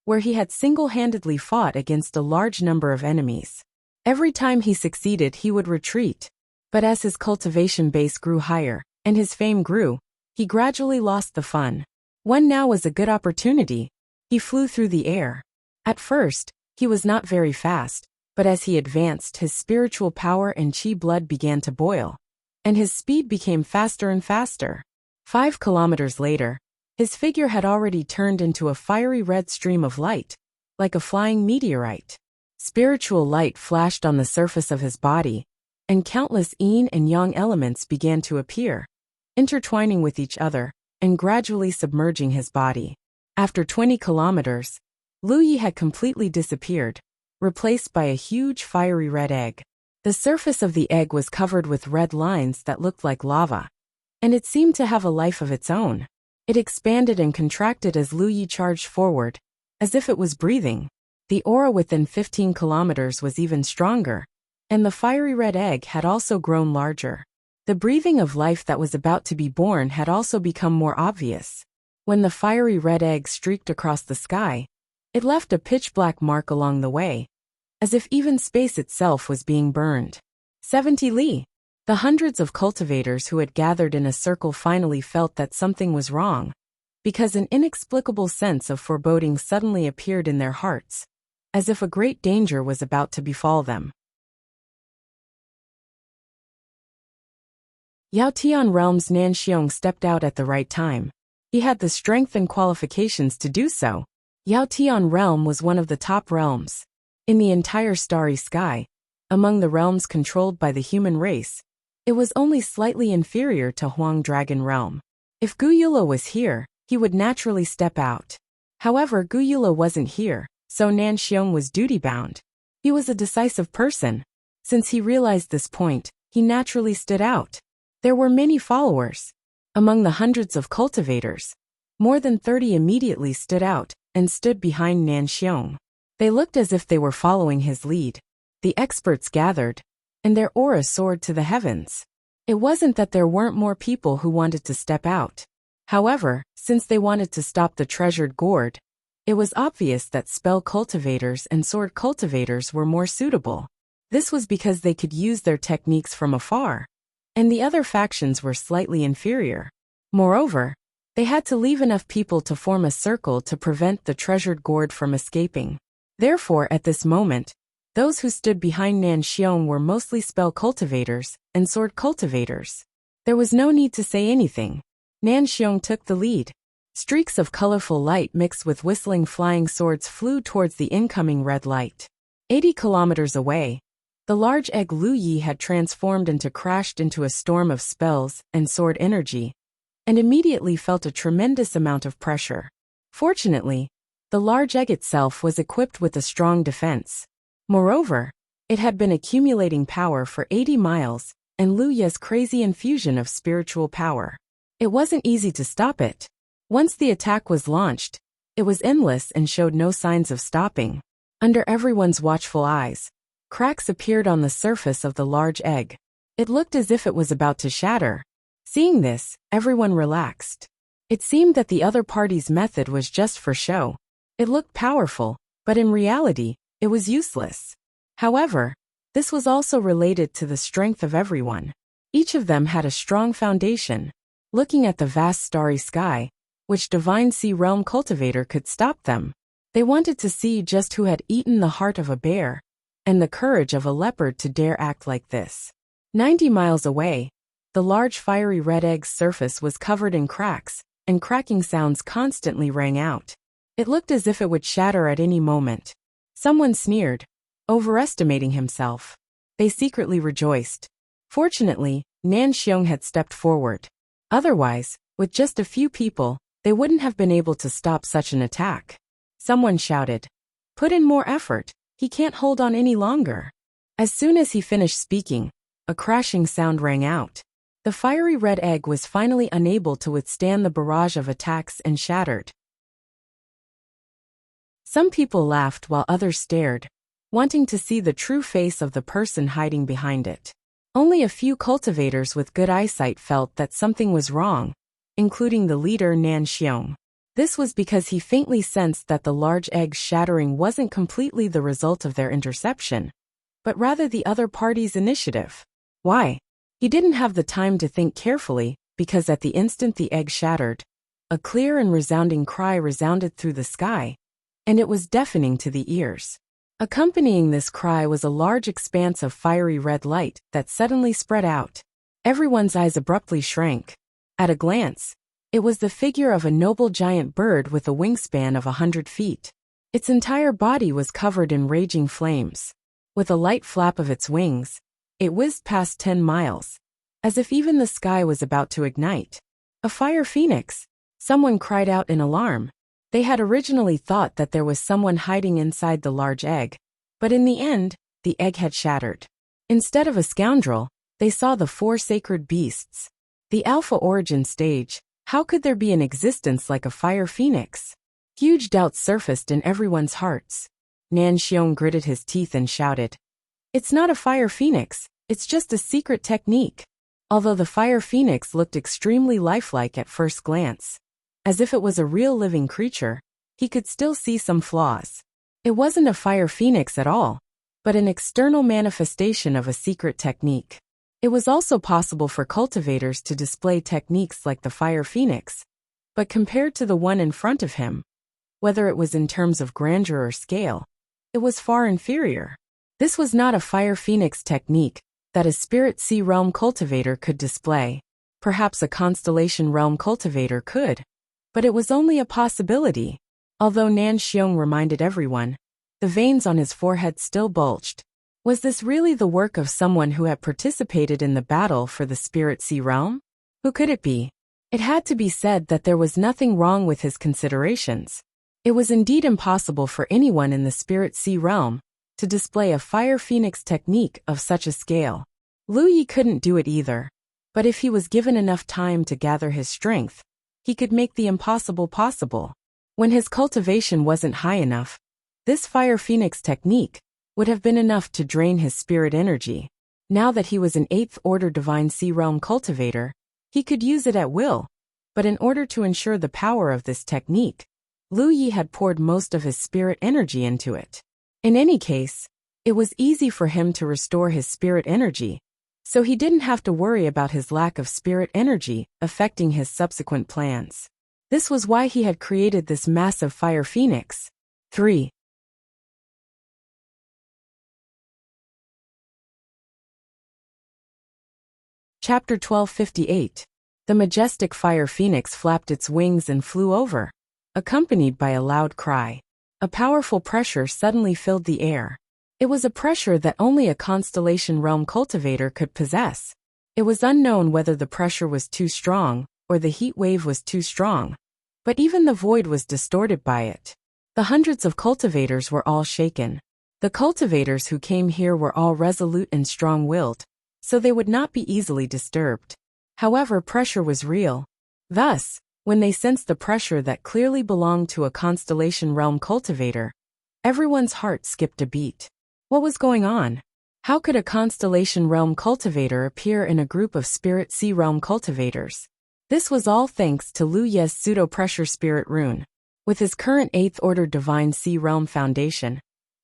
where he had single-handedly fought against a large number of enemies. Every time he succeeded, he would retreat. But as his cultivation base grew higher, and his fame grew, he gradually lost the fun. Now was a good opportunity. He flew through the air. At first, he was not very fast, but as he advanced, his spiritual power and chi blood began to boil, and his speed became faster and faster. 5 kilometers later, his figure had already turned into a fiery red stream of light, like a flying meteorite. Spiritual light flashed on the surface of his body, and countless yin and yang elements began to appear, intertwining with each other and gradually submerging his body. After 20 kilometers, Lu Yi had completely disappeared, replaced by a huge fiery red egg. The surface of the egg was covered with red lines that looked like lava, and it seemed to have a life of its own. It expanded and contracted as Lu Yi charged forward, as if it was breathing. The aura within 15 kilometers was even stronger, and the fiery red egg had also grown larger. The breathing of life that was about to be born had also become more obvious. When the fiery red egg streaked across the sky, it left a pitch-black mark along the way, as if even space itself was being burned. 70 li. The hundreds of cultivators who had gathered in a circle finally felt that something was wrong, because an inexplicable sense of foreboding suddenly appeared in their hearts, as if a great danger was about to befall them. Yaotian Realm's Nan Xiong stepped out at the right time. He had the strength and qualifications to do so. Yao Tian realm was one of the top realms in the entire starry sky. Among the realms controlled by the human race, it was only slightly inferior to Huang Dragon realm. If Gu Yula was here, he would naturally step out. However, Gu Yula wasn't here, so Nan Xiong was duty-bound. He was a decisive person. Since he realized this point, he naturally stood out. There were many followers. Among the hundreds of cultivators, more than 30 immediately stood out and stood behind Nan Xiong. They looked as if they were following his lead. The experts gathered, and their aura soared to the heavens. It wasn't that there weren't more people who wanted to step out. However, since they wanted to stop the treasured gourd, it was obvious that spell cultivators and sword cultivators were more suitable. This was because they could use their techniques from afar, and the other factions were slightly inferior. Moreover, they had to leave enough people to form a circle to prevent the treasured gourd from escaping. Therefore, at this moment, those who stood behind Nan Xiong were mostly spell cultivators and sword cultivators. There was no need to say anything. Nan Xiong took the lead. Streaks of colorful light mixed with whistling flying swords flew towards the incoming red light. 80 kilometers away, the large egg Lu Yi had transformed and crashed into a storm of spells and sword energy, and immediately felt a tremendous amount of pressure. Fortunately, the large egg itself was equipped with a strong defense. Moreover, it had been accumulating power for 80 miles, and Lu Yi's crazy infusion of spiritual power. It wasn't easy to stop it. Once the attack was launched, it was endless and showed no signs of stopping. Under everyone's watchful eyes, cracks appeared on the surface of the large egg. It looked as if it was about to shatter. Seeing this, everyone relaxed. It seemed that the other party's method was just for show. It looked powerful, but in reality, it was useless. However, this was also related to the strength of everyone. Each of them had a strong foundation. Looking at the vast starry sky, which Divine Sea Realm cultivator could stop them? They wanted to see just who had eaten the heart of a bear, and the courage of a leopard to dare act like this. 90 miles away, the large fiery red egg's surface was covered in cracks, and cracking sounds constantly rang out. It looked as if it would shatter at any moment. Someone sneered, overestimating himself. They secretly rejoiced. Fortunately, Nan Xiong had stepped forward. Otherwise, with just a few people, they wouldn't have been able to stop such an attack. Someone shouted, "Put in more effort, he can't hold on any longer." As soon as he finished speaking, a crashing sound rang out. The fiery red egg was finally unable to withstand the barrage of attacks and shattered. Some people laughed while others stared, wanting to see the true face of the person hiding behind it. Only a few cultivators with good eyesight felt that something was wrong, including the leader Nan Xiong. This was because he faintly sensed that the large egg's shattering wasn't completely the result of their interception, but rather the other party's initiative. Why? He didn't have the time to think carefully, because at the instant the egg shattered, a clear and resounding cry resounded through the sky, and it was deafening to the ears. Accompanying this cry was a large expanse of fiery red light that suddenly spread out. Everyone's eyes abruptly shrank. At a glance, it was the figure of a noble giant bird with a wingspan of 100 feet. Its entire body was covered in raging flames. With a light flap of its wings, it whizzed past 10 miles, as if even the sky was about to ignite. A fire phoenix! Someone cried out in alarm. They had originally thought that there was someone hiding inside the large egg, but in the end, the egg had shattered. Instead of a scoundrel, they saw the 4 sacred beasts. The Alpha origin stage. How could there be an existence like a fire phoenix? Huge doubts surfaced in everyone's hearts. Nan Xiong gritted his teeth and shouted, "It's not a fire phoenix, it's just a secret technique." Although the fire phoenix looked extremely lifelike at first glance, as if it was a real living creature, he could still see some flaws. It wasn't a fire phoenix at all, but an external manifestation of a secret technique. It was also possible for cultivators to display techniques like the fire phoenix, but compared to the one in front of him, whether it was in terms of grandeur or scale, it was far inferior. This was not a fire phoenix technique that a spirit sea realm cultivator could display. Perhaps a constellation realm cultivator could. But it was only a possibility. Although Nan Xiong reminded everyone, the veins on his forehead still bulged. Was this really the work of someone who had participated in the battle for the Spirit Sea realm? Who could it be? It had to be said that there was nothing wrong with his considerations. It was indeed impossible for anyone in the Spirit Sea realm to display a fire phoenix technique of such a scale. Lu Yi couldn't do it either. But if he was given enough time to gather his strength, he could make the impossible possible. When his cultivation wasn't high enough, this fire phoenix technique would have been enough to drain his spirit energy. Now that he was an 8th order divine sea realm cultivator, he could use it at will. But in order to ensure the power of this technique, Lu Yi had poured most of his spirit energy into it. In any case, it was easy for him to restore his spirit energy, so he didn't have to worry about his lack of spirit energy affecting his subsequent plans. This was why he had created this massive fire phoenix. 3. Chapter 1258. The majestic fire phoenix flapped its wings and flew over, accompanied by a loud cry. A powerful pressure suddenly filled the air. It was a pressure that only a constellation realm cultivator could possess. It was unknown whether the pressure was too strong or the heat wave was too strong, but even the void was distorted by it. The hundreds of cultivators were all shaken. The cultivators who came here were all resolute and strong-willed, so they would not be easily disturbed. However, pressure was real. Thus, when they sensed the pressure that clearly belonged to a constellation realm cultivator, everyone's heart skipped a beat. What was going on? How could a constellation realm cultivator appear in a group of spirit sea realm cultivators? This was all thanks to Lu Ye's pseudo-pressure spirit rune. With his current 8th order divine sea realm foundation,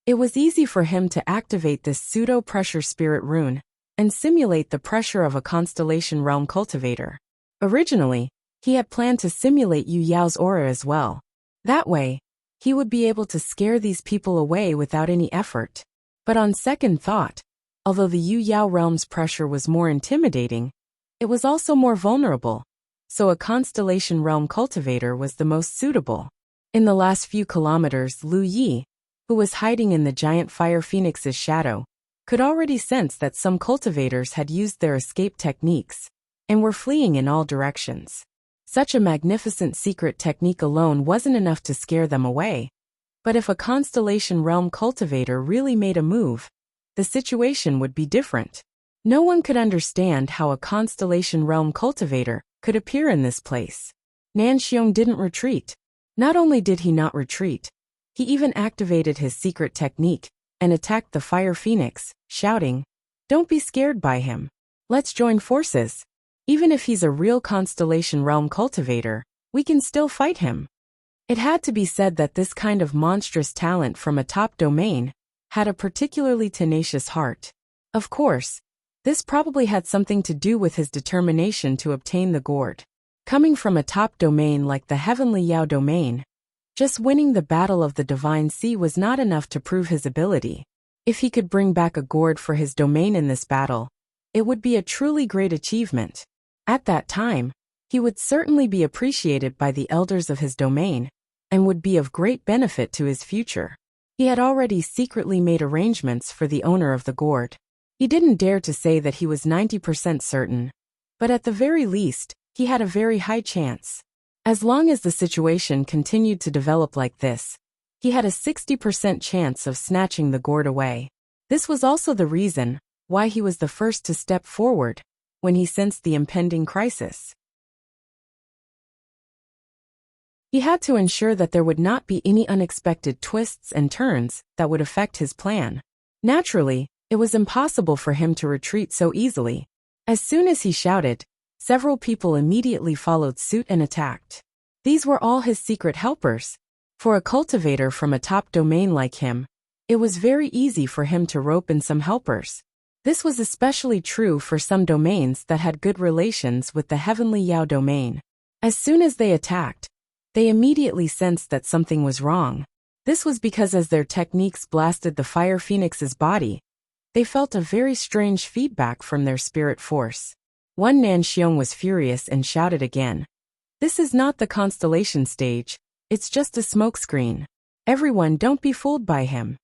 it was easy for him to activate this pseudo-pressure spirit rune and simulate the pressure of a constellation realm cultivator. Originally, he had planned to simulate Yu Yao's aura as well. That way, he would be able to scare these people away without any effort. But on second thought, although the Yu Yao realm's pressure was more intimidating, it was also more vulnerable, so a constellation realm cultivator was the most suitable. In the last few kilometers, Lu Yi, who was hiding in the giant fire phoenix's shadow, could already sense that some cultivators had used their escape techniques and were fleeing in all directions. Such a magnificent secret technique alone wasn't enough to scare them away. But if a constellation realm cultivator really made a move, the situation would be different. No one could understand how a constellation realm cultivator could appear in this place. Nan Xiong didn't retreat. Not only did he not retreat, he even activated his secret technique and attacked the fire phoenix, shouting, "Don't be scared by him. Let's join forces. Even if he's a real constellation realm cultivator, we can still fight him." It had to be said that this kind of monstrous talent from a top domain had a particularly tenacious heart. Of course, this probably had something to do with his determination to obtain the gourd. Coming from a top domain like the Heavenly Yao domain, just winning the Battle of the Divine Sea was not enough to prove his ability. If he could bring back a gourd for his domain in this battle, it would be a truly great achievement. At that time, he would certainly be appreciated by the elders of his domain, and would be of great benefit to his future. He had already secretly made arrangements for the owner of the gourd. He didn't dare to say that he was 90% certain, but at the very least, he had a very high chance. As long as the situation continued to develop like this, he had a 60% chance of snatching the gourd away. This was also the reason why he was the first to step forward when he sensed the impending crisis. He had to ensure that there would not be any unexpected twists and turns that would affect his plan. Naturally, it was impossible for him to retreat so easily. As soon as he shouted, several people immediately followed suit and attacked. These were all his secret helpers. For a cultivator from a top domain like him, it was very easy for him to rope in some helpers. This was especially true for some domains that had good relations with the Heavenly Yao domain. As soon as they attacked, they immediately sensed that something was wrong. This was because as their techniques blasted the fire phoenix's body, they felt a very strange feedback from their spirit force. One Nan Xiong was furious and shouted again, This is not the constellation stage, it's just a smokescreen. Everyone, don't be fooled by him.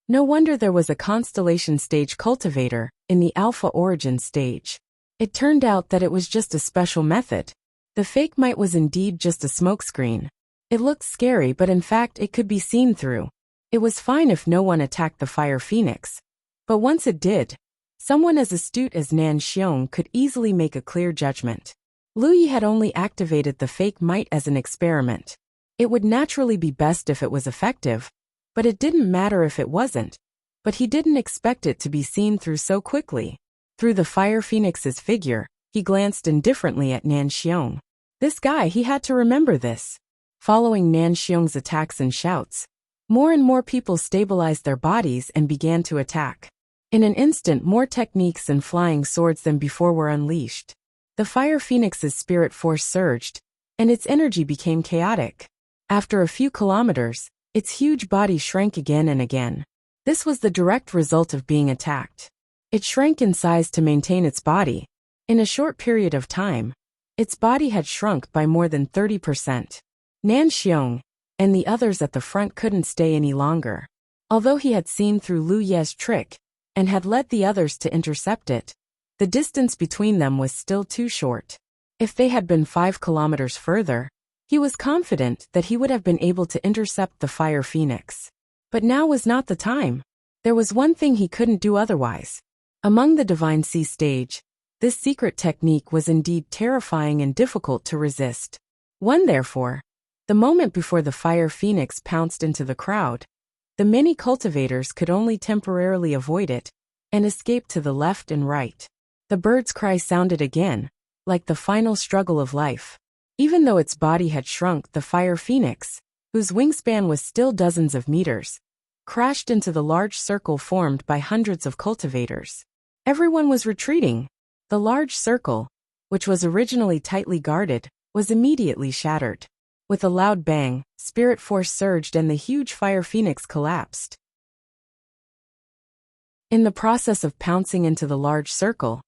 No wonder there was a constellation stage cultivator in the alpha origin stage. It turned out that it was just a special method. The fake mite was indeed just a smokescreen. It looked scary, but in fact it could be seen through. It was fine if no one attacked the fire phoenix. But once it did, someone as astute as Nan Xiong could easily make a clear judgment. Lu Yi had only activated the fake mite as an experiment. It would naturally be best if it was effective, but it didn't matter if it wasn't. But he didn't expect it to be seen through so quickly. Through the fire phoenix's figure, he glanced indifferently at Nan Xiong. This guy, he had to remember this. Following Nan Xiong's attacks and shouts, more and more people stabilized their bodies and began to attack. In an instant, more techniques and flying swords than before were unleashed. The fire phoenix's spirit force surged, and its energy became chaotic. After a few kilometers, its huge body shrank again and again. This was the direct result of being attacked. It shrank in size to maintain its body. In a short period of time, its body had shrunk by more than 30%. Nan Xiong and the others at the front couldn't stay any longer. Although he had seen through Lu Ye's trick and had led the others to intercept it, the distance between them was still too short. If they had been 5 kilometers further, he was confident that he would have been able to intercept the fire phoenix. But now was not the time. There was one thing he couldn't do otherwise. Among the Divine Sea stage, this secret technique was indeed terrifying and difficult to resist. Therefore, the moment before the fire phoenix pounced into the crowd, the many cultivators could only temporarily avoid it and escape to the left and right. The bird's cry sounded again, like the final struggle of life. Even though its body had shrunk, the fire phoenix, whose wingspan was still dozens of meters, crashed into the large circle formed by hundreds of cultivators. Everyone was retreating. The large circle, which was originally tightly guarded, was immediately shattered. With a loud bang, spirit force surged and the huge fire phoenix collapsed. In the process of pouncing into the large circle,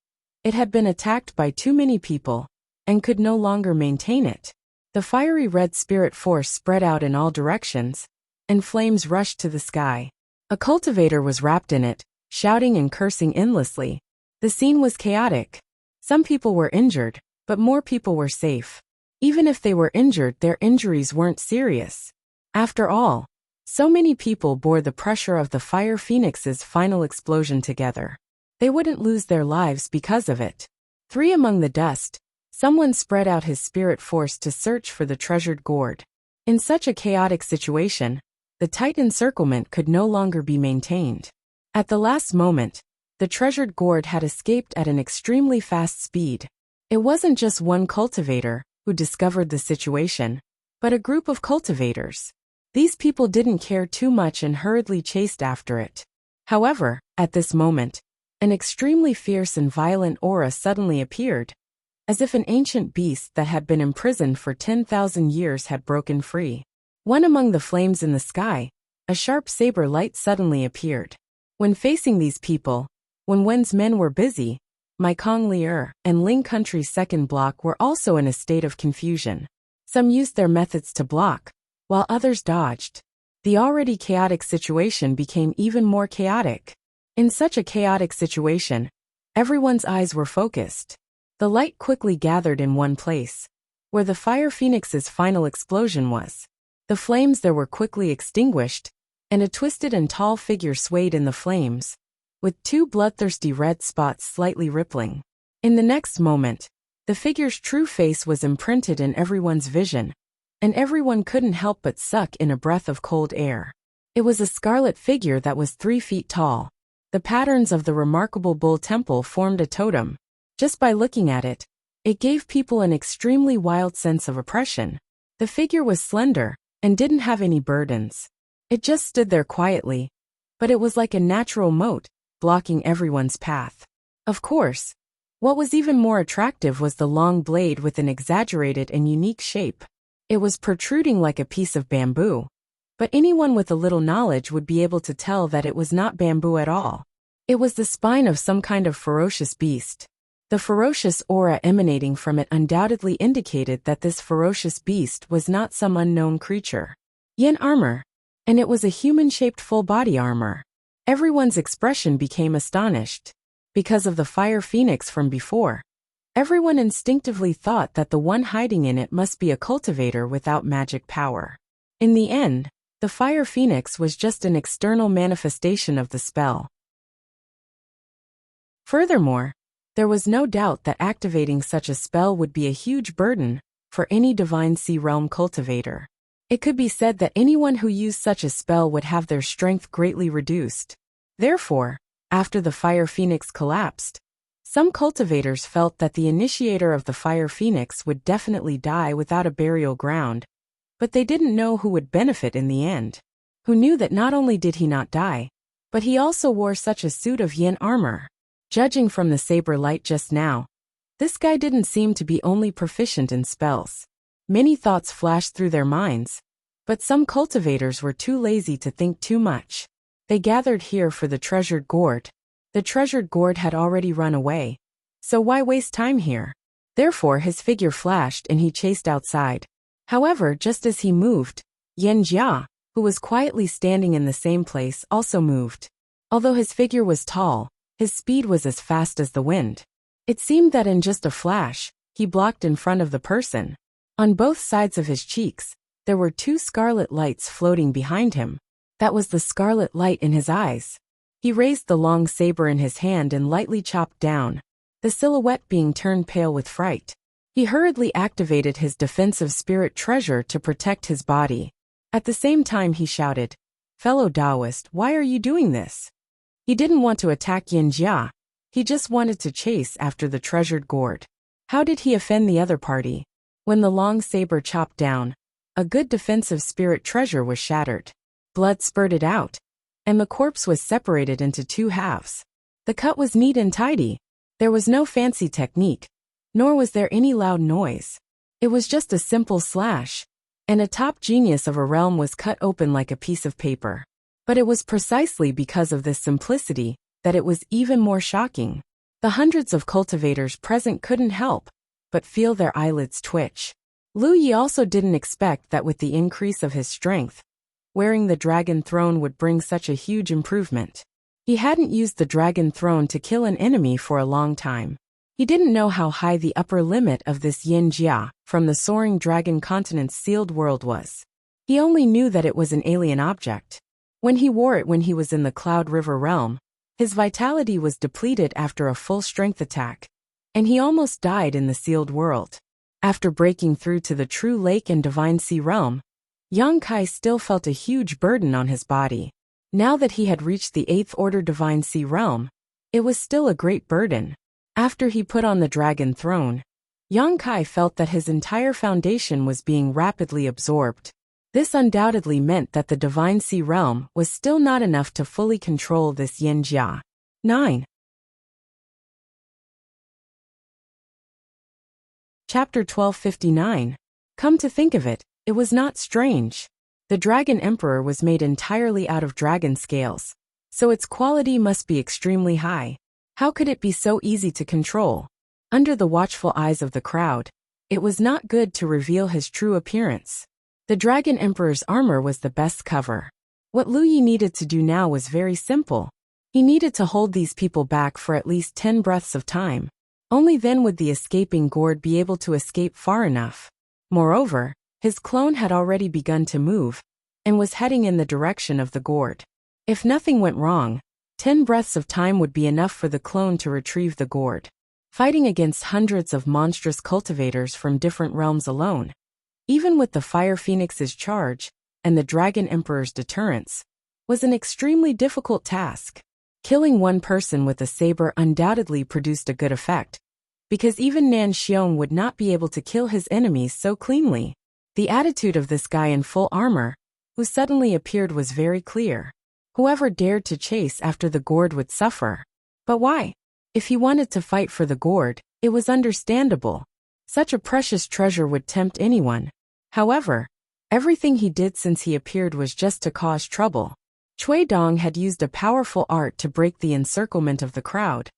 it had been attacked by too many people and could no longer maintain it. The fiery red spirit force spread out in all directions, and flames rushed to the sky. A cultivator was wrapped in it, shouting and cursing endlessly. The scene was chaotic. Some people were injured, but more people were safe. Even if they were injured, their injuries weren't serious. After all, so many people bore the pressure of the fire phoenix's final explosion together. They wouldn't lose their lives because of it. Among the dust, someone spread out his spirit force to search for the treasured gourd. In such a chaotic situation, the tight encirclement could no longer be maintained. At the last moment, the treasured gourd had escaped at an extremely fast speed. It wasn't just one cultivator who discovered the situation, but a group of cultivators. These people didn't care too much and hurriedly chased after it. However, at this moment, an extremely fierce and violent aura suddenly appeared, as if an ancient beast that had been imprisoned for 10,000 years had broken free. Among the flames in the sky, a sharp saber light suddenly appeared. When facing these people, when Wen's men were busy, Maikong Li'er and Ling Country's second block were also in a state of confusion. Some used their methods to block, while others dodged. The already chaotic situation became even more chaotic. In such a chaotic situation, everyone's eyes were focused. The light quickly gathered in one place, where the fire phoenix's final explosion was. The flames there were quickly extinguished, and a twisted and tall figure swayed in the flames, with 2 bloodthirsty red spots slightly rippling. In the next moment, the figure's true face was imprinted in everyone's vision, and everyone couldn't help but suck in a breath of cold air. It was a scarlet figure that was 3 feet tall. The patterns of the remarkable bull temple formed a totem. Just by looking at it, it gave people an extremely wild sense of oppression. The figure was slender and didn't have any burdens. It just stood there quietly, but it was like a natural moat, blocking everyone's path. Of course, what was even more attractive was the long blade with an exaggerated and unique shape. It was protruding like a piece of bamboo, but anyone with a little knowledge would be able to tell that it was not bamboo at all. It was the spine of some kind of ferocious beast. The ferocious aura emanating from it undoubtedly indicated that this ferocious beast was not some unknown creature. Yin armor. And it was a human-shaped full-body armor. Everyone's expression became astonished. Because of the fire phoenix from before, everyone instinctively thought that the one hiding in it must be a cultivator without magic power. In the end, the fire phoenix was just an external manifestation of the spell. Furthermore, there was no doubt that activating such a spell would be a huge burden for any Divine Sea Realm cultivator. It could be said that anyone who used such a spell would have their strength greatly reduced. Therefore, after the Fire Phoenix collapsed, some cultivators felt that the initiator of the Fire Phoenix would definitely die without a burial ground, but they didn't know who would benefit in the end. Who knew that not only did he not die, but he also wore such a suit of yin armor. Judging from the saber light just now, this guy didn't seem to be only proficient in spells. Many thoughts flashed through their minds, but some cultivators were too lazy to think too much. They gathered here for the treasured gourd. The treasured gourd had already run away, so why waste time here? Therefore his figure flashed and he chased outside. However, just as he moved, Yen Jia, who was quietly standing in the same place, also moved. Although his figure was tall, his speed was as fast as the wind. It seemed that in just a flash, he blocked in front of the person. On both sides of his cheeks, there were two scarlet lights floating behind him. That was the scarlet light in his eyes. He raised the long saber in his hand and lightly chopped down, the silhouette being turned pale with fright. He hurriedly activated his defensive spirit treasure to protect his body. At the same time he shouted, "Fellow Taoist, why are you doing this?" He didn't want to attack Yin Jia. He just wanted to chase after the treasured gourd. How did he offend the other party? When the long saber chopped down, a good defensive spirit treasure was shattered. Blood spurted out, and the corpse was separated into two halves. The cut was neat and tidy. There was no fancy technique, nor was there any loud noise. It was just a simple slash, and a top genius of a realm was cut open like a piece of paper. But it was precisely because of this simplicity that it was even more shocking. The hundreds of cultivators present couldn't help but feel their eyelids twitch. Lu Yi also didn't expect that with the increase of his strength, wearing the dragon throne would bring such a huge improvement. He hadn't used the dragon throne to kill an enemy for a long time. He didn't know how high the upper limit of this Yin Jia from the soaring dragon continent's sealed world was. He only knew that it was an alien object. When he wore it when he was in the Cloud River realm, his vitality was depleted after a full strength attack, and he almost died in the sealed world. After breaking through to the true lake and divine sea realm, Yang Kai still felt a huge burden on his body. Now that he had reached the 8th order divine sea realm, it was still a great burden. After he put on the dragon throne, Yang Kai felt that his entire foundation was being rapidly absorbed. This undoubtedly meant that the Divine Sea Realm was still not enough to fully control this Yin Jia. 9. Chapter 1259. Come to think of it, it was not strange. The Dragon Emperor was made entirely out of dragon scales, so its quality must be extremely high. How could it be so easy to control? Under the watchful eyes of the crowd, it was not good to reveal his true appearance. The Dragon Emperor's armor was the best cover. What Lu Yi needed to do now was very simple. He needed to hold these people back for at least 10 breaths of time. Only then would the escaping gourd be able to escape far enough. Moreover, his clone had already begun to move, and was heading in the direction of the gourd. If nothing went wrong, 10 breaths of time would be enough for the clone to retrieve the gourd. Fighting against hundreds of monstrous cultivators from different realms alone, even with the Fire Phoenix's charge and the Dragon Emperor's deterrence, was an extremely difficult task. Killing one person with a saber undoubtedly produced a good effect, because even Nan Xiong would not be able to kill his enemies so cleanly. The attitude of this guy in full armor, who suddenly appeared, was very clear. Whoever dared to chase after the gourd would suffer. But why? If he wanted to fight for the gourd, it was understandable. Such a precious treasure would tempt anyone. However, everything he did since he appeared was just to cause trouble. Cui Dong had used a powerful art to break the encirclement of the crowd,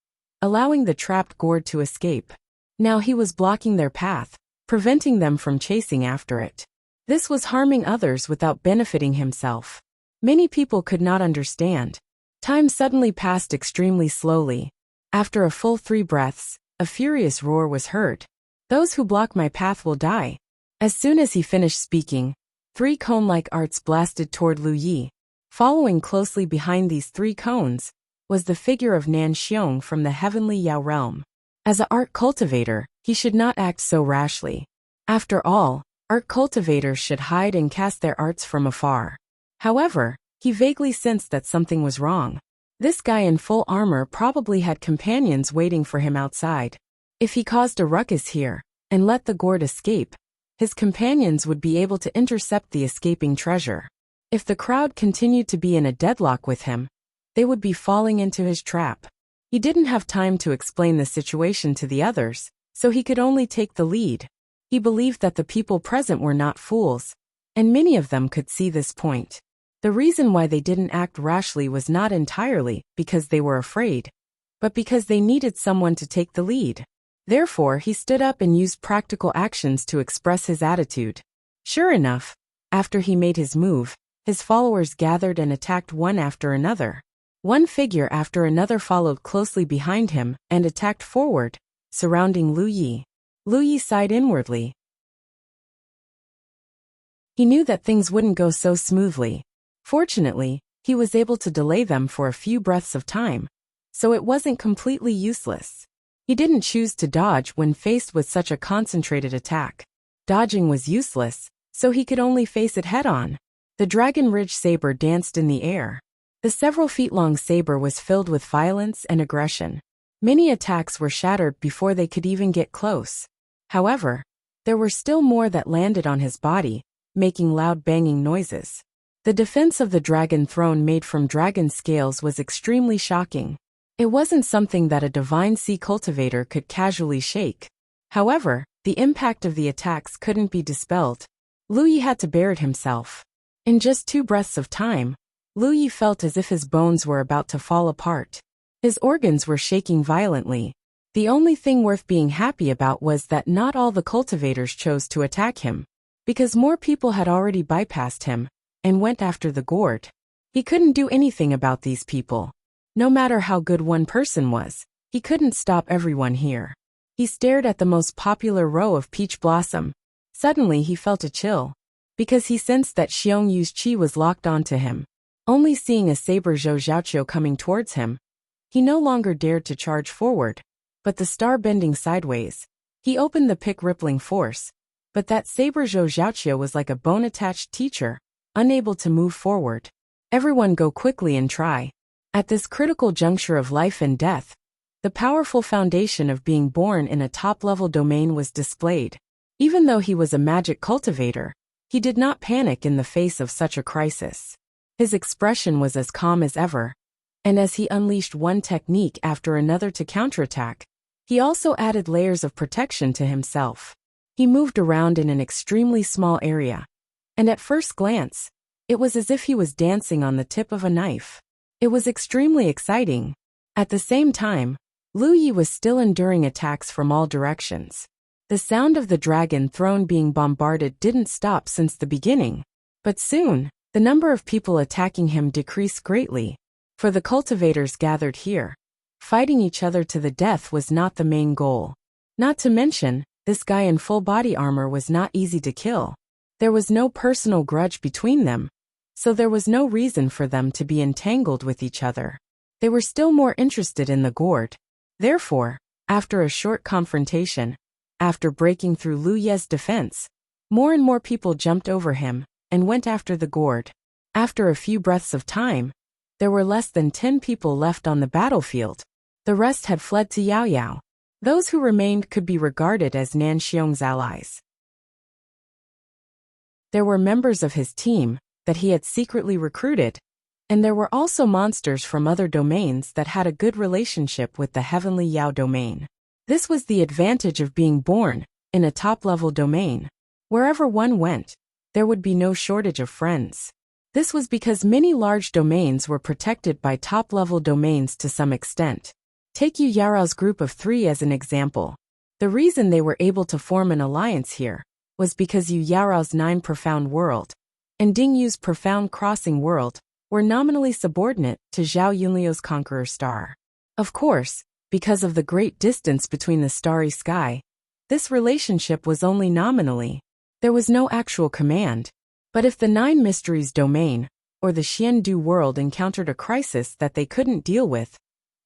allowing the trapped gourd to escape. Now he was blocking their path, preventing them from chasing after it. This was harming others without benefiting himself. Many people could not understand. Time suddenly passed extremely slowly. After a full 3 breaths, a furious roar was heard. "Those who block my path will die." As soon as he finished speaking, 3 cone-like arcs blasted toward Lu Yi. Following closely behind these 3 cones was the figure of Nan Xiong from the heavenly Yao realm. As an art cultivator, he should not act so rashly. After all, art cultivators should hide and cast their arts from afar. However, he vaguely sensed that something was wrong. This guy in full armor probably had companions waiting for him outside. If he caused a ruckus here and let the gourd escape, his companions would be able to intercept the escaping treasure. If the crowd continued to be in a deadlock with him, they would be falling into his trap. He didn't have time to explain the situation to the others, so he could only take the lead. He believed that the people present were not fools, and many of them could see this point. The reason why they didn't act rashly was not entirely because they were afraid, but because they needed someone to take the lead. Therefore, he stood up and used practical actions to express his attitude. Sure enough, after he made his move, his followers gathered and attacked one after another. One figure after another followed closely behind him and attacked forward, surrounding Lu Yi. Lu Yi sighed inwardly. He knew that things wouldn't go so smoothly. Fortunately, he was able to delay them for a few breaths of time, so it wasn't completely useless. He didn't choose to dodge when faced with such a concentrated attack. Dodging was useless, so he could only face it head-on. The Dragon Ridge saber danced in the air. The several feet-long saber was filled with violence and aggression. Many attacks were shattered before they could even get close. However, there were still more that landed on his body, making loud banging noises. The defense of the dragon throne made from dragon scales was extremely shocking. It wasn't something that a divine sea cultivator could casually shake. However, the impact of the attacks couldn't be dispelled. Lu Yi had to bear it himself. In just 2 breaths of time, Lu Yi felt as if his bones were about to fall apart. His organs were shaking violently. The only thing worth being happy about was that not all the cultivators chose to attack him, because more people had already bypassed him and went after the gourd. He couldn't do anything about these people. No matter how good one person was, he couldn't stop everyone here. He stared at the most popular row of peach blossom. Suddenly he felt a chill, because he sensed that Xiong Yu's chi was locked onto him. Only seeing a saber Zhou Xiaoqiu coming towards him, he no longer dared to charge forward, but the star bending sideways. He opened the pick rippling force, but that saber Zhou Xiaoqiu was like a bone-attached teacher, unable to move forward. Everyone go quickly and try. At this critical juncture of life and death, the powerful foundation of being born in a top-level domain was displayed. Even though he was a magic cultivator, he did not panic in the face of such a crisis. His expression was as calm as ever, and as he unleashed one technique after another to counterattack, he also added layers of protection to himself. He moved around in an extremely small area, and at first glance, it was as if he was dancing on the tip of a knife. It was extremely exciting. At the same time, Lu Yi was still enduring attacks from all directions. The sound of the dragon throne being bombarded didn't stop since the beginning, but soon, the number of people attacking him decreased greatly. For the cultivators gathered here, fighting each other to the death was not the main goal. Not to mention, this guy in full body armor was not easy to kill. There was no personal grudge between them, so there was no reason for them to be entangled with each other. They were still more interested in the gourd. Therefore, after a short confrontation, after breaking through Lu Ye's defense, more and more people jumped over him and went after the gourd. After a few breaths of time, there were less than 10 people left on the battlefield. The rest had fled to Yao Yao. Those who remained could be regarded as Nan Xiong's allies. There were members of his team that he had secretly recruited, and there were also monsters from other domains that had a good relationship with the heavenly Yao domain. This was the advantage of being born in a top-level domain. Wherever one went, there would be no shortage of friends. This was because many large domains were protected by top-level domains to some extent. Take Yu Yaorao's group of 3 as an example. The reason they were able to form an alliance here was because Yu Yaorao's 9 Profound World and Ding Yu's Profound Crossing World were nominally subordinate to Zhao Yunliu's Conqueror Star. Of course, because of the great distance between the starry sky, this relationship was only nominally. There was no actual command. But if the 9 Mysteries domain, or the Xiandu world encountered a crisis that they couldn't deal with,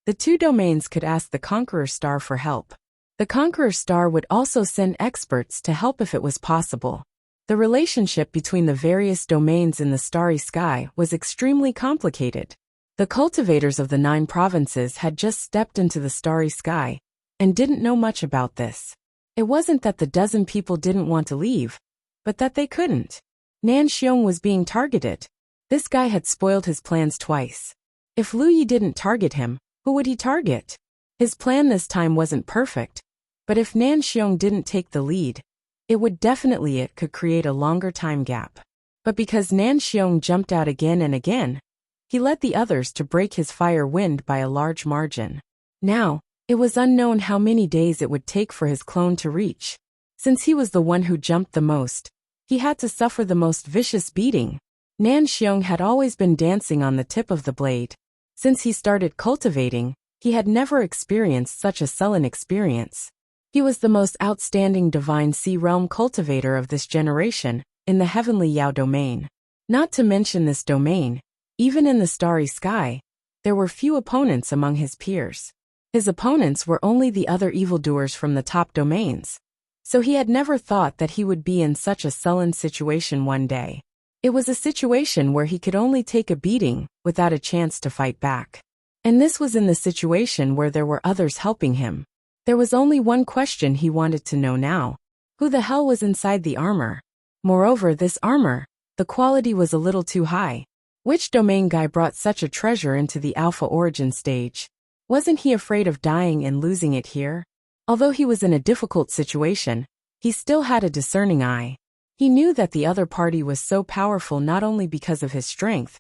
the 2 domains could ask the Conqueror Star for help. The Conqueror Star would also send experts to help if it was possible. The relationship between the various domains in the starry sky was extremely complicated. The cultivators of the 9 provinces had just stepped into the starry sky and didn't know much about this. It wasn't that the dozen people didn't want to leave, but that they couldn't. Nan Xiong was being targeted. This guy had spoiled his plans twice. If Lu Yi didn't target him, who would he target? His plan this time wasn't perfect, but if Nan Xiong didn't take the lead, it could create a longer time gap. But because Nan Xiong jumped out again and again, he led the others to break his fire wind by a large margin. Now, it was unknown how many days it would take for his clone to reach. Since he was the one who jumped the most, he had to suffer the most vicious beating. Nan Xiong had always been dancing on the tip of the blade. Since he started cultivating, he had never experienced such a sullen experience. He was the most outstanding divine sea realm cultivator of this generation, in the heavenly Yao domain. Not to mention this domain, even in the starry sky, there were few opponents among his peers. His opponents were only the other evildoers from the top domains. So he had never thought that he would be in such a sullen situation one day. It was a situation where he could only take a beating without a chance to fight back. And this was in the situation where there were others helping him. There was only one question he wanted to know now. Who the hell was inside the armor? Moreover, this armor, the quality was a little too high. Which domain guy brought such a treasure into the Alpha Origin stage? Wasn't he afraid of dying and losing it here? Although he was in a difficult situation, he still had a discerning eye. He knew that the other party was so powerful not only because of his strength,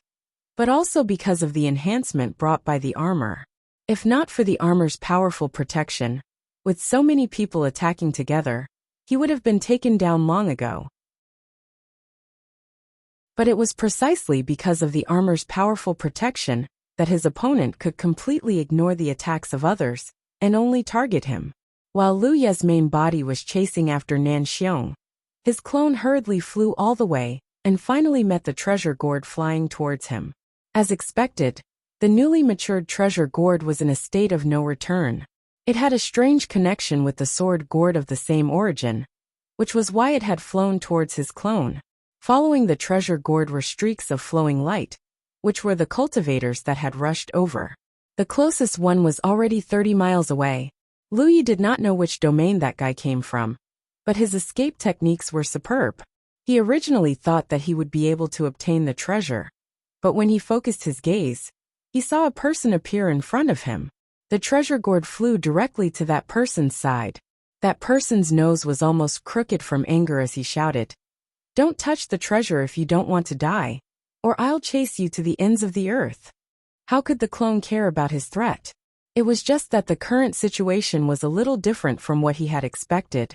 but also because of the enhancement brought by the armor. If not for the armor's powerful protection, with so many people attacking together, he would have been taken down long ago. But it was precisely because of the armor's powerful protection that his opponent could completely ignore the attacks of others and only target him. While Lu Ye's main body was chasing after Nan Xiong, his clone hurriedly flew all the way and finally met the treasure gourd flying towards him. As expected, the newly matured treasure gourd was in a state of no return. It had a strange connection with the sword gourd of the same origin, which was why it had flown towards his clone. Following the treasure gourd were streaks of flowing light, which were the cultivators that had rushed over. The closest one was already 30 miles away. Lu Yi did not know which domain that guy came from, but his escape techniques were superb. He originally thought that he would be able to obtain the treasure, but when he focused his gaze, he saw a person appear in front of him. The treasure gourd flew directly to that person's side. That person's nose was almost crooked from anger as he shouted, "Don't touch the treasure if you don't want to die, or I'll chase you to the ends of the earth." How could the clone care about his threat? It was just that the current situation was a little different from what he had expected,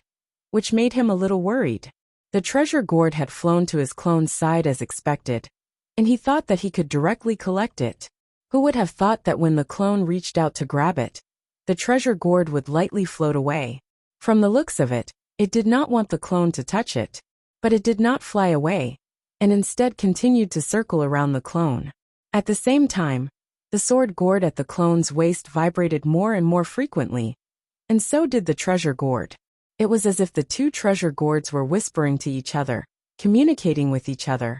which made him a little worried. The treasure gourd had flown to his clone's side as expected, and he thought that he could directly collect it. Who would have thought that when the clone reached out to grab it, the treasure gourd would lightly float away? From the looks of it, it did not want the clone to touch it. But it did not fly away, and instead continued to circle around the clone. At the same time, the sword gourd at the clone's waist vibrated more and more frequently, and so did the treasure gourd. It was as if the 2 treasure gourds were whispering to each other, communicating with each other.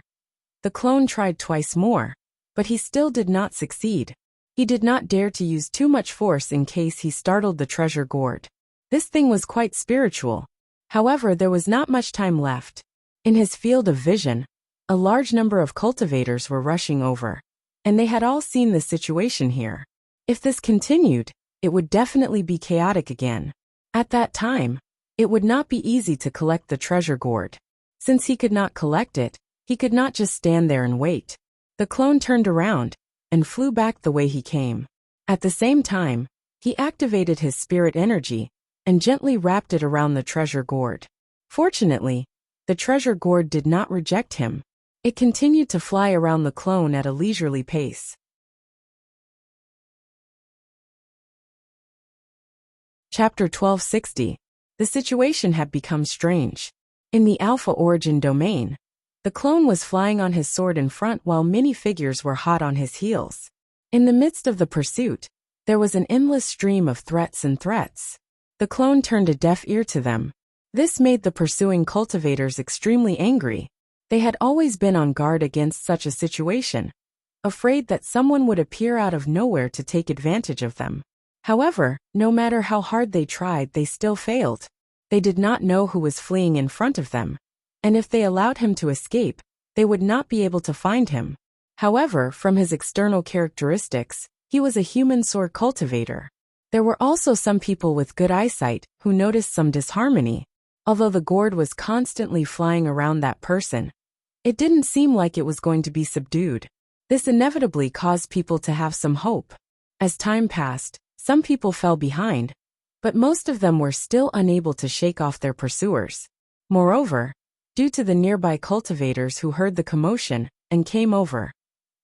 The clone tried twice more, but he still did not succeed. He did not dare to use too much force in case he startled the treasure gourd. This thing was quite spiritual. However, there was not much time left. In his field of vision, a large number of cultivators were rushing over, and they had all seen the situation here. If this continued, it would definitely be chaotic again. At that time, it would not be easy to collect the treasure gourd. Since he could not collect it, he could not just stand there and wait. The clone turned around and flew back the way he came. At the same time, He activated his spirit energy and gently wrapped it around the treasure gourd. Fortunately, the treasure gourd did not reject him. It continued to fly around the clone at a leisurely pace. Chapter 1260. The situation had become strange. In the Alpha Origin domain, the clone was flying on his sword in front while many figures were hot on his heels. In the midst of the pursuit, there was an endless stream of threats and threats. The clone turned a deaf ear to them. This made the pursuing cultivators extremely angry. They had always been on guard against such a situation, afraid that someone would appear out of nowhere to take advantage of them. However, no matter how hard they tried, they still failed. They did not know who was fleeing in front of them, and if they allowed him to escape, they would not be able to find him. However, from his external characteristics, he was a human sword cultivator. There were also some people with good eyesight who noticed some disharmony. Although the gourd was constantly flying around that person, it didn't seem like it was going to be subdued. This inevitably caused people to have some hope. As time passed, some people fell behind, but most of them were still unable to shake off their pursuers. Moreover, due to the nearby cultivators who heard the commotion and came over,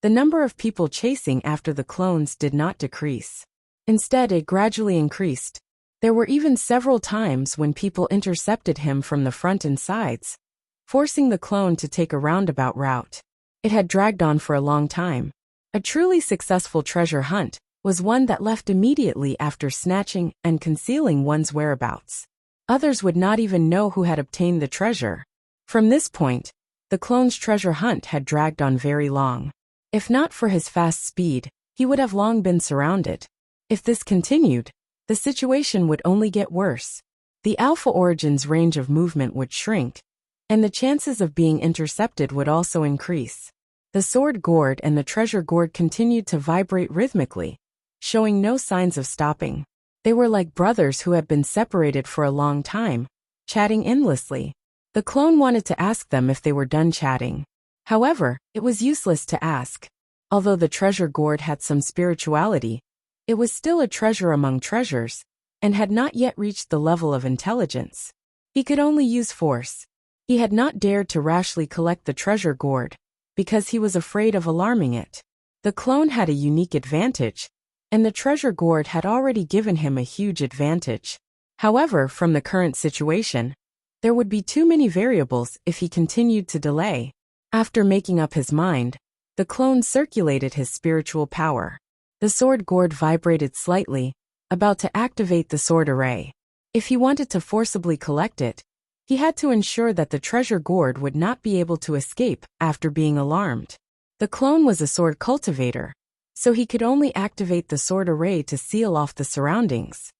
the number of people chasing after the clones did not decrease. Instead, it gradually increased. There were even several times when people intercepted him from the front and sides, forcing the clone to take a roundabout route. It had dragged on for a long time. A truly successful treasure hunt was one that left immediately after snatching and concealing one's whereabouts. Others would not even know who had obtained the treasure. From this point, the clone's treasure hunt had dragged on very long. If not for his fast speed, he would have long been surrounded. If this continued, the situation would only get worse. The Alpha Origin's range of movement would shrink, and the chances of being intercepted would also increase. The sword gourd and the treasure gourd continued to vibrate rhythmically, showing no signs of stopping. They were like brothers who had been separated for a long time, chatting endlessly. The clone wanted to ask them if they were done chatting. However, it was useless to ask. Although the treasure gourd had some spirituality, it was still a treasure among treasures, and had not yet reached the level of intelligence. He could only use force. He had not dared to rashly collect the treasure gourd, because he was afraid of alarming it. The clone had a unique advantage, and the treasure gourd had already given him a huge advantage. However, from the current situation, there would be too many variables if he continued to delay. After making up his mind, the clone circulated his spiritual power. The sword gourd vibrated slightly, about to activate the sword array. If he wanted to forcibly collect it, he had to ensure that the treasure gourd would not be able to escape after being alarmed. The clone was a sword cultivator, so he could only activate the sword array to seal off the surroundings.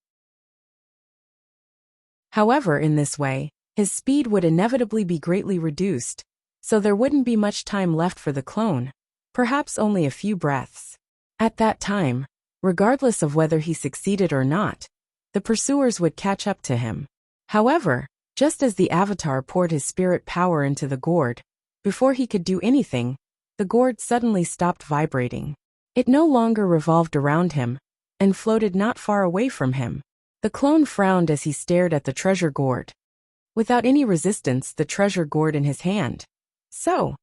However, in this way, his speed would inevitably be greatly reduced, so there wouldn't be much time left for the clone, perhaps only a few breaths. At that time, regardless of whether he succeeded or not, the pursuers would catch up to him. However, just as the avatar poured his spirit power into the gourd, before he could do anything, the gourd suddenly stopped vibrating. It no longer revolved around him, and floated not far away from him. The clone frowned as he stared at the treasure gourd. Without any resistance, the treasure gourd in his hand. So,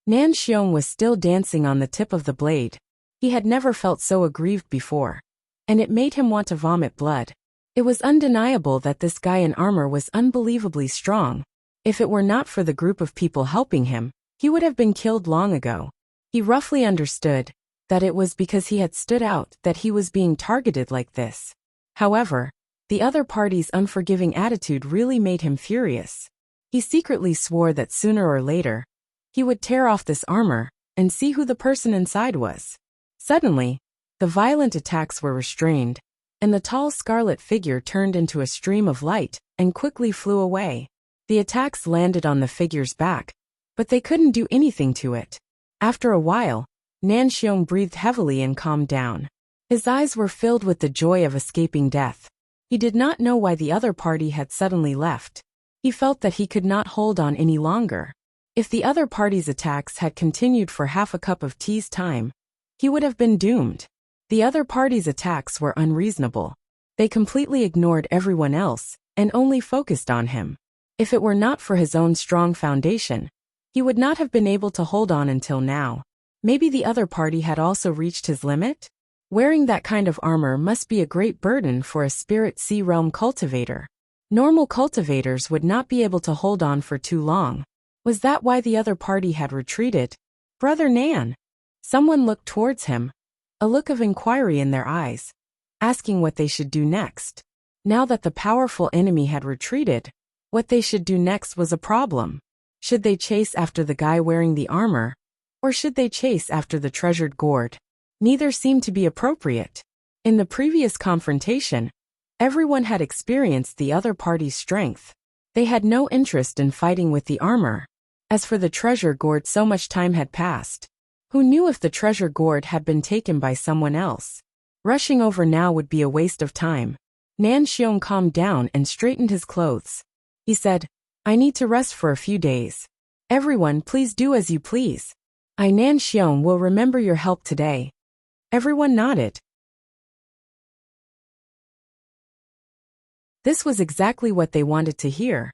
Nan Xiong was still dancing on the tip of the blade. He had never felt so aggrieved before, and it made him want to vomit blood. It was undeniable that this guy in armor was unbelievably strong. If it were not for the group of people helping him, he would have been killed long ago. He roughly understood that it was because he had stood out that he was being targeted like this. However, the other party's unforgiving attitude really made him furious. He secretly swore that sooner or later, he would tear off this armor and see who the person inside was. Suddenly, the violent attacks were restrained, and the tall scarlet figure turned into a stream of light and quickly flew away. The attacks landed on the figure's back, but they couldn't do anything to it. After a while, Nan Xiong breathed heavily and calmed down. His eyes were filled with the joy of escaping death. He did not know why the other party had suddenly left. He felt that he could not hold on any longer. If the other party's attacks had continued for half a cup of tea's time, he would have been doomed. The other party's attacks were unreasonable. They completely ignored everyone else and only focused on him. If it were not for his own strong foundation, he would not have been able to hold on until now. Maybe the other party had also reached his limit? Wearing that kind of armor must be a great burden for a Spirit Sea Realm cultivator. Normal cultivators would not be able to hold on for too long. Was that why the other party had retreated? Brother Nan. Someone looked towards him, a look of inquiry in their eyes, asking what they should do next. Now that the powerful enemy had retreated, what they should do next was a problem. Should they chase after the guy wearing the armor, or should they chase after the treasured gourd? Neither seemed to be appropriate. In the previous confrontation, everyone had experienced the other party's strength. They had no interest in fighting with the armor. As for the treasure gourd, so much time had passed. Who knew if the treasure gourd had been taken by someone else? Rushing over now would be a waste of time. Nan Xiong calmed down and straightened his clothes. He said, I need to rest for a few days. Everyone, please do as you please. I, Nan Xiong, will remember your help today. Everyone nodded. This was exactly what they wanted to hear,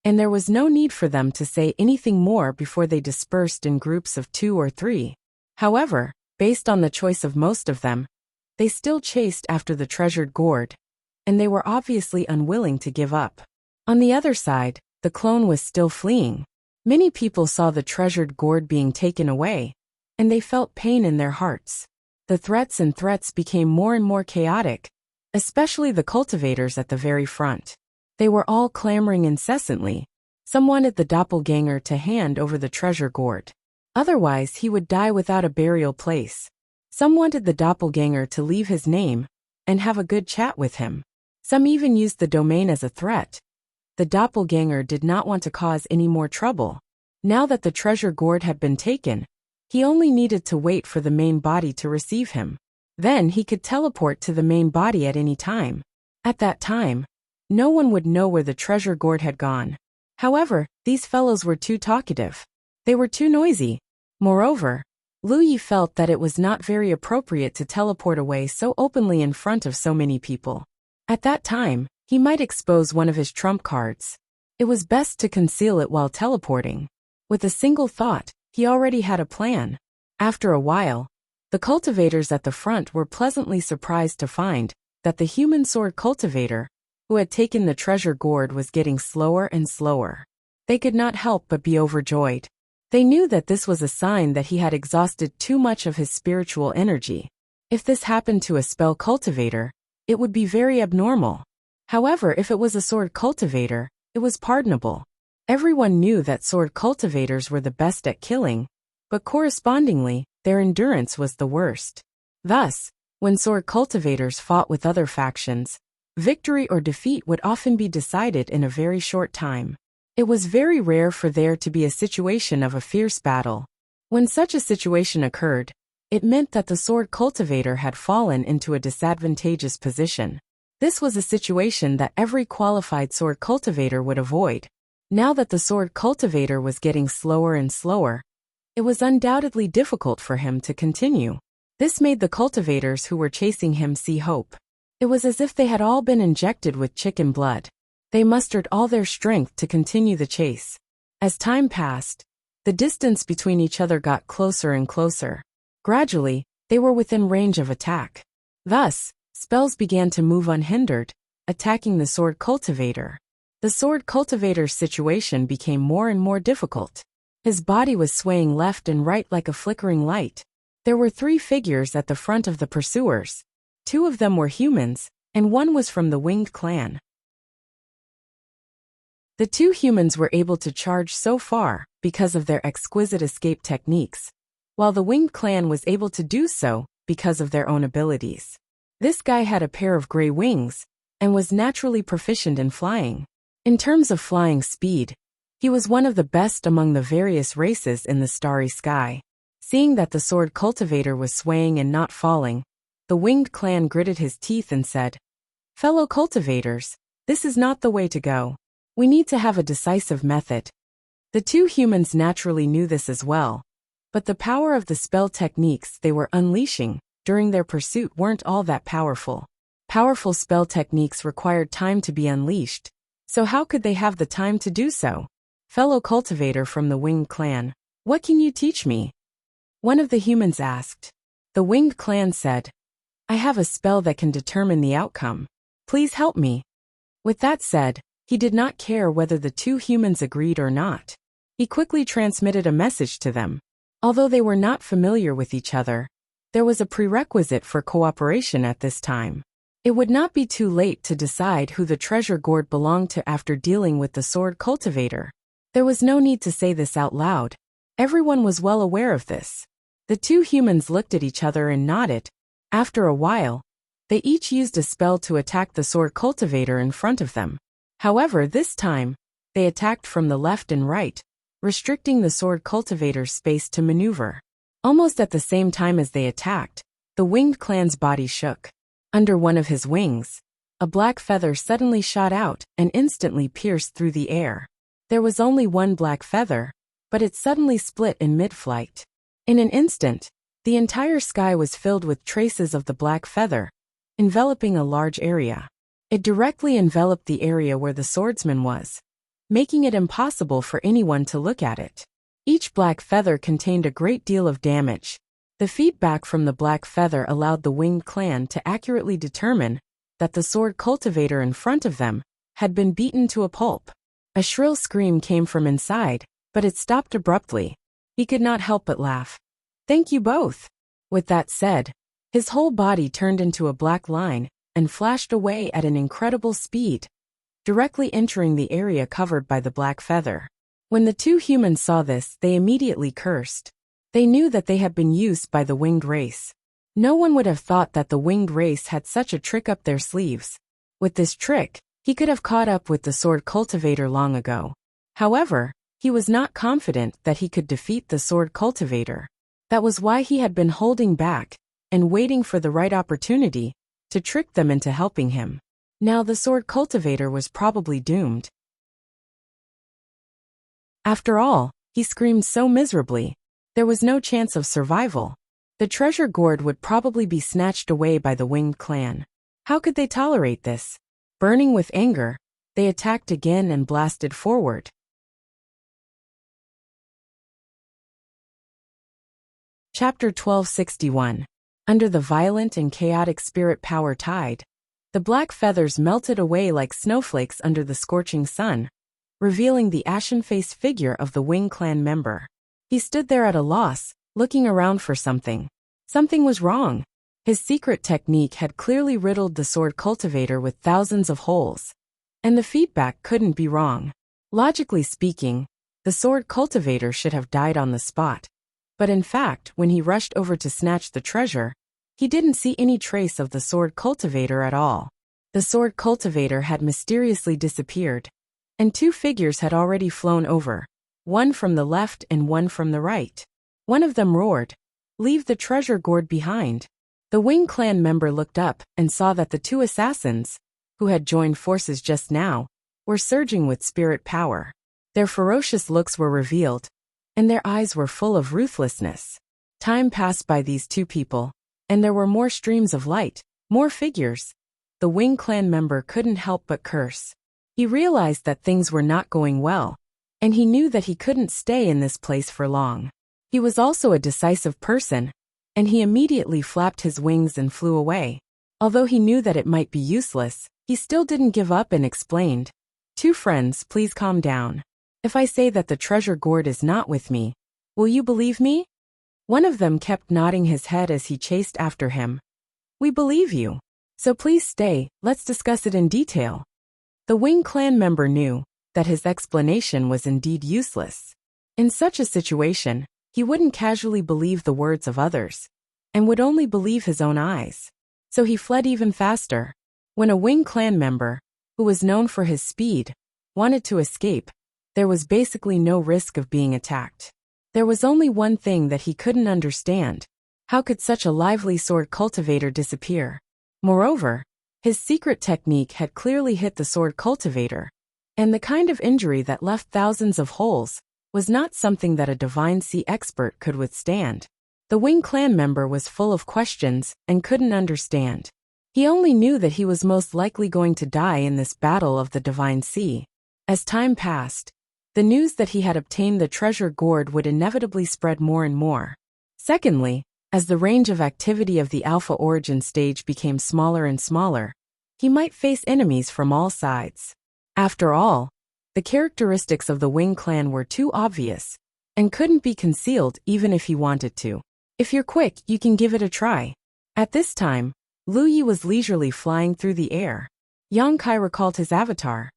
and there was no need for them to say anything more before they dispersed in groups of 2 or 3. However, based on the choice of most of them, they still chased after the treasured gourd, and they were obviously unwilling to give up. On the other side, the clone was still fleeing. Many people saw the treasured gourd being taken away, and they felt pain in their hearts. The threats became more and more chaotic, especially the cultivators at the very front. They were all clamoring incessantly. Some wanted the doppelganger to hand over the treasure gourd. Otherwise, he would die without a burial place. Some wanted the doppelganger to leave his name and have a good chat with him. Some even used the domain as a threat. The doppelganger did not want to cause any more trouble. Now that the treasure gourd had been taken, he only needed to wait for the main body to receive him. Then he could teleport to the main body at any time. At that time, no one would know where the treasure gourd had gone. However, these fellows were too talkative. They were too noisy. Moreover, Lu Yi felt that it was not very appropriate to teleport away so openly in front of so many people. At that time, he might expose one of his trump cards. It was best to conceal it while teleporting. With a single thought, he already had a plan. After a while, the cultivators at the front were pleasantly surprised to find that the human sword cultivator, who had taken the treasure gourd, was getting slower and slower. They could not help but be overjoyed. They knew that this was a sign that he had exhausted too much of his spiritual energy. If this happened to a spell cultivator, it would be very abnormal. However, if it was a sword cultivator, it was pardonable. Everyone knew that sword cultivators were the best at killing, but correspondingly, their endurance was the worst. Thus, when sword cultivators fought with other factions, victory or defeat would often be decided in a very short time. It was very rare for there to be a situation of a fierce battle. When such a situation occurred, it meant that the sword cultivator had fallen into a disadvantageous position. This was a situation that every qualified sword cultivator would avoid. Now that the sword cultivator was getting slower and slower, it was undoubtedly difficult for him to continue. This made the cultivators who were chasing him see hope. It was as if they had all been injected with chicken blood. They mustered all their strength to continue the chase. As time passed, the distance between each other got closer and closer. Gradually, they were within range of attack. Thus, spells began to move unhindered, attacking the sword cultivator. The sword cultivator's situation became more and more difficult. His body was swaying left and right like a flickering light. There were 3 figures at the front of the pursuers. 2 of them were humans, and 1 was from the winged clan. The 2 humans were able to charge so far because of their exquisite escape techniques, while the winged clan was able to do so because of their own abilities. This guy had a pair of gray wings and was naturally proficient in flying. In terms of flying speed, he was one of the best among the various races in the starry sky. Seeing that the sword cultivator was swaying and not falling, the winged clan gritted his teeth and said, "Fellow cultivators, this is not the way to go. We need to have a decisive method." The 2 humans naturally knew this as well, but the power of the spell techniques they were unleashing during their pursuit weren't all that powerful. Powerful spell techniques required time to be unleashed, so how could they have the time to do so? Fellow cultivator from the Winged Clan, what can you teach me? One of the humans asked. The Winged Clan said, I have a spell that can determine the outcome. Please help me. With that said, he did not care whether the two humans agreed or not. He quickly transmitted a message to them. Although they were not familiar with each other, there was a prerequisite for cooperation at this time. It would not be too late to decide who the treasure gourd belonged to after dealing with the sword cultivator. There was no need to say this out loud. Everyone was well aware of this. The two humans looked at each other and nodded. After a while, they each used a spell to attack the sword cultivator in front of them. However, this time, they attacked from the left and right, restricting the sword cultivator's space to maneuver. Almost at the same time as they attacked, the Winged Clan's body shook. Under one of his wings, a black feather suddenly shot out and instantly pierced through the air. There was only one black feather, but it suddenly split in mid-flight. In an instant, the entire sky was filled with traces of the black feather, enveloping a large area. It directly enveloped the area where the swordsman was, making it impossible for anyone to look at it. Each black feather contained a great deal of damage. The feedback from the black feather allowed the Winged Clan to accurately determine that the sword cultivator in front of them had been beaten to a pulp. A shrill scream came from inside, but it stopped abruptly. He could not help but laugh. Thank you both. With that said, his whole body turned into a black line and flashed away at an incredible speed, directly entering the area covered by the black feather. When the two humans saw this, they immediately cursed. They knew that they had been used by the winged race. No one would have thought that the winged race had such a trick up their sleeves. With this trick, he could have caught up with the sword cultivator long ago. However, he was not confident that he could defeat the sword cultivator. That was why he had been holding back and waiting for the right opportunity to trick them into helping him. Now the sword cultivator was probably doomed. After all, he screamed so miserably, there was no chance of survival. The treasure gourd would probably be snatched away by the Winged Clan. How could they tolerate this? Burning with anger, they attacked again and blasted forward. Chapter 1261. Under the violent and chaotic spirit power tide, the black feathers melted away like snowflakes under the scorching sun, revealing the ashen-faced figure of the Winged Clan member. He stood there at a loss, looking around for something. Something was wrong. His secret technique had clearly riddled the sword cultivator with thousands of holes. And the feedback couldn't be wrong. Logically speaking, the sword cultivator should have died on the spot. But in fact, when he rushed over to snatch the treasure, he didn't see any trace of the sword cultivator at all. The sword cultivator had mysteriously disappeared, and two figures had already flown over, one from the left and one from the right. One of them roared, "Leave the treasure gourd behind." The Winged Clan member looked up and saw that the two assassins, who had joined forces just now, were surging with spirit power. Their ferocious looks were revealed, and their eyes were full of ruthlessness. Time passed by these two people, and there were more streams of light, more figures. The Winged Clan member couldn't help but curse. He realized that things were not going well, and he knew that he couldn't stay in this place for long. He was also a decisive person, and he immediately flapped his wings and flew away. Although he knew that it might be useless, he still didn't give up and explained, "Two friends, please calm down. If I say that the treasure gourd is not with me, will you believe me?" One of them kept nodding his head as he chased after him. "We believe you. So please stay, let's discuss it in detail." The Winged Clan member knew that his explanation was indeed useless. In such a situation, he wouldn't casually believe the words of others, and would only believe his own eyes. So he fled even faster. When a Winged Clan member, who was known for his speed, wanted to escape, there was basically no risk of being attacked. There was only one thing that he couldn't understand. How could such a lively sword cultivator disappear? Moreover, his secret technique had clearly hit the sword cultivator, and the kind of injury that left thousands of holes was not something that a divine sea expert could withstand. The Wing clan member was full of questions and couldn't understand. He only knew that he was most likely going to die in this battle of the Divine Sea. As time passed, the news that he had obtained the treasure gourd would inevitably spread more and more. Secondly, as the range of activity of the Alpha Origin stage became smaller and smaller, he might face enemies from all sides. After all, the characteristics of the Wing clan were too obvious and couldn't be concealed even if he wanted to. If you're quick, you can give it a try. At this time, Lu Yi was leisurely flying through the air. Yang Kai recalled his avatar.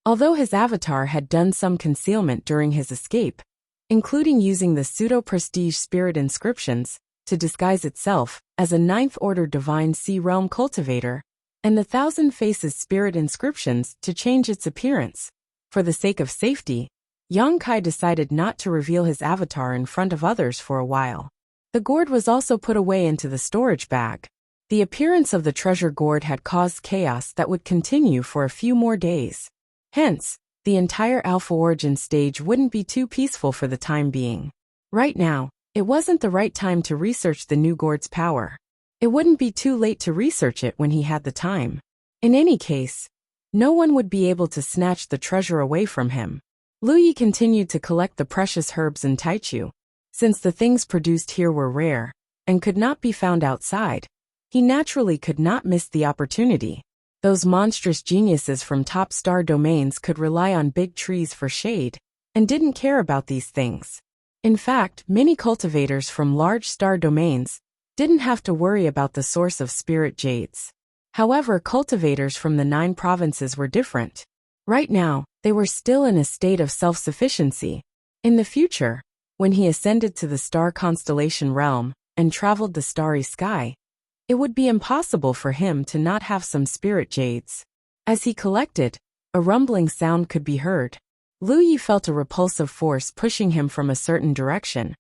Although his avatar had done some concealment during his escape, including using the pseudo-prestige spirit inscriptions to disguise itself as a ninth-order divine sea realm cultivator, and the Thousand Faces spirit inscriptions to change its appearance. For the sake of safety, Yang Kai decided not to reveal his avatar in front of others for a while. The gourd was also put away into the storage bag. The appearance of the treasure gourd had caused chaos that would continue for a few more days. Hence, the entire Alpha Origin stage wouldn't be too peaceful for the time being. Right now, it wasn't the right time to research the new gourd's power. It wouldn't be too late to research it when he had the time. In any case, no one would be able to snatch the treasure away from him. Lu Yi continued to collect the precious herbs in Taichu. Since the things produced here were rare and could not be found outside, he naturally could not miss the opportunity. Those monstrous geniuses from top star domains could rely on big trees for shade and didn't care about these things. In fact, many cultivators from large star domains didn't have to worry about the source of spirit jades. However, cultivators from the 9 provinces were different. Right now, they were still in a state of self-sufficiency. In the future, when he ascended to the star constellation realm and traveled the starry sky, it would be impossible for him to not have some spirit jades. As he collected, a rumbling sound could be heard. Lu Yi felt a repulsive force pushing him from a certain direction,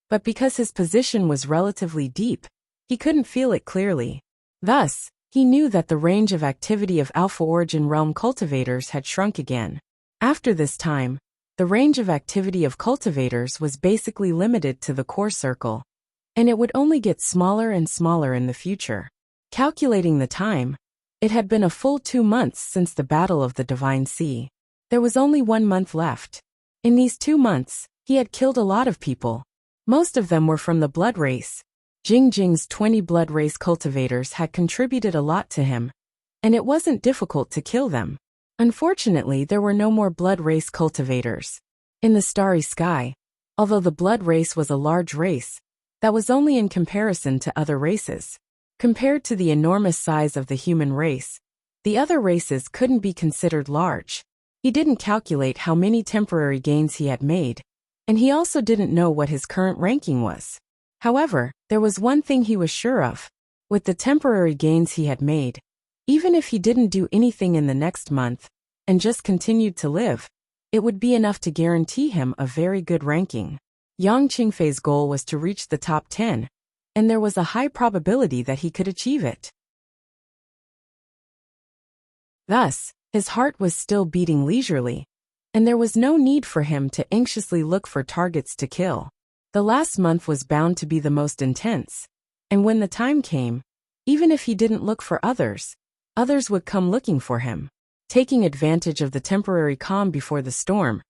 but because his position was relatively deep, he couldn't feel it clearly. Thus, he knew that the range of activity of Alpha Origin realm cultivators had shrunk again. After this time, the range of activity of cultivators was basically limited to the core circle, and it would only get smaller and smaller in the future. Calculating the time, it had been a full 2 months since the Battle of the Divine Sea. There was only 1 month left. In these 2 months, he had killed a lot of people. Most of them were from the blood race. Jingjing's 20 blood race cultivators had contributed a lot to him, and it wasn't difficult to kill them. Unfortunately, there were no more blood race cultivators. In the starry sky, although the blood race was a large race, that was only in comparison to other races. Compared to the enormous size of the human race, the other races couldn't be considered large. He didn't calculate how many temporary gains he had made, and he also didn't know what his current ranking was. However, there was one thing he was sure of. With the temporary gains he had made, even if he didn't do anything in the next month and just continued to live, it would be enough to guarantee him a very good ranking. Yang Qingfei's goal was to reach the top 10, and there was a high probability that he could achieve it. Thus, his heart was still beating leisurely, and there was no need for him to anxiously look for targets to kill. The last month was bound to be the most intense, and when the time came, even if he didn't look for others, others would come looking for him. Taking advantage of the temporary calm before the storm,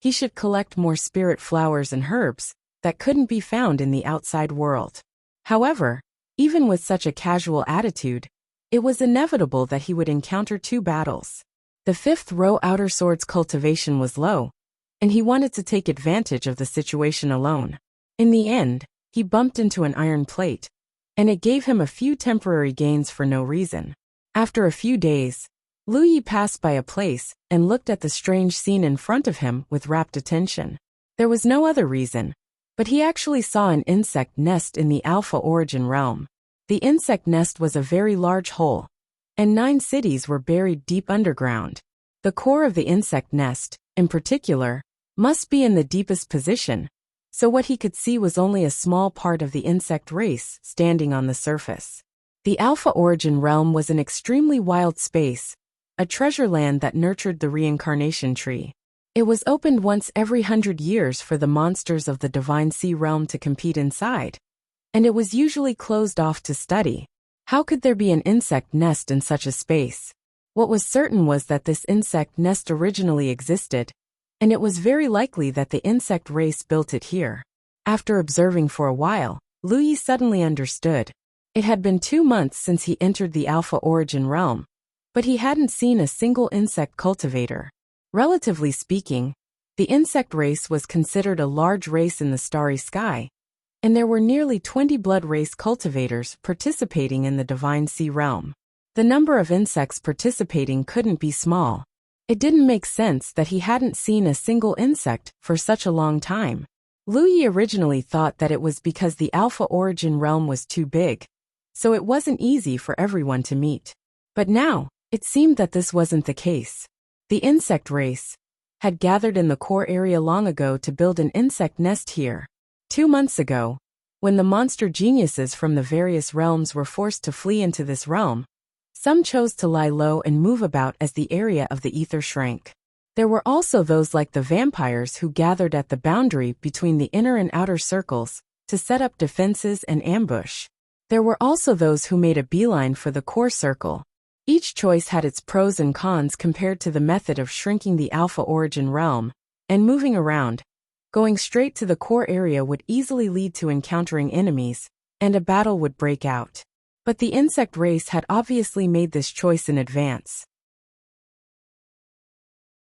he should collect more spirit flowers and herbs that couldn't be found in the outside world. However, even with such a casual attitude, it was inevitable that he would encounter 2 battles. The 5th row outer swords cultivation was low, and he wanted to take advantage of the situation alone. In the end, he bumped into an iron plate, and it gave him a few temporary gains for no reason. After a few days, Lu Yi passed by a place and looked at the strange scene in front of him with rapt attention. There was no other reason, but he actually saw an insect nest in the Alpha Origin realm. The insect nest was a very large hole, and 9 cities were buried deep underground. The core of the insect nest, in particular, must be in the deepest position, so what he could see was only a small part of the insect race standing on the surface. The Alpha Origin realm was an extremely wild space, a treasure land that nurtured the reincarnation tree. It was opened once every 100 years for the monsters of the Divine Sea realm to compete inside, and it was usually closed off to study. How could there be an insect nest in such a space? What was certain was that this insect nest originally existed, and it was very likely that the insect race built it here. After observing for a while, Luyi suddenly understood. It had been 2 months since he entered the Alpha Origin realm, but he hadn't seen a single insect cultivator. Relatively speaking, the insect race was considered a large race in the starry sky, and there were nearly 20 blood race cultivators participating in the Divine Sea realm. The number of insects participating couldn't be small. It didn't make sense that he hadn't seen a single insect for such a long time. Luyi originally thought that it was because the Alpha Origin realm was too big, so it wasn't easy for everyone to meet. But now, it seemed that this wasn't the case. The insect race had gathered in the core area long ago to build an insect nest here. 2 months ago, when the monster geniuses from the various realms were forced to flee into this realm, some chose to lie low and move about as the area of the ether shrank. There were also those like the vampires who gathered at the boundary between the inner and outer circles to set up defenses and ambush. There were also those who made a beeline for the core circle. Each choice had its pros and cons compared to the method of shrinking the Alpha Origin realm and moving around. Going straight to the core area would easily lead to encountering enemies, and a battle would break out. But the insect race had obviously made this choice in advance.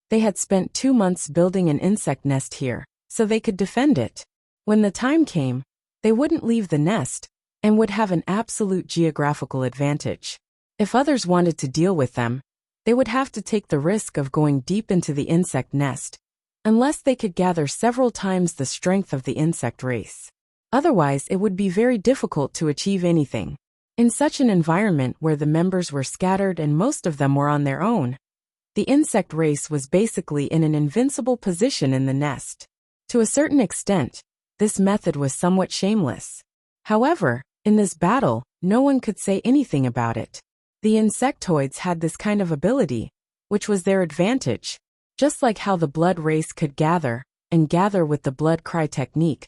They had spent 2 months building an insect nest here, so they could defend it. When the time came, they wouldn't leave the nest, and would have an absolute geographical advantage. If others wanted to deal with them, they would have to take the risk of going deep into the insect nest, unless they could gather several times the strength of the insect race. Otherwise, it would be very difficult to achieve anything. In such an environment where the members were scattered and most of them were on their own, the insect race was basically in an invincible position in the nest. To a certain extent, this method was somewhat shameless. However, in this battle, no one could say anything about it. The insectoids had this kind of ability, which was their advantage, just like how the blood race could gather with the blood cry technique.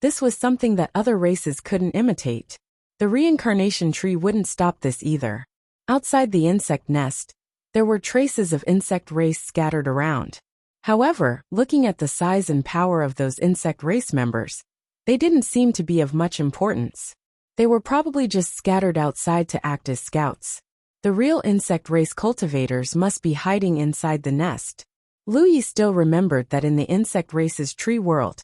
This was something that other races couldn't imitate. The reincarnation tree wouldn't stop this either. Outside the insect nest, there were traces of insect race scattered around. However, looking at the size and power of those insect race members, they didn't seem to be of much importance. They were probably just scattered outside to act as scouts. The real insect race cultivators must be hiding inside the nest. Luyi still remembered that in the insect race's tree world,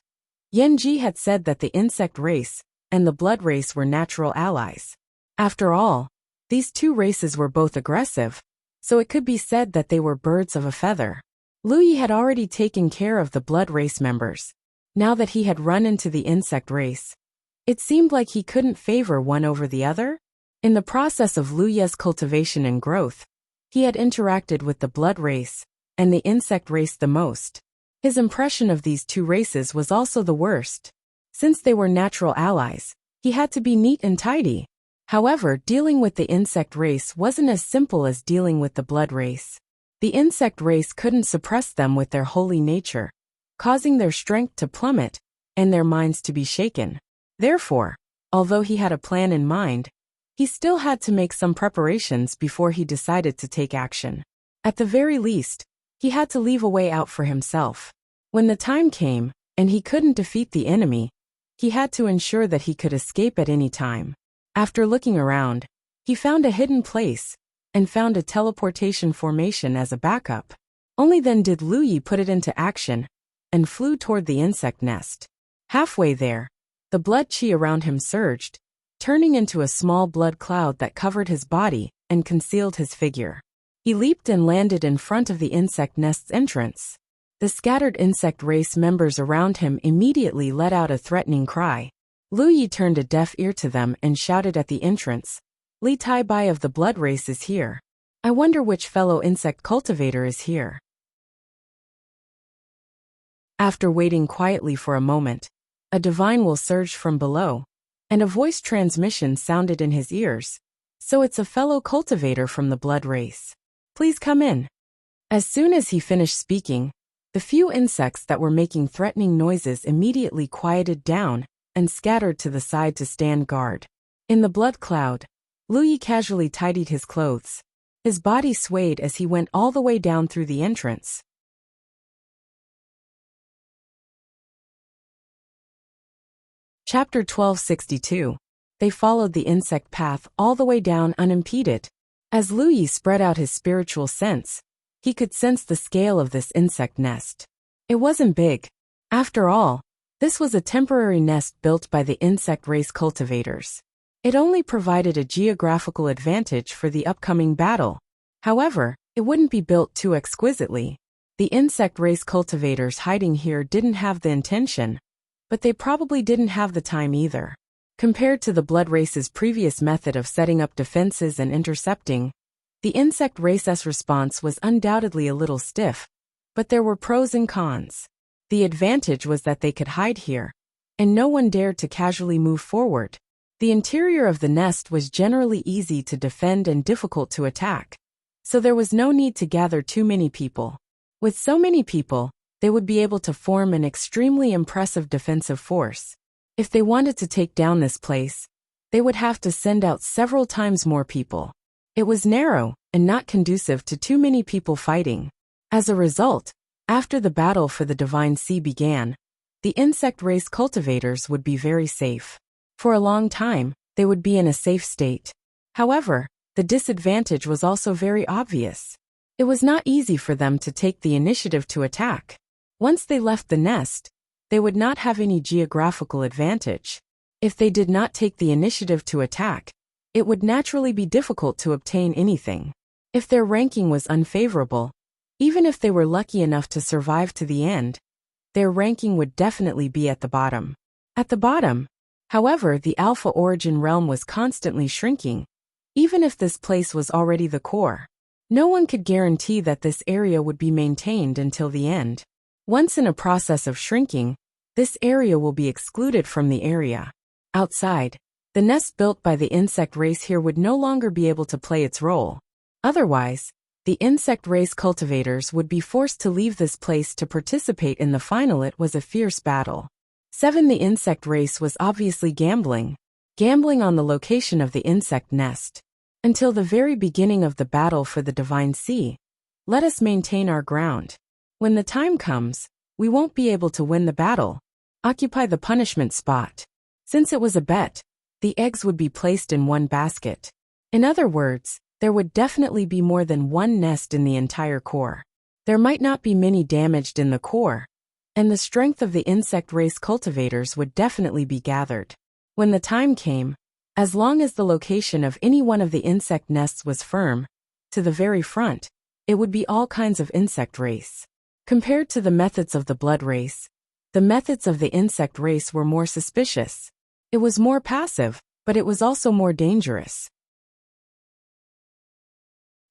Yanji had said that the insect race and the blood race were natural allies. After all, these two races were both aggressive, so it could be said that they were birds of a feather. Luyi had already taken care of the blood race members. Now that he had run into the insect race, it seemed like he couldn't favor one over the other. In the process of Luyi's cultivation and growth, he had interacted with the blood race and the insect race the most. His impression of these two races was also the worst. Since they were natural allies, he had to be neat and tidy. However, dealing with the insect race wasn't as simple as dealing with the blood race. The insect race couldn't suppress them with their holy nature, causing their strength to plummet and their minds to be shaken. Therefore, although he had a plan in mind, he still had to make some preparations before he decided to take action. At the very least, he had to leave a way out for himself. When the time came, and he couldn't defeat the enemy, he had to ensure that he could escape at any time. After looking around, he found a hidden place, and found a teleportation formation as a backup. Only then did Luyi put it into action, and flew toward the insect nest. Halfway there, the blood chi around him surged, turning into a small blood cloud that covered his body and concealed his figure. He leaped and landed in front of the insect nest's entrance. The scattered insect race members around him immediately let out a threatening cry. Luyi turned a deaf ear to them and shouted at the entrance, "Li Tai Bai of the blood race is here. I wonder which fellow insect cultivator is here." After waiting quietly for a moment, a divine will surged from below, and a voice transmission sounded in his ears. "So it's a fellow cultivator from the blood race. Please come in." As soon as he finished speaking, The few insects that were making threatening noises immediately quieted down and scattered to the side to stand guard. In the blood cloud, Lu Yi casually tidied his clothes. His body swayed as he went all the way down through the entrance. Chapter 1262. They followed the insect path all the way down unimpeded. As Lu Yi spread out his spiritual sense, he could sense the scale of this insect nest. It wasn't big. After all, this was a temporary nest built by the insect race cultivators. It only provided a geographical advantage for the upcoming battle. However, it wouldn't be built too exquisitely. The insect race cultivators hiding here didn't have the intention, but they probably didn't have the time either. Compared to the blood race's previous method of setting up defenses and intercepting, the insect race's response was undoubtedly a little stiff, but there were pros and cons. The advantage was that they could hide here, and no one dared to casually move forward. The interior of the nest was generally easy to defend and difficult to attack, so there was no need to gather too many people. With so many people, they would be able to form an extremely impressive defensive force. If they wanted to take down this place, they would have to send out several times more people. It was narrow and not conducive to too many people fighting. As a result, after the battle for the Divine Sea began, the insect race cultivators would be very safe. For a long time, they would be in a safe state. However, the disadvantage was also very obvious. It was not easy for them to take the initiative to attack. Once they left the nest, they would not have any geographical advantage. If they did not take the initiative to attack, it would naturally be difficult to obtain anything. If their ranking was unfavorable, even if they were lucky enough to survive to the end, their ranking would definitely be at the bottom. At the bottom, however, the Alpha Origin realm was constantly shrinking, even if this place was already the core. No one could guarantee that this area would be maintained until the end. Once in a process of shrinking, this area will be excluded from the area. Outside, the nest built by the insect race here would no longer be able to play its role. Otherwise, the insect race cultivators would be forced to leave this place to participate in the final. It was a fierce battle. 7. The insect race was obviously gambling on the location of the insect nest. Until the very beginning of the battle for the Divine Sea, let us maintain our ground. When the time comes, we won't be able to win the battle. Occupy the punishment spot. Since it was a bet, the eggs would be placed in one basket. In other words, there would definitely be more than one nest in the entire core. There might not be many damaged in the core, and the strength of the insect race cultivators would definitely be gathered. When the time came, as long as the location of any one of the insect nests was firm, to the very front, it would be all kinds of insect race. Compared to the methods of the blood race, the methods of the insect race were more suspicious. It was more passive, but it was also more dangerous.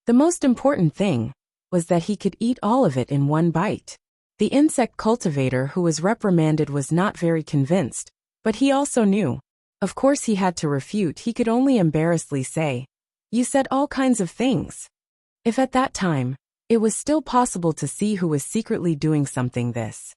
The most important thing was that he could eat all of it in one bite. The insect cultivator who was reprimanded was not very convinced, but he also knew. Of course he had to refute. He could only embarrassedly say, "You said all kinds of things." If at that time, it was still possible to see who was secretly doing something this.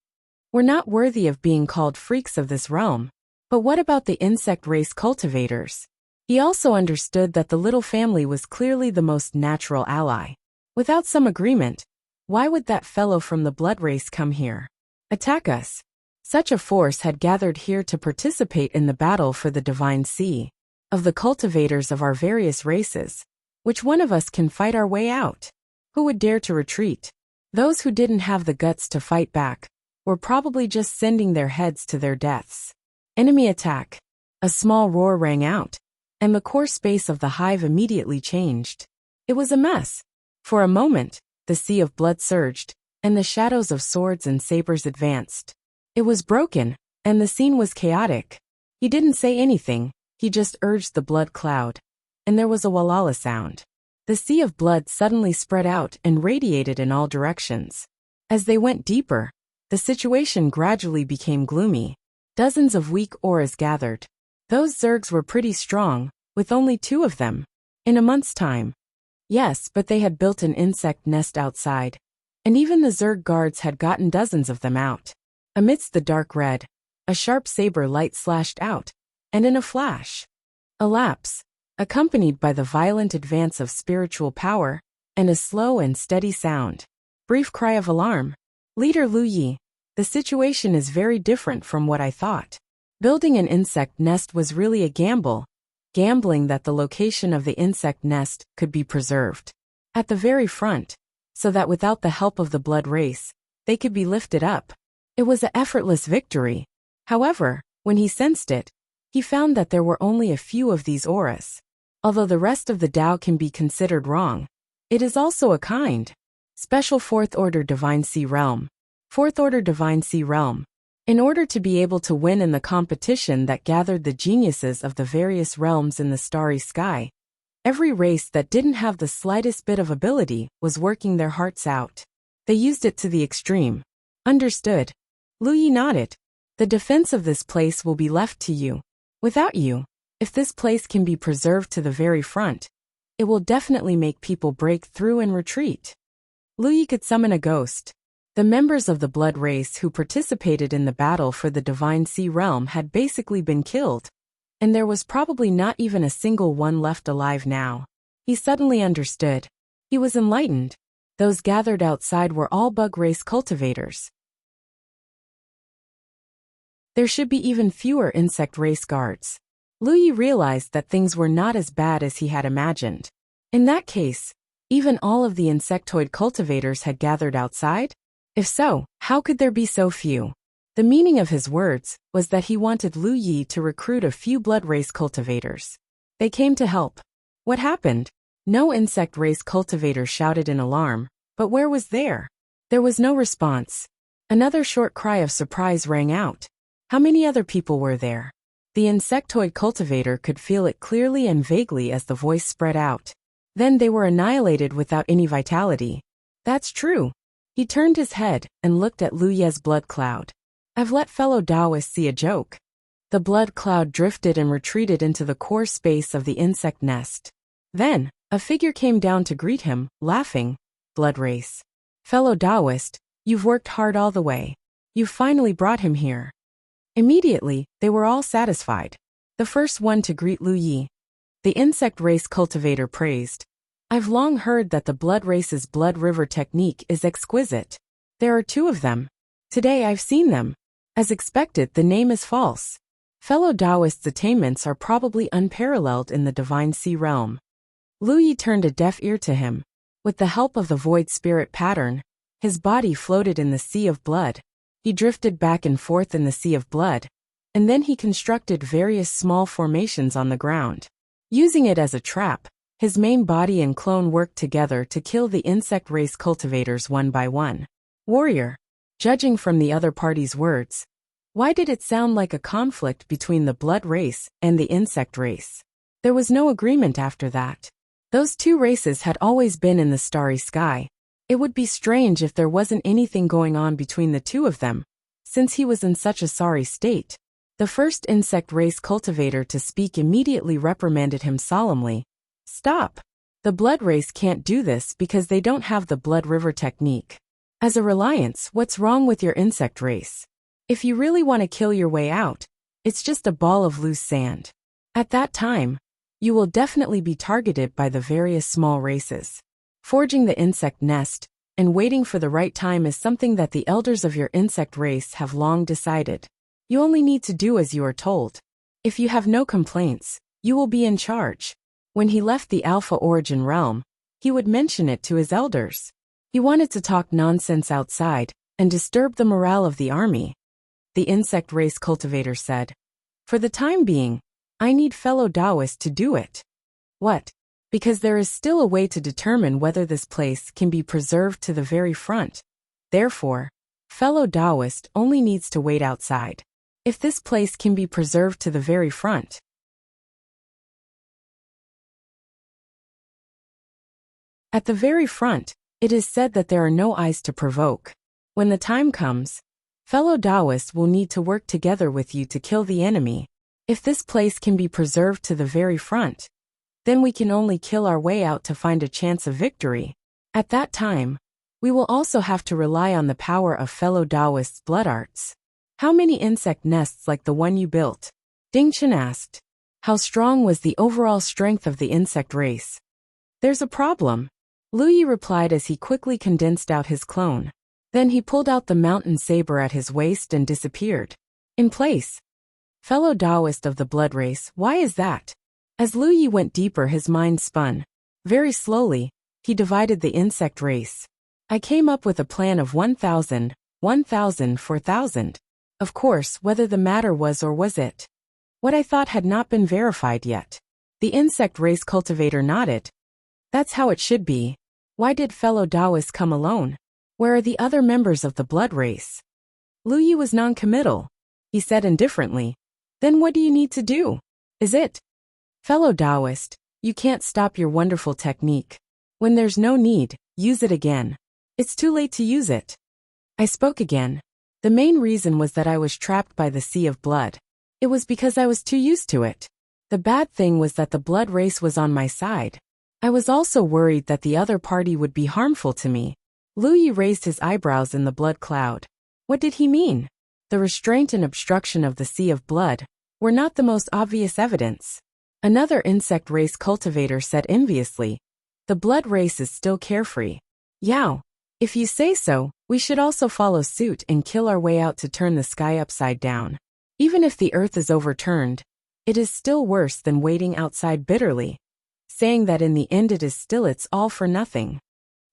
We're not worthy of being called freaks of this realm. But what about the insect race cultivators? He also understood that the little family was clearly the most natural ally. Without some agreement, why would that fellow from the blood race come here? Attack us. Such a force had gathered here to participate in the battle for the Divine Sea. Of the cultivators of our various races, which one of us can fight our way out? Who would dare to retreat? Those who didn't have the guts to fight back were probably just sending their heads to their deaths. Enemy attack. A small roar rang out, and the core space of the hive immediately changed. It was a mess. For a moment, the sea of blood surged, and the shadows of swords and sabers advanced. It was broken, and the scene was chaotic. He didn't say anything, he just urged the blood cloud, and there was a walala sound. The sea of blood suddenly spread out and radiated in all directions. As they went deeper, the situation gradually became gloomy. Dozens of weak auras gathered. Those zergs were pretty strong, with only 2 of them. In a month's time. Yes, but they had built an insect nest outside. and even the Zerg guards had gotten dozens of them out. Amidst the dark red, a sharp saber light slashed out, and in a flash, a lapse, accompanied by the violent advance of spiritual power, and a slow and steady sound. Brief cry of alarm. Leader Lu Yi, the situation is very different from what I thought. Building an insect nest was really a gamble, gambling that the location of the insect nest could be preserved at the very front, so that without the help of the blood race, they could be lifted up. It was an effortless victory. However, when he sensed it, he found that there were only a few of these auras. Although the rest of the Tao can be considered wrong, it is also a kind special Fourth Order Divine Sea Realm. Fourth Order Divine Sea Realm. In order to be able to win in the competition that gathered the geniuses of the various realms in the starry sky, every race that didn't have the slightest bit of ability was working their hearts out. They used it to the extreme. Understood. Lu Yi nodded. The defense of this place will be left to you. Without you, if this place can be preserved to the very front, it will definitely make people break through and retreat. Lu Yi could summon a ghost. The members of the blood race who participated in the battle for the Divine Sea Realm had basically been killed, and there was probably not even a single one left alive now. He suddenly understood. He was enlightened. Those gathered outside were all bug race cultivators. There should be even fewer insect race guards. Lu Yi realized that things were not as bad as he had imagined. In that case, even all of the insectoid cultivators had gathered outside? If so, how could there be so few? The meaning of his words was that he wanted Lu Yi to recruit a few blood race cultivators. They came to help. What happened? No insect race cultivator shouted in alarm, but where was there? There was no response. Another short cry of surprise rang out. How many other people were there? The insectoid cultivator could feel it clearly and vaguely as the voice spread out. Then they were annihilated without any vitality. That's true. He turned his head and looked at Lu Ye's blood cloud. I've let fellow Taoists see a joke. The blood cloud drifted and retreated into the core space of the insect nest. Then, a figure came down to greet him, laughing. Blood race. Fellow Taoist, you've worked hard all the way. You've finally brought him here. Immediately, they were all satisfied. The first one to greet Lu Yi. The insect race cultivator praised. I've long heard that the blood race's blood river technique is exquisite. There are two of them. Today I've seen them. As expected, the name is false. Fellow Taoists' attainments are probably unparalleled in the Divine Sea Realm. Lu Yi turned a deaf ear to him. With the help of the void spirit pattern, his body floated in the sea of blood. He drifted back and forth in the sea of blood, and then he constructed various small formations on the ground. Using it as a trap, his main body and clone worked together to kill the insect race cultivators one by one. Warrior. Judging from the other party's words, why did it sound like a conflict between the blood race and the insect race? There was no agreement after that. Those two races had always been in the starry sky. It would be strange if there wasn't anything going on between the two of them, since he was in such a sorry state. The first insect race cultivator to speak immediately reprimanded him solemnly. Stop. The blood race can't do this because they don't have the blood river technique. As a reliance, what's wrong with your insect race? If you really want to kill your way out, it's just a ball of loose sand. At that time, you will definitely be targeted by the various small races. Forging the insect nest and waiting for the right time is something that the elders of your insect race have long decided. You only need to do as you are told. If you have no complaints, you will be in charge. When he left the Alpha Origin realm, he would mention it to his elders. He wanted to talk nonsense outside and disturb the morale of the army. The insect race cultivator said, for the time being, I need fellow Taoists to do it. What? Because there is still a way to determine whether this place can be preserved to the very front. Therefore, fellow Taoist only needs to wait outside. If this place can be preserved to the very front. At the very front, it is said that there are no eyes to provoke. When the time comes, fellow Taoists will need to work together with you to kill the enemy. If this place can be preserved to the very front, then we can only kill our way out to find a chance of victory. At that time, We will also have to rely on the power of fellow Taoists' blood arts. How many insect nests like the one you built? Ding Chen asked. How strong was the overall strength of the insect race? There's a problem, Lu Yi replied as he quickly condensed out his clone. Then he pulled out the mountain saber at his waist and disappeared. In place. Fellow Taoist of the blood race, why is that? As Lu Yi went deeper, his mind spun. Very slowly, he divided the insect race. I came up with a plan of 1,000, 1,000, 4,000. Of course, whether the matter was or was it what I thought had not been verified yet. The insect race cultivator nodded. That's how it should be. Why did fellow Taoists come alone? Where are the other members of the blood race? Lu Yi was non-committal. He said indifferently. Then what do you need to do? Is it? Fellow Taoist, you can't stop your wonderful technique. When there's no need, use it again. It's too late to use it. I spoke again. The main reason was that I was trapped by the sea of blood. It was because I was too used to it. The bad thing was that the blood race was on my side. I was also worried that the other party would be harmful to me. Lu Yi raised his eyebrows in the blood cloud. What did he mean? The restraint and obstruction of the sea of blood were not the most obvious evidence. Another insect race cultivator said enviously. The blood race is still carefree. Yao. If you say so, we should also follow suit and kill our way out to turn the sky upside down. Even if the earth is overturned, it is still worse than waiting outside bitterly, saying that in the end it's all for nothing.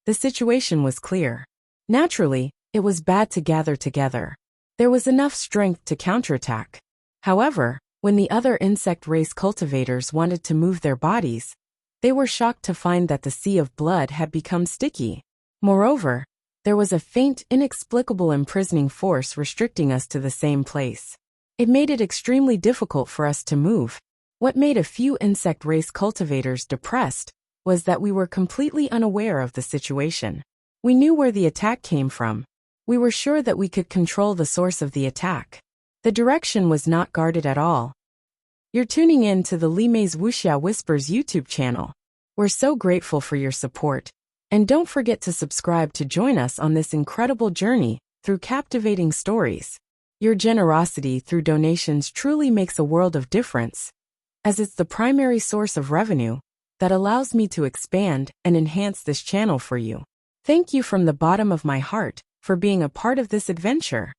The situation was clear. Naturally, it was bad to gather together. There was enough strength to counterattack. However, when the other insect race cultivators wanted to move their bodies, they were shocked to find that the sea of blood had become sticky. Moreover, there was a faint, inexplicable imprisoning force restricting us to the same place. It made it extremely difficult for us to move. What made a few insect race cultivators depressed was that we were completely unaware of the situation. We knew where the attack came from. We were sure that we could control the source of the attack. The direction was not guarded at all. You're tuning in to the Li Mei's Wuxia Whispers YouTube channel. We're so grateful for your support. And don't forget to subscribe to join us on this incredible journey through captivating stories. Your generosity through donations truly makes a world of difference, as it's the primary source of revenue that allows me to expand and enhance this channel for you. Thank you from the bottom of my heart for being a part of this adventure.